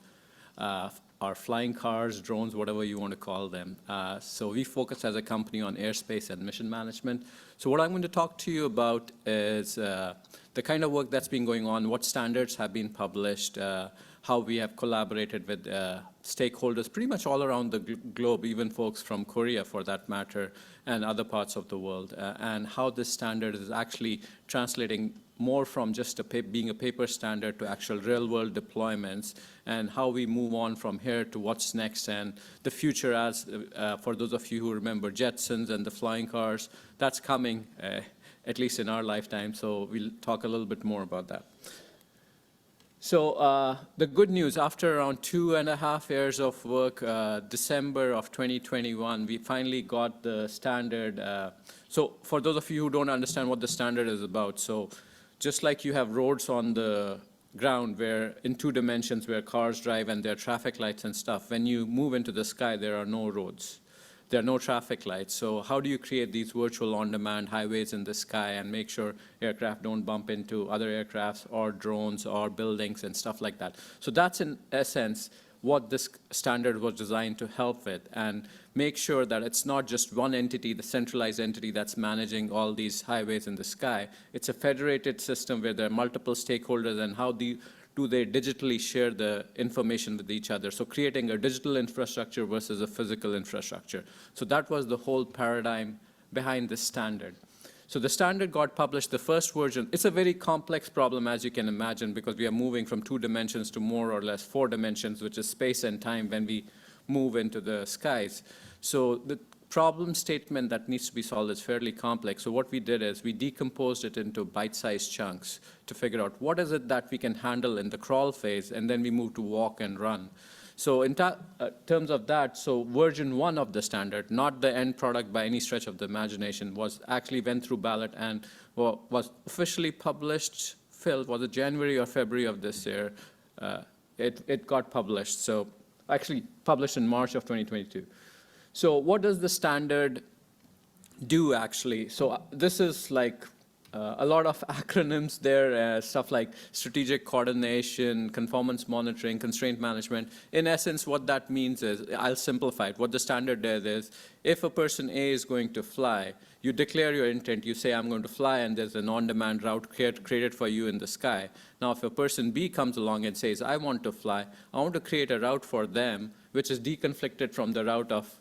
our flying cars, drones, whatever you want to call them. So we focus as a company on airspace and mission management. So what I'm going to talk to you about is the kind of work that's been going on, what standards have been published, how we have collaborated with stakeholders pretty much all around the globe, even folks from Korea for that matter, and other parts of the world, and how this standard is actually translating more from just being a paper standard to actual real-world deployments, and how we move on from here to what's next and the future as, for those of you who remember Jetsons and the flying cars, that's coming, at least in our lifetime, so we'll talk a little bit more about that. So the good news, after around 2.5 years of work, December of 2021, we finally got the standard. So for those of you who don't understand what the standard is about, so just like you have roads on the ground where in 2 dimensions where cars drive and there are traffic lights and stuff, when you move into the sky, there are no roads. There are no traffic lights. So how do you create these virtual on-demand highways in the sky and make sure aircraft don't bump into other aircrafts or drones or buildings and stuff like that? So that's in essence what this standard was designed to help with and make sure that it's not just one entity, the centralized entity that's managing all these highways in the sky. It's a federated system where there are multiple stakeholders and how do they digitally share the information with each other? So creating a digital infrastructure versus a physical infrastructure. So that was the whole paradigm behind this standard. So the standard got published, the first version. It's a very complex problem, as you can imagine, because we are moving from 2 dimensions to more or less 4 dimensions, which is space and time when we move into the skies. So the problem statement that needs to be solved is fairly complex. So what we did is we decomposed it into bite-sized chunks to figure out what is it that we can handle in the crawl phase, and then we move to walk and run. So in terms of that, so version 1 of the standard, not the end product by any stretch of the imagination, was actually went through ballot and was officially published, Phil, was it January or February of this year? It got published, so actually published in March of 2022. So what does the standard do, actually? So this is like a lot of acronyms there, stuff like strategic coordination, conformance monitoring, constraint management. In essence, what that means is, I'll simplify it. What the standard does is, if a person A is going to fly, you declare your intent. You say, I'm going to fly, and there's an on-demand route created for you in the sky. Now, if a person B comes along and says, I want to fly, I want to create a route for them, which is deconflicted from the route of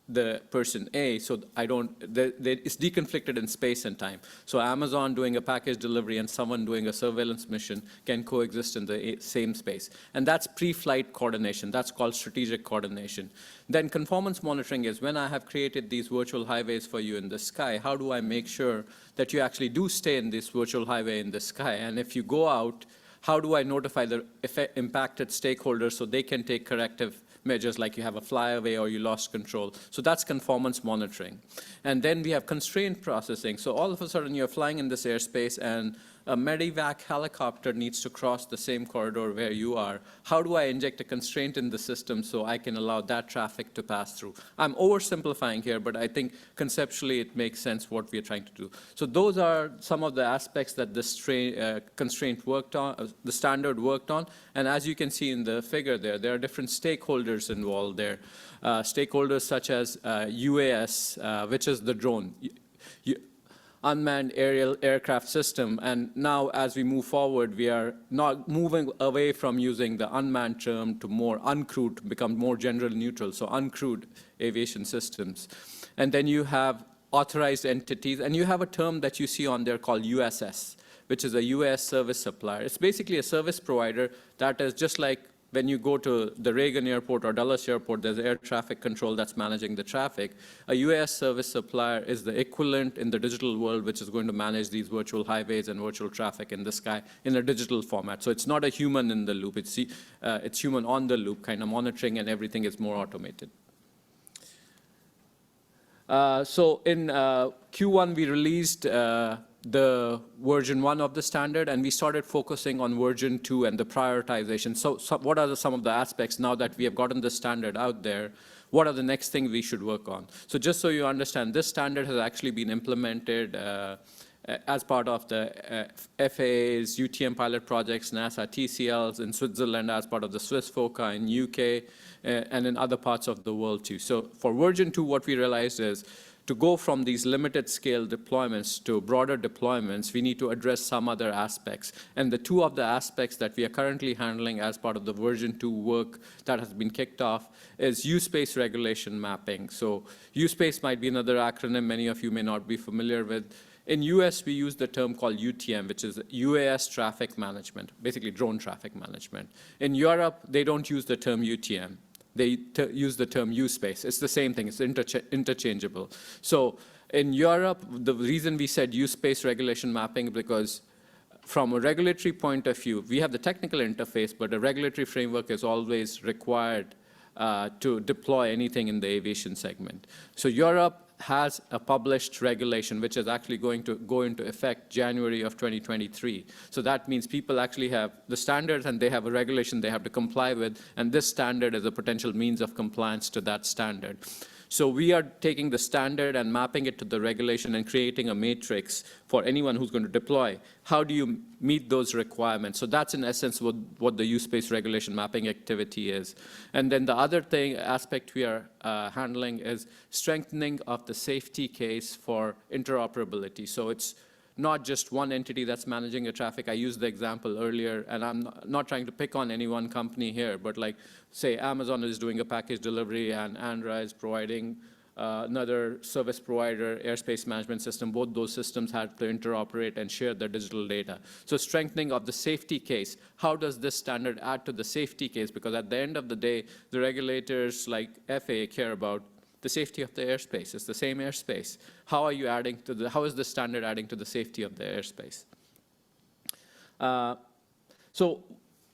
the person A, so it's deconflicted in space and time. So Amazon doing a package delivery and someone doing a surveillance mission can coexist in the same space. And that's pre-flight coordination. That's called strategic coordination. Then conformance monitoring is when I have created these virtual highways for you in the sky, how do I make sure that you actually do stay in this virtual highway in the sky? And if you go out, how do I notify the impacted stakeholders so they can take corrective measures like you have a flyaway or you lost control? So that's conformance monitoring. And then we have constraint processing. So all of a sudden you're flying in this airspace and a medevac helicopter needs to cross the same corridor where you are. How do I inject a constraint in the system so I can allow that traffic to pass through? I'm oversimplifying here, but I think conceptually it makes sense what we are trying to do. So those are some of the aspects that the constraint worked on, the standard worked on. And as you can see in the figure there are different stakeholders involved there. Stakeholders such as UAS, which is the drone. Unmanned aerial aircraft system, and now as we move forward, we are not moving away from using the unmanned term to more uncrewed, to become more gender neutral, so uncrewed aviation systems. And then you have authorized entities, and you have a term that you see on there called USS, which is a US service supplier. It's basically a service provider that is just like when you go to the Reagan Airport or Dulles Airport, there's air traffic control that's managing the traffic. A US service supplier is the equivalent in the digital world, which is going to manage these virtual highways and virtual traffic in the sky in a digital format. So it's not a human in the loop. It's human on the loop, kind of monitoring, and everything is more automated. So in Q1, we released the version 1 of the standard, and we started focusing on version 2 and the prioritization. So what are some of the aspects now that we have gotten the standard out there? What are the next things we should work on? So just so you understand, this standard has actually been implemented as part of the FAA's UTM pilot projects, NASA TCLs in Switzerland, as part of the Swiss FOCA in UK, and in other parts of the world too. So for version 2, what we realized is to go from these limited scale deployments to broader deployments, we need to address some other aspects. And the two of the aspects that we are currently handling as part of the version 2 work that has been kicked off is U-Space regulation mapping. So U-Space might be another acronym many of you may not be familiar with. In US, we use the term called UTM, which is UAS traffic management, basically drone traffic management. In Europe, they don't use the term UTM. They use the term U-Space. It's the same thing. It's interchangeable. So in Europe, the reason we said U-Space regulation mapping, because from a regulatory point of view, we have the technical interface, but a regulatory framework is always required to deploy anything in the aviation segment. So Europe has a published regulation, which is actually going to go into effect January of 2023. So that means people actually have the standards and they have a regulation they have to comply with, and this standard is a potential means of compliance to that standard. So we are taking the standard and mapping it to the regulation and creating a matrix for anyone who's going to deploy. How do you meet those requirements? So that's in essence what the U-Space regulation mapping activity is. And then the other aspect we are handling is strengthening of the safety case for interoperability. So it's not just one entity that's managing your traffic. I used the example earlier, and I'm not trying to pick on any one company here, but like, say, Amazon is doing a package delivery and Andra is providing another service provider, airspace management system. Both those systems have to interoperate and share their digital data. So strengthening of the safety case. How does this standard add to the safety case? Because at the end of the day, the regulators like FAA care about the safety of the airspace. It's the same airspace. How are you adding to the, how is this standard adding to the safety of the airspace? So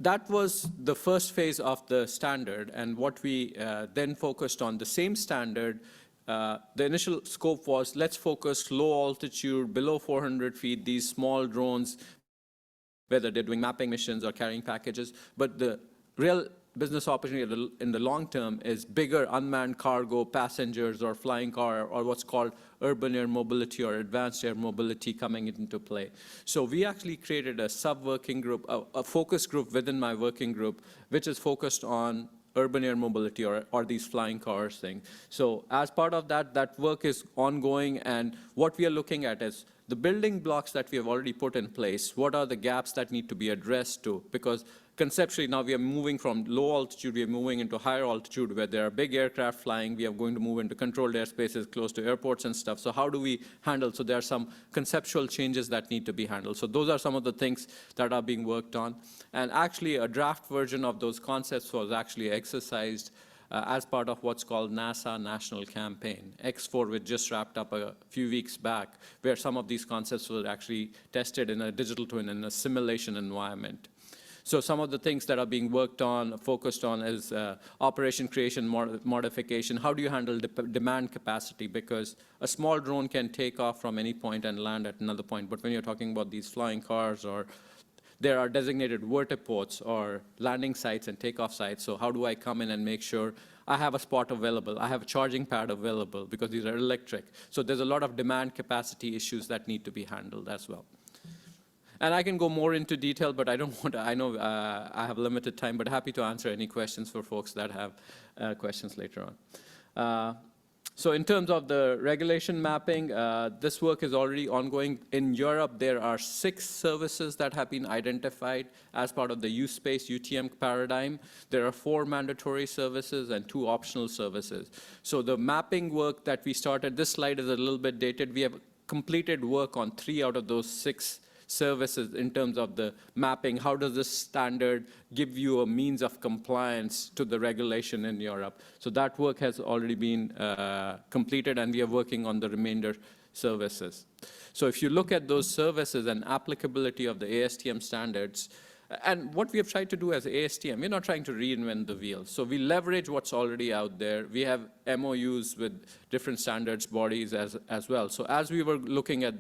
that was the first phase of the standard, and what we then focused on, the same standard, the initial scope was, let's focus low altitude, below 400 feet, these small drones, whether they're doing mapping missions or carrying packages, but the real business opportunity in the long term is bigger unmanned cargo, passengers, or flying car, or what's called urban air mobility or advanced air mobility coming into play. So we actually created a sub-working group, a focus group within my working group, which is focused on urban air mobility or these flying cars thing. So as part of that, that work is ongoing, and what we are looking at is the building blocks that we have already put in place. What are the gaps that need to be addressed to? Because conceptually, now we are moving from low altitude, we are moving into higher altitude where there are big aircraft flying. We are going to move into controlled airspaces close to airports and stuff. So how do we handle? So there are some conceptual changes that need to be handled. So those are some of the things that are being worked on. And actually, a draft version of those concepts was actually exercised as part of what's called NASA National Campaign, X4, which just wrapped up a few weeks back, where some of these concepts were actually tested in a digital twin, in a simulation environment. So some of the things that are being worked on, focused on, is operation creation modification. How do you handle demand capacity? Because a small drone can take off from any point and land at another point. But when you're talking about these flying cars, or there are designated vertiports or landing sites and takeoff sites. So how do I come in and make sure I have a spot available, I have a charging pad available, because these are electric. So there's a lot of demand capacity issues that need to be handled as well. And I can go more into detail, but I don't want to, I know I have limited time, but happy to answer any questions for folks that have questions later on. So in terms of the regulation mapping, this work is already ongoing. In Europe, there are 6 services that have been identified as part of the U-Space UTM paradigm. There are 4 mandatory services and 2 optional services. So the mapping work that we started, this slide is a little bit dated. We have completed work on 3 out of those 6 services in terms of the mapping. How does this standard give you a means of compliance to the regulation in Europe? So that work has already been completed, and we are working on the remainder services. So if you look at those services and applicability of the ASTM standards, And what we have tried to do as ASTM, we're not trying to reinvent the wheel. So we leverage what's already out there. We have MOUs with different standards bodies as well. So as we were looking at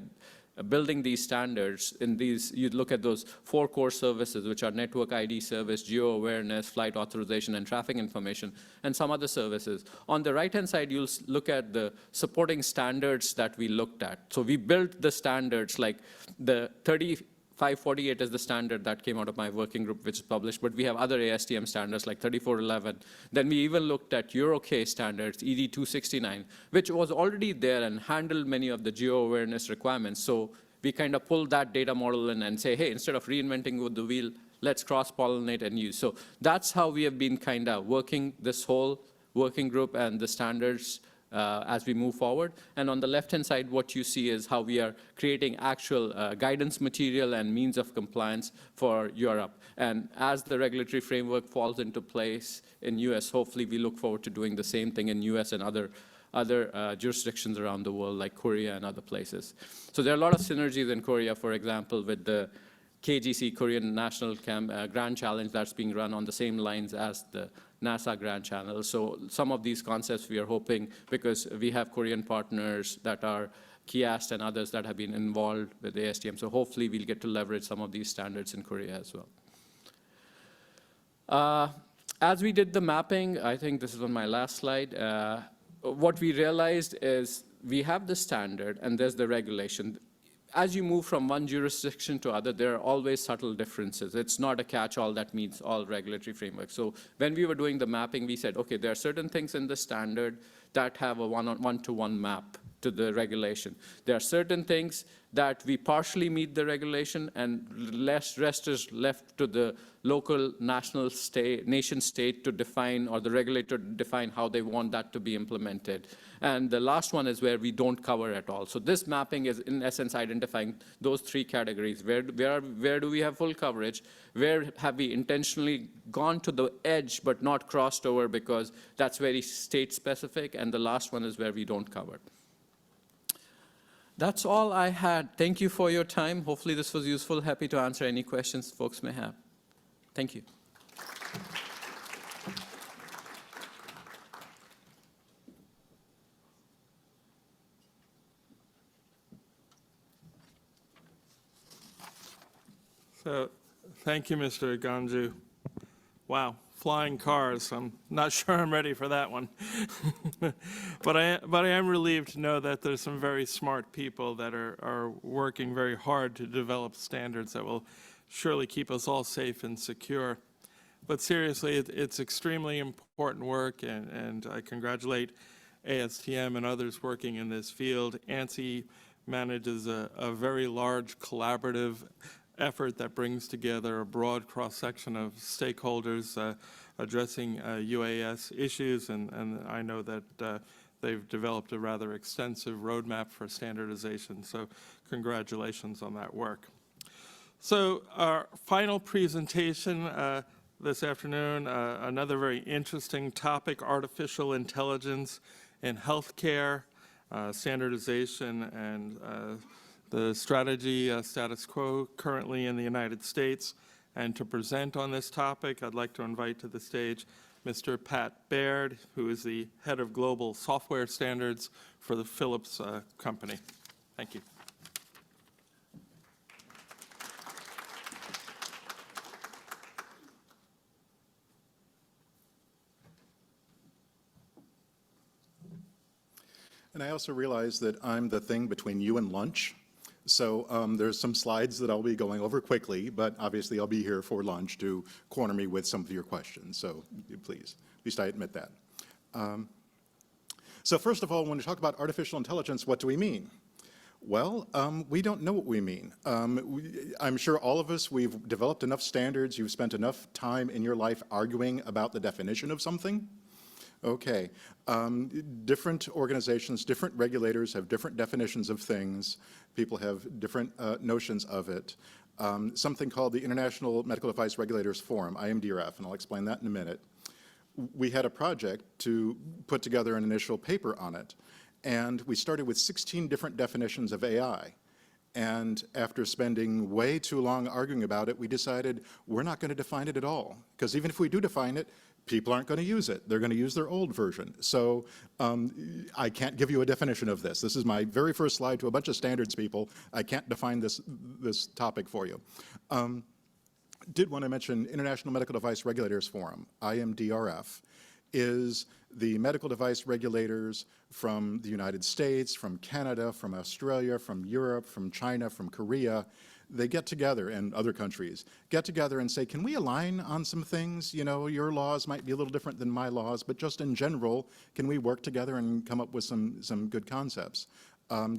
building these standards, in these, you'd look at those 4 core services, which are network ID service, geo-awareness, flight authorization, and traffic information, and some other services. On the right-hand side, you'll look at the supporting standards that we looked at. So we built the standards, like the 3548 is the standard that came out of my working group, which is published, but we have other ASTM standards like 3411. Then we even looked at EuroK standards, ED269, which was already there and handled many of the geo-awareness requirements. So we kind of pulled that data model in and say, hey, instead of reinventing with the wheel, let's cross-pollinate and use. So that's how we have been kind of working this whole working group and the standards as we move forward. And on the left-hand side, what you see is how we are creating actual guidance material and means of compliance for Europe. And as the regulatory framework falls into place in US, hopefully we look forward to doing the same thing in US and other jurisdictions around the world, like Korea and other places. So there are a lot of synergies in Korea, for example, with the KGC, Korean National Grand Challenge, that's being run on the same lines as the NASA Grand Challenge. So some of these concepts we are hoping, because we have Korean partners that are KIAST and others that have been involved with ASTM. So hopefully we'll get to leverage some of these standards in Korea as well. As we did the mapping, I think this is on my last slide, what we realized is we have the standard and there's the regulation. As you move from one jurisdiction to other, there are always subtle differences. It's not a catch-all that meets all regulatory frameworks. So when we were doing the mapping, we said, okay, there are certain things in the standard that have a one-to-one map to the regulation. There are certain things that we partially meet the regulation, and rest is left to the local, national, nation state to define, or the regulator to define how they want that to be implemented. And the last one is where we don't cover at all. So this mapping is, in essence, identifying those 3 categories. Where do we have full coverage? Where have we intentionally gone to the edge but not crossed over because that's very state-specific? And the last one is where we don't cover. That's all I had. Thank you for your time. Hopefully this was useful. Happy to answer any questions folks may have. Thank you. So, thank you, Mr. Ganju. Wow, flying cars. I'm not sure I'm ready for that one. But I am relieved to know that there's some very smart people that are working very hard to develop standards that will surely keep us all safe and secure. But seriously, it's extremely important work, and I congratulate ASTM and others working in this field. ANSI manages a very large collaborative effort that brings together a broad cross-section of stakeholders addressing UAS issues, and I know that they've developed a rather extensive roadmap for standardization, so congratulations on that work. So our final presentation this afternoon, another very interesting topic, artificial intelligence in healthcare, standardization, and the strategy status quo currently in the United States. And to present on this topic, I'd like to invite to the stage Mr. Pat Baird, who is the head of global software standards for the Philips company. Thank you. And I also realize that I'm the thing between you and lunch. So there's some slides that I'll be going over quickly, but obviously I'll be here for lunch to corner me with some of your questions. So please, at least I admit that. So first of all, when we talk about artificial intelligence, what do we mean? Well, we don't know what we mean. I'm sure all of us, we've developed enough standards, you've spent enough time in your life arguing about the definition of something. Okay, different organizations, different regulators have different definitions of things. People have different notions of it. Something called the International Medical Device Regulators Forum, IMDRF, and I'll explain that in a minute. We had a project to put together an initial paper on it, and we started with 16 different definitions of AI. And after spending way too long arguing about it, we decided we're not going to define it at all. Because even if we do define it, people aren't going to use it. They're going to use their old version. So I can't give you a definition of this. This is my very first slide to a bunch of standards people. I can't define this topic for you. Did want to mention International Medical Device Regulators Forum, IMDRF, is the medical device regulators from the United States, from Canada, from Australia, from Europe, from China, from Korea. They get together, and other countries, get together and say, can we align on some things? You know, your laws might be a little different than my laws, but just in general, can we work together and come up with some good concepts?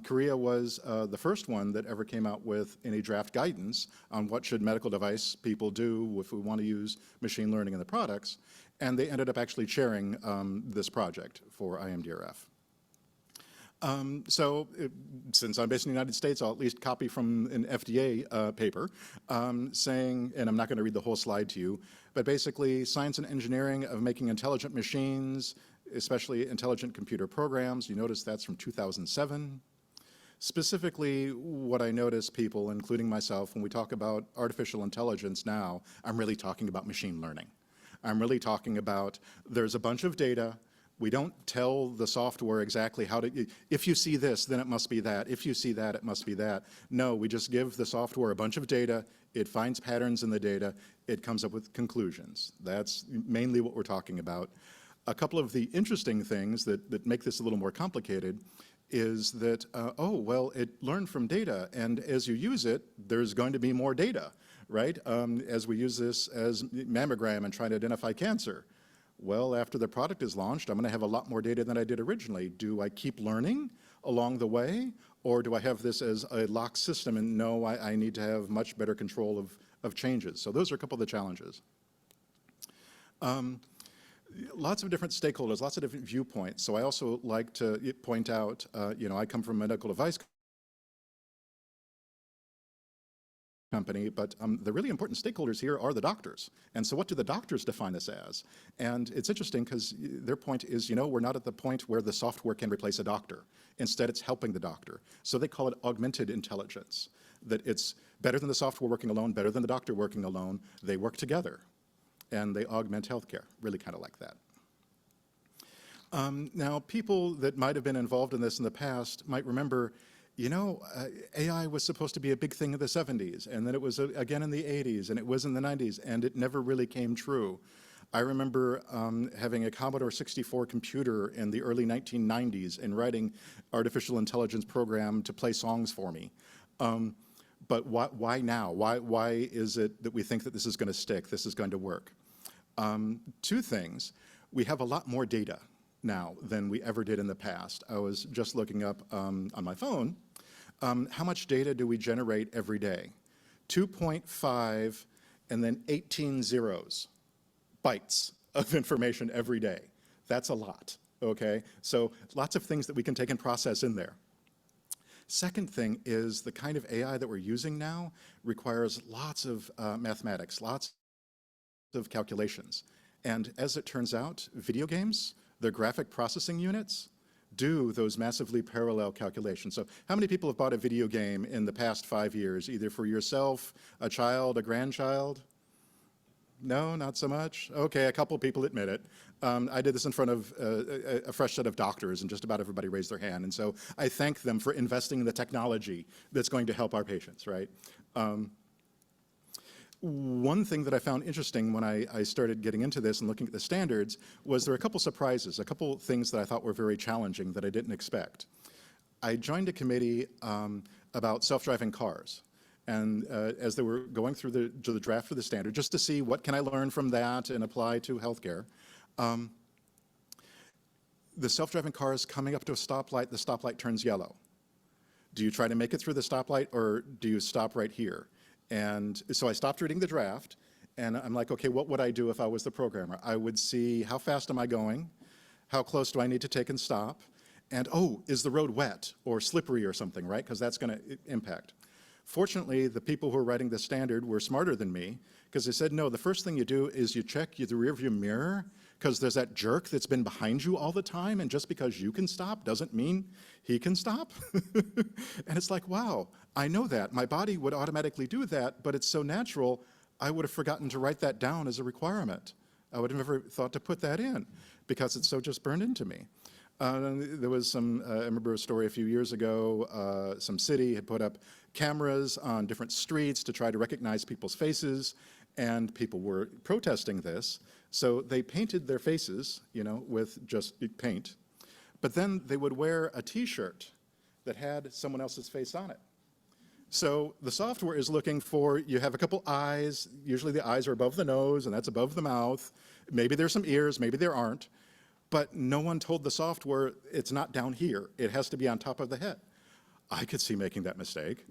Korea was the first one that ever came out with any draft guidance on what should medical device people do if we want to use machine learning in the products, and they ended up actually chairing this project for IMDRF. Since I'm based in the United States, I'll at least copy from an FDA paper saying, and I'm not going to read the whole slide to you, but basically science and engineering of making intelligent machines, especially intelligent computer programs. You notice that's from 2007. Specifically, what I notice people, including myself, when we talk about artificial intelligence now, I'm really talking about machine learning. I'm really talking about there's a bunch of data. We don't tell the software exactly how to, if you see this, then it must be that. If you see that, it must be that. No, we just give the software a bunch of data. It finds patterns in the data. It comes up with conclusions. That's mainly what we're talking about. A couple of the interesting things that make this a little more complicated is that, oh, well, it learned from data, and as you use it, there's going to be more data, right? As we use this as mammogram and trying to identify cancer. Well, after the product is launched, I'm going to have a lot more data than I did originally. Do I keep learning along the way, or do I have this as a locked system and no, I need to have much better control of changes? So those are a couple of the challenges. Lots of different stakeholders, lots of different viewpoints. So I also like to point out, you know, I come from a medical device company, but the really important stakeholders here are the doctors. And so what do the doctors define this as? And it's interesting because their point is, you know, we're not at the point where the software can replace a doctor. Instead, it's helping the doctor. So they call it augmented intelligence, that it's better than the software working alone, better than the doctor working alone. They work together, and they augment healthcare, really kind of like that. Now, people that might have been involved in this in the past might remember, you know, AI was supposed to be a big thing in the 70s, and then it was again in the 80s, and it was in the 90s, and it never really came true. I remember having a Commodore 64 computer in the early 1990s and writing artificial intelligence program to play songs for me. But why now? Why is it that we think that this is going to stick, this is going to work? Two things. We have a lot more data now than we ever did in the past. I was just looking up on my phone, how much data do we generate every day? 2.5 and then 18 zeros, bytes of information every day. That's a lot, okay? So lots of things that we can take and process in there. Second thing is the kind of AI that we're using now requires lots of mathematics, lots of calculations. And as it turns out, video games, their graphic processing units, do those massively parallel calculations. So how many people have bought a video game in the past 5 years, either for yourself, a child, a grandchild? No, not so much? Okay, a couple people admit it. I did this in front of a fresh set of doctors, and just about everybody raised their hand. And so I thank them for investing in the technology that's going to help our patients, right? One thing that I found interesting when I started getting into this and looking at the standards was there were a couple surprises, a couple things that I thought were very challenging that I didn't expect. I joined a committee about self-driving cars. And as they were going through the draft for the standard, just to see what can I learn from that and apply to healthcare, the self-driving cars coming up to a stoplight, the stoplight turns yellow. Do you try to make it through the stoplight, or do you stop right here? And so I stopped reading the draft, and I'm like, okay, what would I do if I was the programmer? I would see how fast am I going, how close do I need to take and stop, and oh, is the road wet or slippery or something, right? Because that's going to impact. Fortunately, the people who are writing the standard were smarter than me, because they said, no, the first thing you do is you check the rearview mirror, because there's that jerk that's been behind you all the time, and just because you can stop doesn't mean he can stop. And it's like, wow, I know that. My body would automatically do that, but it's so natural, I would have forgotten to write that down as a requirement. I would have never thought to put that in because it's so just burned into me. There was some, I remember a story a few years ago, some city had put up cameras on different streets to try to recognize people's faces, and people were protesting this. So they painted their faces, you know, with just paint. But then they would wear a T-shirt that had someone else's face on it. So the software is looking for, you have a couple eyes, usually the eyes are above the nose and that's above the mouth. Maybe there's some ears, maybe there aren't. But no one told the software it's not down here. It has to be on top of the head. I could see making that mistake.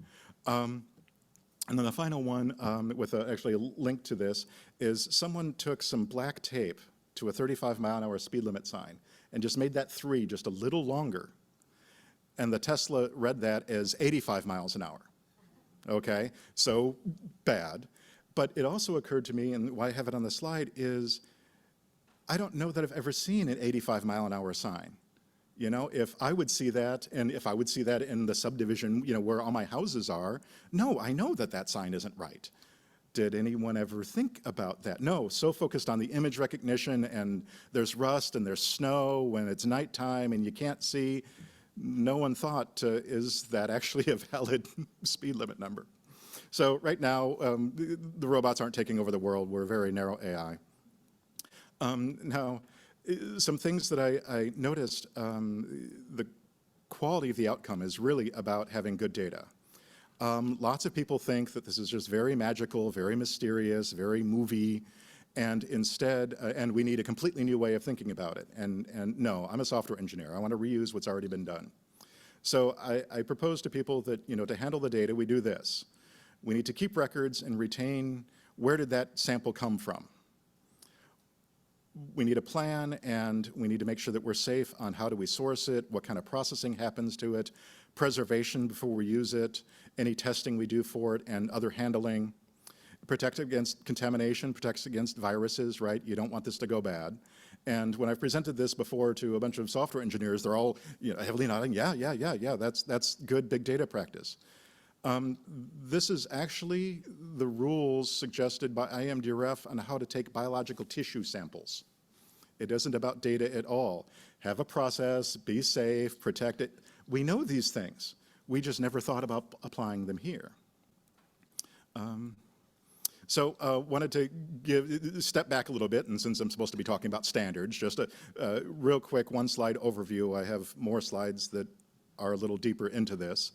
And then the final one, with actually a link to this, is someone took some black tape to a 35-mile-an-hour speed limit sign and just made that 3 just a little longer. And the Tesla read that as 85 miles an hour. Okay, so bad. But it also occurred to me, and why I have it on the slide, is I don't know that I've ever seen an 85-mile-an-hour sign. You know, if I would see that, and if I would see that in the subdivision, you know, where all my houses are, no, I know that that sign isn't right. Did anyone ever think about that? No, so focused on the image recognition, and there's rust, and there's snow when it's nighttime, and you can't see. No one thought, is that actually a valid speed limit number? So right now, the robots aren't taking over the world. We're very narrow AI. Now, some things that I noticed, the quality of the outcome is really about having good data. Lots of people think that this is just very magical, very mysterious, very movie, and instead, and we need a completely new way of thinking about it. And no, I'm a software engineer. I want to reuse what's already been done. So I propose to people that, you know, to handle the data, we do this. We need to keep records and retain where did that sample come from. We need a plan, and we need to make sure that we're safe on how do we source it, what kind of processing happens to it, preservation before we use it, any testing we do for it, and other handling. Protect against contamination, protects against viruses, right? You don't want this to go bad. And when I've presented this before to a bunch of software engineers, they're all, you know, heavily nodding, yeah, that's good big data practice. This is actually the rules suggested by IMDRF on how to take biological tissue samples. It isn't about data at all. Have a process, be safe, protect it. We know these things. We just never thought about applying them here. So wanted to step back a little bit, and since I'm supposed to be talking about standards, just a real quick one-slide overview. I have more slides that are a little deeper into this.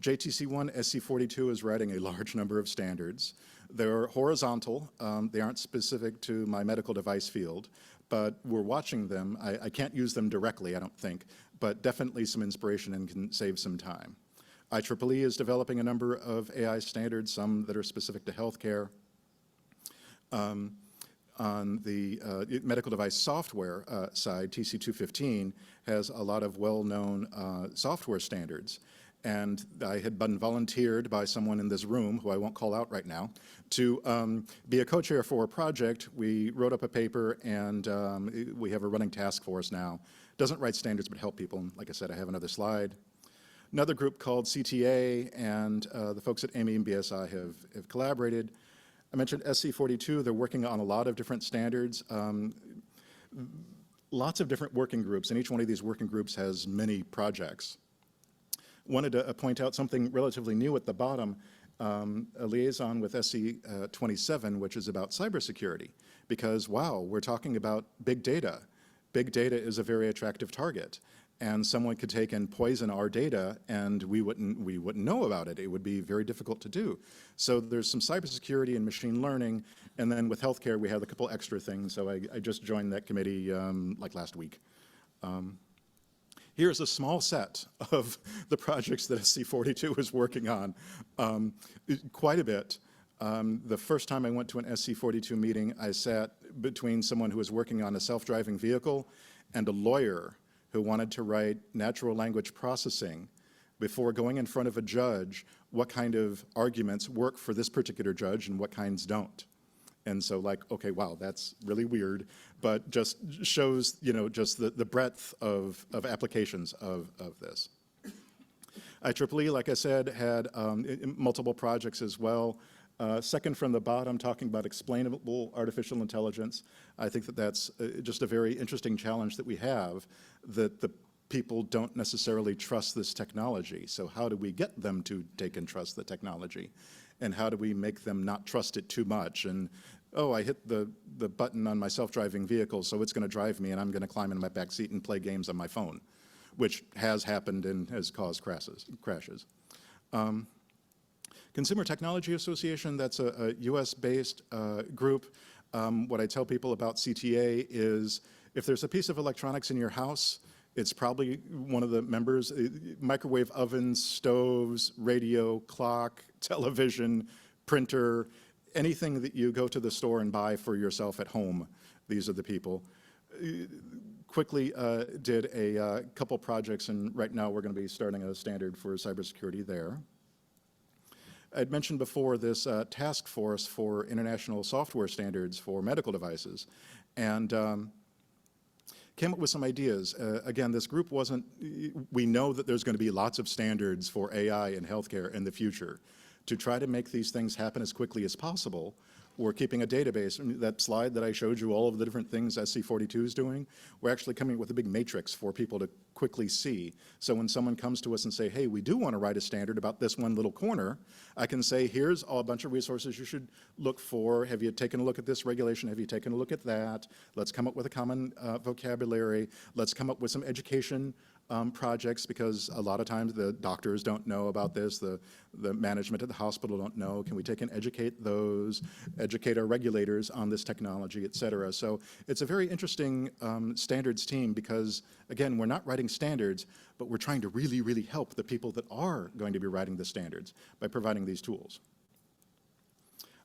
JTC1 SC42 is writing a large number of standards. They're horizontal. They aren't specific to my medical device field, but we're watching them. I can't use them directly, I don't think, but definitely some inspiration and can save some time. IEEE is developing a number of AI standards, some that are specific to healthcare. On the medical device software side, TC215 has a lot of well-known software standards. And I had been volunteered by someone in this room, who I won't call out right now, to be a co-chair for a project. We wrote up a paper, and we have a running task force now. Doesn't write standards, but help people. And like I said, I have another slide. Another group called CTA, and the folks at AMI and BSI have collaborated. I mentioned SC42. They're working on a lot of different standards. Lots of different working groups, and each one of these working groups has many projects. Wanted to point out something relatively new at the bottom, a liaison with SC27, which is about cybersecurity, because, wow, we're talking about big data. Big data is a very attractive target, and someone could take and poison our data, and we wouldn't know about it. It would be very difficult to do. So there's some cybersecurity and machine learning, and then with healthcare, we have a couple extra things. So I just joined that committee like last week. Here's a small set of the projects that SC42 is working on, quite a bit. The first time I went to an SC42 meeting, I sat between someone who was working on a self-driving vehicle and a lawyer who wanted to write natural language processing before going in front of a judge, what kind of arguments work for this particular judge and what kinds don't. And so like, okay, wow, that's really weird, but just shows, just the breadth of applications of this. IEEE, like I said, had multiple projects as well. Second from the bottom, talking about explainable artificial intelligence. I think that that's just a very interesting challenge that we have, that the people don't necessarily trust this technology. So how do we get them to take and trust the technology? And how do we make them not trust it too much? And, oh, I hit the button on my self-driving vehicle, so it's going to drive me, and I'm going to climb in my back seat and play games on my phone, which has happened and has caused crashes. Consumer Technology Association, that's a US-based group. What I tell people about CTA is if there's a piece of electronics in your house, it's probably one of the members. Microwave ovens, stoves, radio, clock, television, printer, anything that you go to the store and buy for yourself at home, these are the people. Quickly did a couple projects, and right now we're going to be starting a standard for cybersecurity there. I'd mentioned before this task force for international software standards for medical devices, and came up with some ideas. Again, this group wasn't, we know that there's going to be lots of standards for AI in healthcare in the future. To try to make these things happen as quickly as possible, we're keeping a database. That slide that I showed you, all of the different things SC42 is doing, we're actually coming up with a big matrix for people to quickly see. So when someone comes to us and say, hey, we do want to write a standard about this one little corner, I can say, here's a bunch of resources you should look for. Have you taken a look at this regulation? Have you taken a look at that? Let's come up with a common vocabulary. Let's come up with some education projects, because a lot of times the doctors don't know about this, the management at the hospital don't know. Can we take and educate those, educate our regulators on this technology, et cetera? So it's a very interesting standards team, because again, we're not writing standards, but we're trying to really, really help the people that are going to be writing the standards by providing these tools.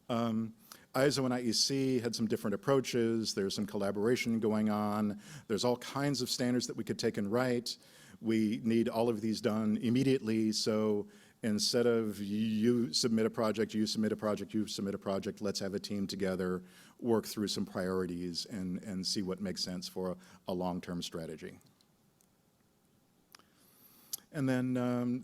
ISO and IEC had some different approaches. There's some collaboration going on. There's all kinds of standards that we could take and write. We need all of these done immediately, so instead of you submit a project, you submit a project, you submit a project, let's have a team together, work through some priorities, and see what makes sense for a long-term strategy. And then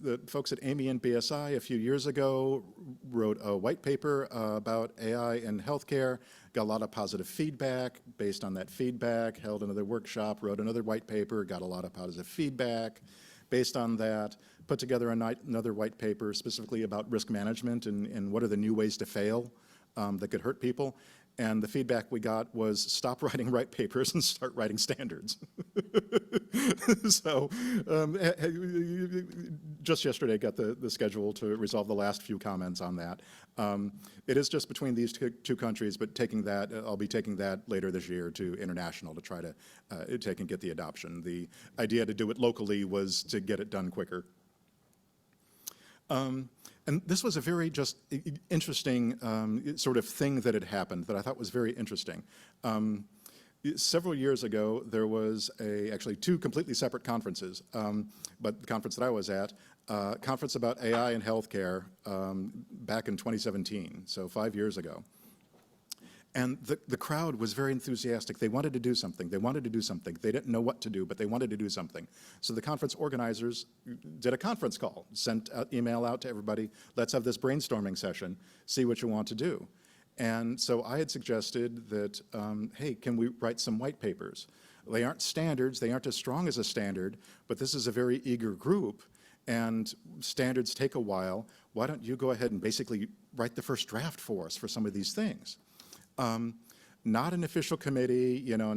the folks at AMI and BSI a few years ago wrote a white paper about AI in healthcare, got a lot of positive feedback. Based on that feedback, held another workshop, wrote another white paper, got a lot of positive feedback. Based on that, put together another white paper specifically about risk management and what are the new ways to fail that could hurt people. And the feedback we got was stop writing white papers and start writing standards. So just yesterday got the schedule to resolve the last few comments on that. It is just between these two countries, but taking that, I'll be taking that later this year to international to try to take and get the adoption. The idea to do it locally was to get it done quicker. And this was a very just interesting sort of thing that had happened that I thought was very interesting. Several years ago, there was actually two completely separate conferences, but the conference that I was at, conference about AI in healthcare back in 2017, so 5 years ago. And the crowd was very enthusiastic. They wanted to do something. They wanted to do something. They didn't know what to do, but they wanted to do something. So the conference organizers did a conference call, sent an email out to everybody, let's have this brainstorming session, see what you want to do. And so I had suggested that, hey, can we write some white papers? They aren't standards. They aren't as strong as a standard, but this is a very eager group, and standards take a while. Why don't you go ahead and basically write the first draft for us for some of these things? Not an official committee, you know,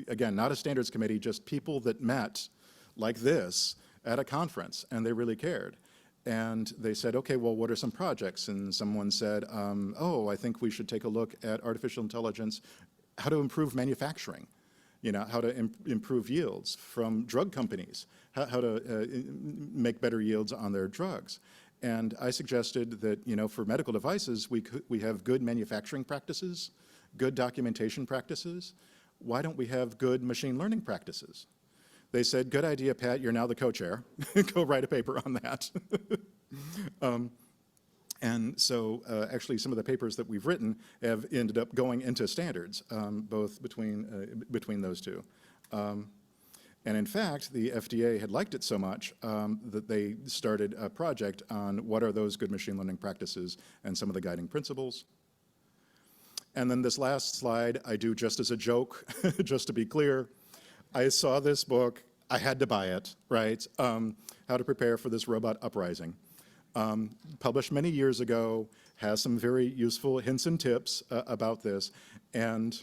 again, not a standards committee, just people that met like this at a conference, and they really cared. And they said, okay, well, what are some projects? And someone said, oh, I think we should take a look at artificial intelligence, how to improve manufacturing, you know, how to improve yields from drug companies, how to make better yields on their drugs. And I suggested that, you know, for medical devices, we have good manufacturing practices, good documentation practices. Why don't we have good machine learning practices? They said, good idea, Pat, you're now the co-chair. Go write a paper on that. And so actually some of the papers that we've written have ended up going into standards, both between those two. And in fact, the FDA had liked it so much that they started a project on what are those good machine learning practices and some of the guiding principles. And then this last slide I do just as a joke, just to be clear. I saw this book, I had to buy it, right? How to Prepare for This Robot Uprising. Published many years ago, has some very useful hints and tips about this, and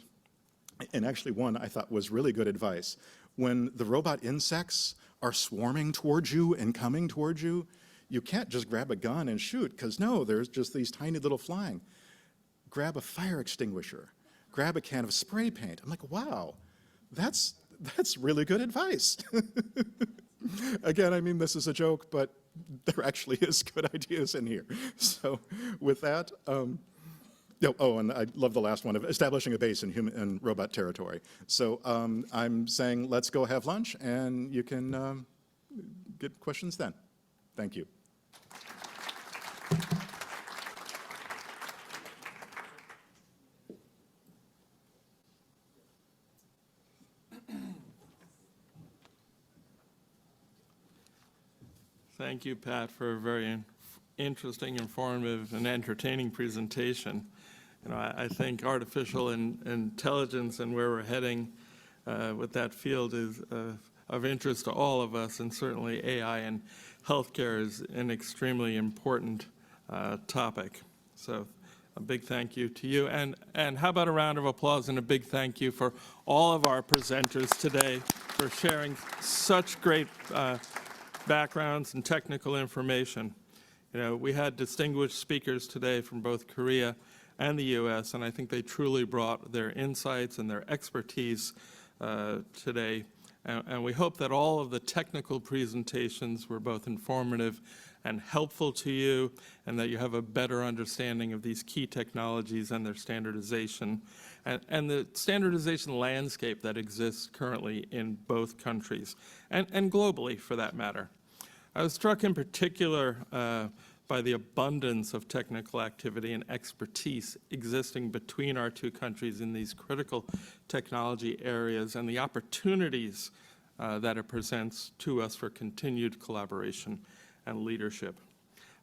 actually one I thought was really good advice. When the robot insects are swarming towards you and coming towards you, you can't just grab a gun and shoot, because no, there's just these tiny little flying. Grab a fire extinguisher, grab a can of spray paint. I'm like, wow, that's really good advice. Again, I mean, this is a joke, but there actually is good ideas in here. So with that, oh, and I love the last one of establishing a base in human and robot territory. So I'm saying let's go have lunch, and you can get questions then. Thank you. Thank you, Pat, for a very interesting, informative, and entertaining presentation. You know, I think artificial intelligence and where we're heading with that field is of interest to all of us, and certainly AI in healthcare is an extremely important topic. So a big thank you to you. And how about a round of applause and a big thank you for all of our presenters today for sharing such great backgrounds and technical information. You know, we had distinguished speakers today from both Korea and the U.S., and I think they truly brought their insights and their expertise today. And we hope that all of the technical presentations were both informative and helpful to you, and that you have a better understanding of these key technologies and their standardization, and the standardization landscape that exists currently in both countries, and globally for that matter. I was struck in particular by the abundance of technical activity and expertise existing between our two countries in these critical technology areas, and the opportunities that it presents to us for continued collaboration and leadership.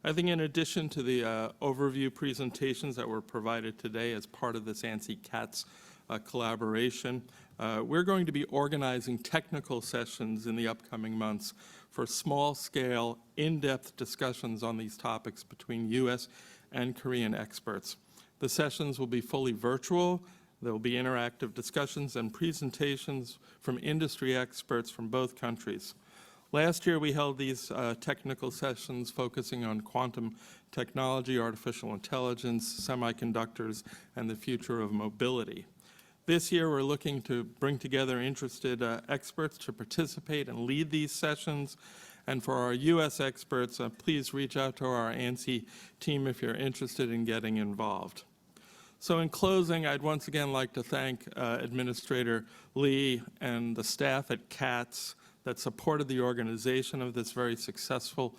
I think in addition to the overview presentations that were provided today as part of this ANSI-CATS collaboration, we're going to be organizing technical sessions in the upcoming months for small-scale, in-depth discussions on these topics between U.S. and Korean experts. The sessions will be fully virtual. There will be interactive discussions and presentations from industry experts from both countries. Last year, we held these technical sessions focusing on quantum technology, artificial intelligence, semiconductors, and the future of mobility. This year, we're looking to bring together interested experts to participate and lead these sessions. And for our U.S. experts, please reach out to our ANSI team if you're interested in getting involved. So in closing, I'd once again like to thank Administrator Lee and the staff at CATS that supported the organization of this very successful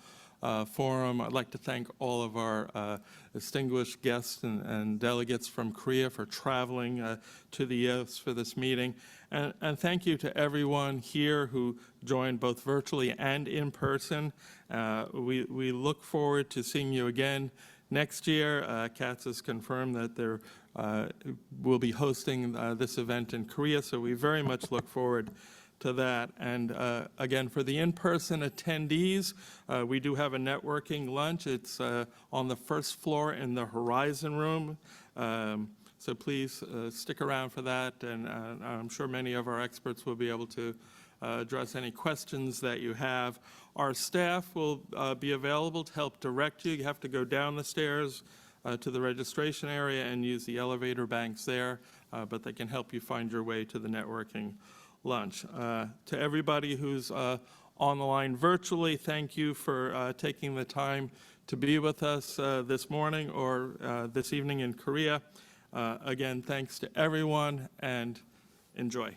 forum. I'd like to thank all of our distinguished guests and delegates from Korea for traveling to the U.S. for this meeting. And thank you to everyone here who joined both virtually and in person. We look forward to seeing you again next year. CATS has confirmed that they will be hosting this event in Korea, so we very much look forward to that. And again, for the in-person attendees, we do have a networking lunch. It's on the first floor in the Horizon Room. So please stick around for that, and I'm sure many of our experts will be able to address any questions that you have. Our staff will be available to help direct you. You have to go down the stairs to the registration area and use the elevator banks there, but they can help you find your way to the networking lunch. To everybody who's on the line virtually, thank you for taking the time to be with us this morning or this evening in Korea. Again, thanks to everyone, and enjoy.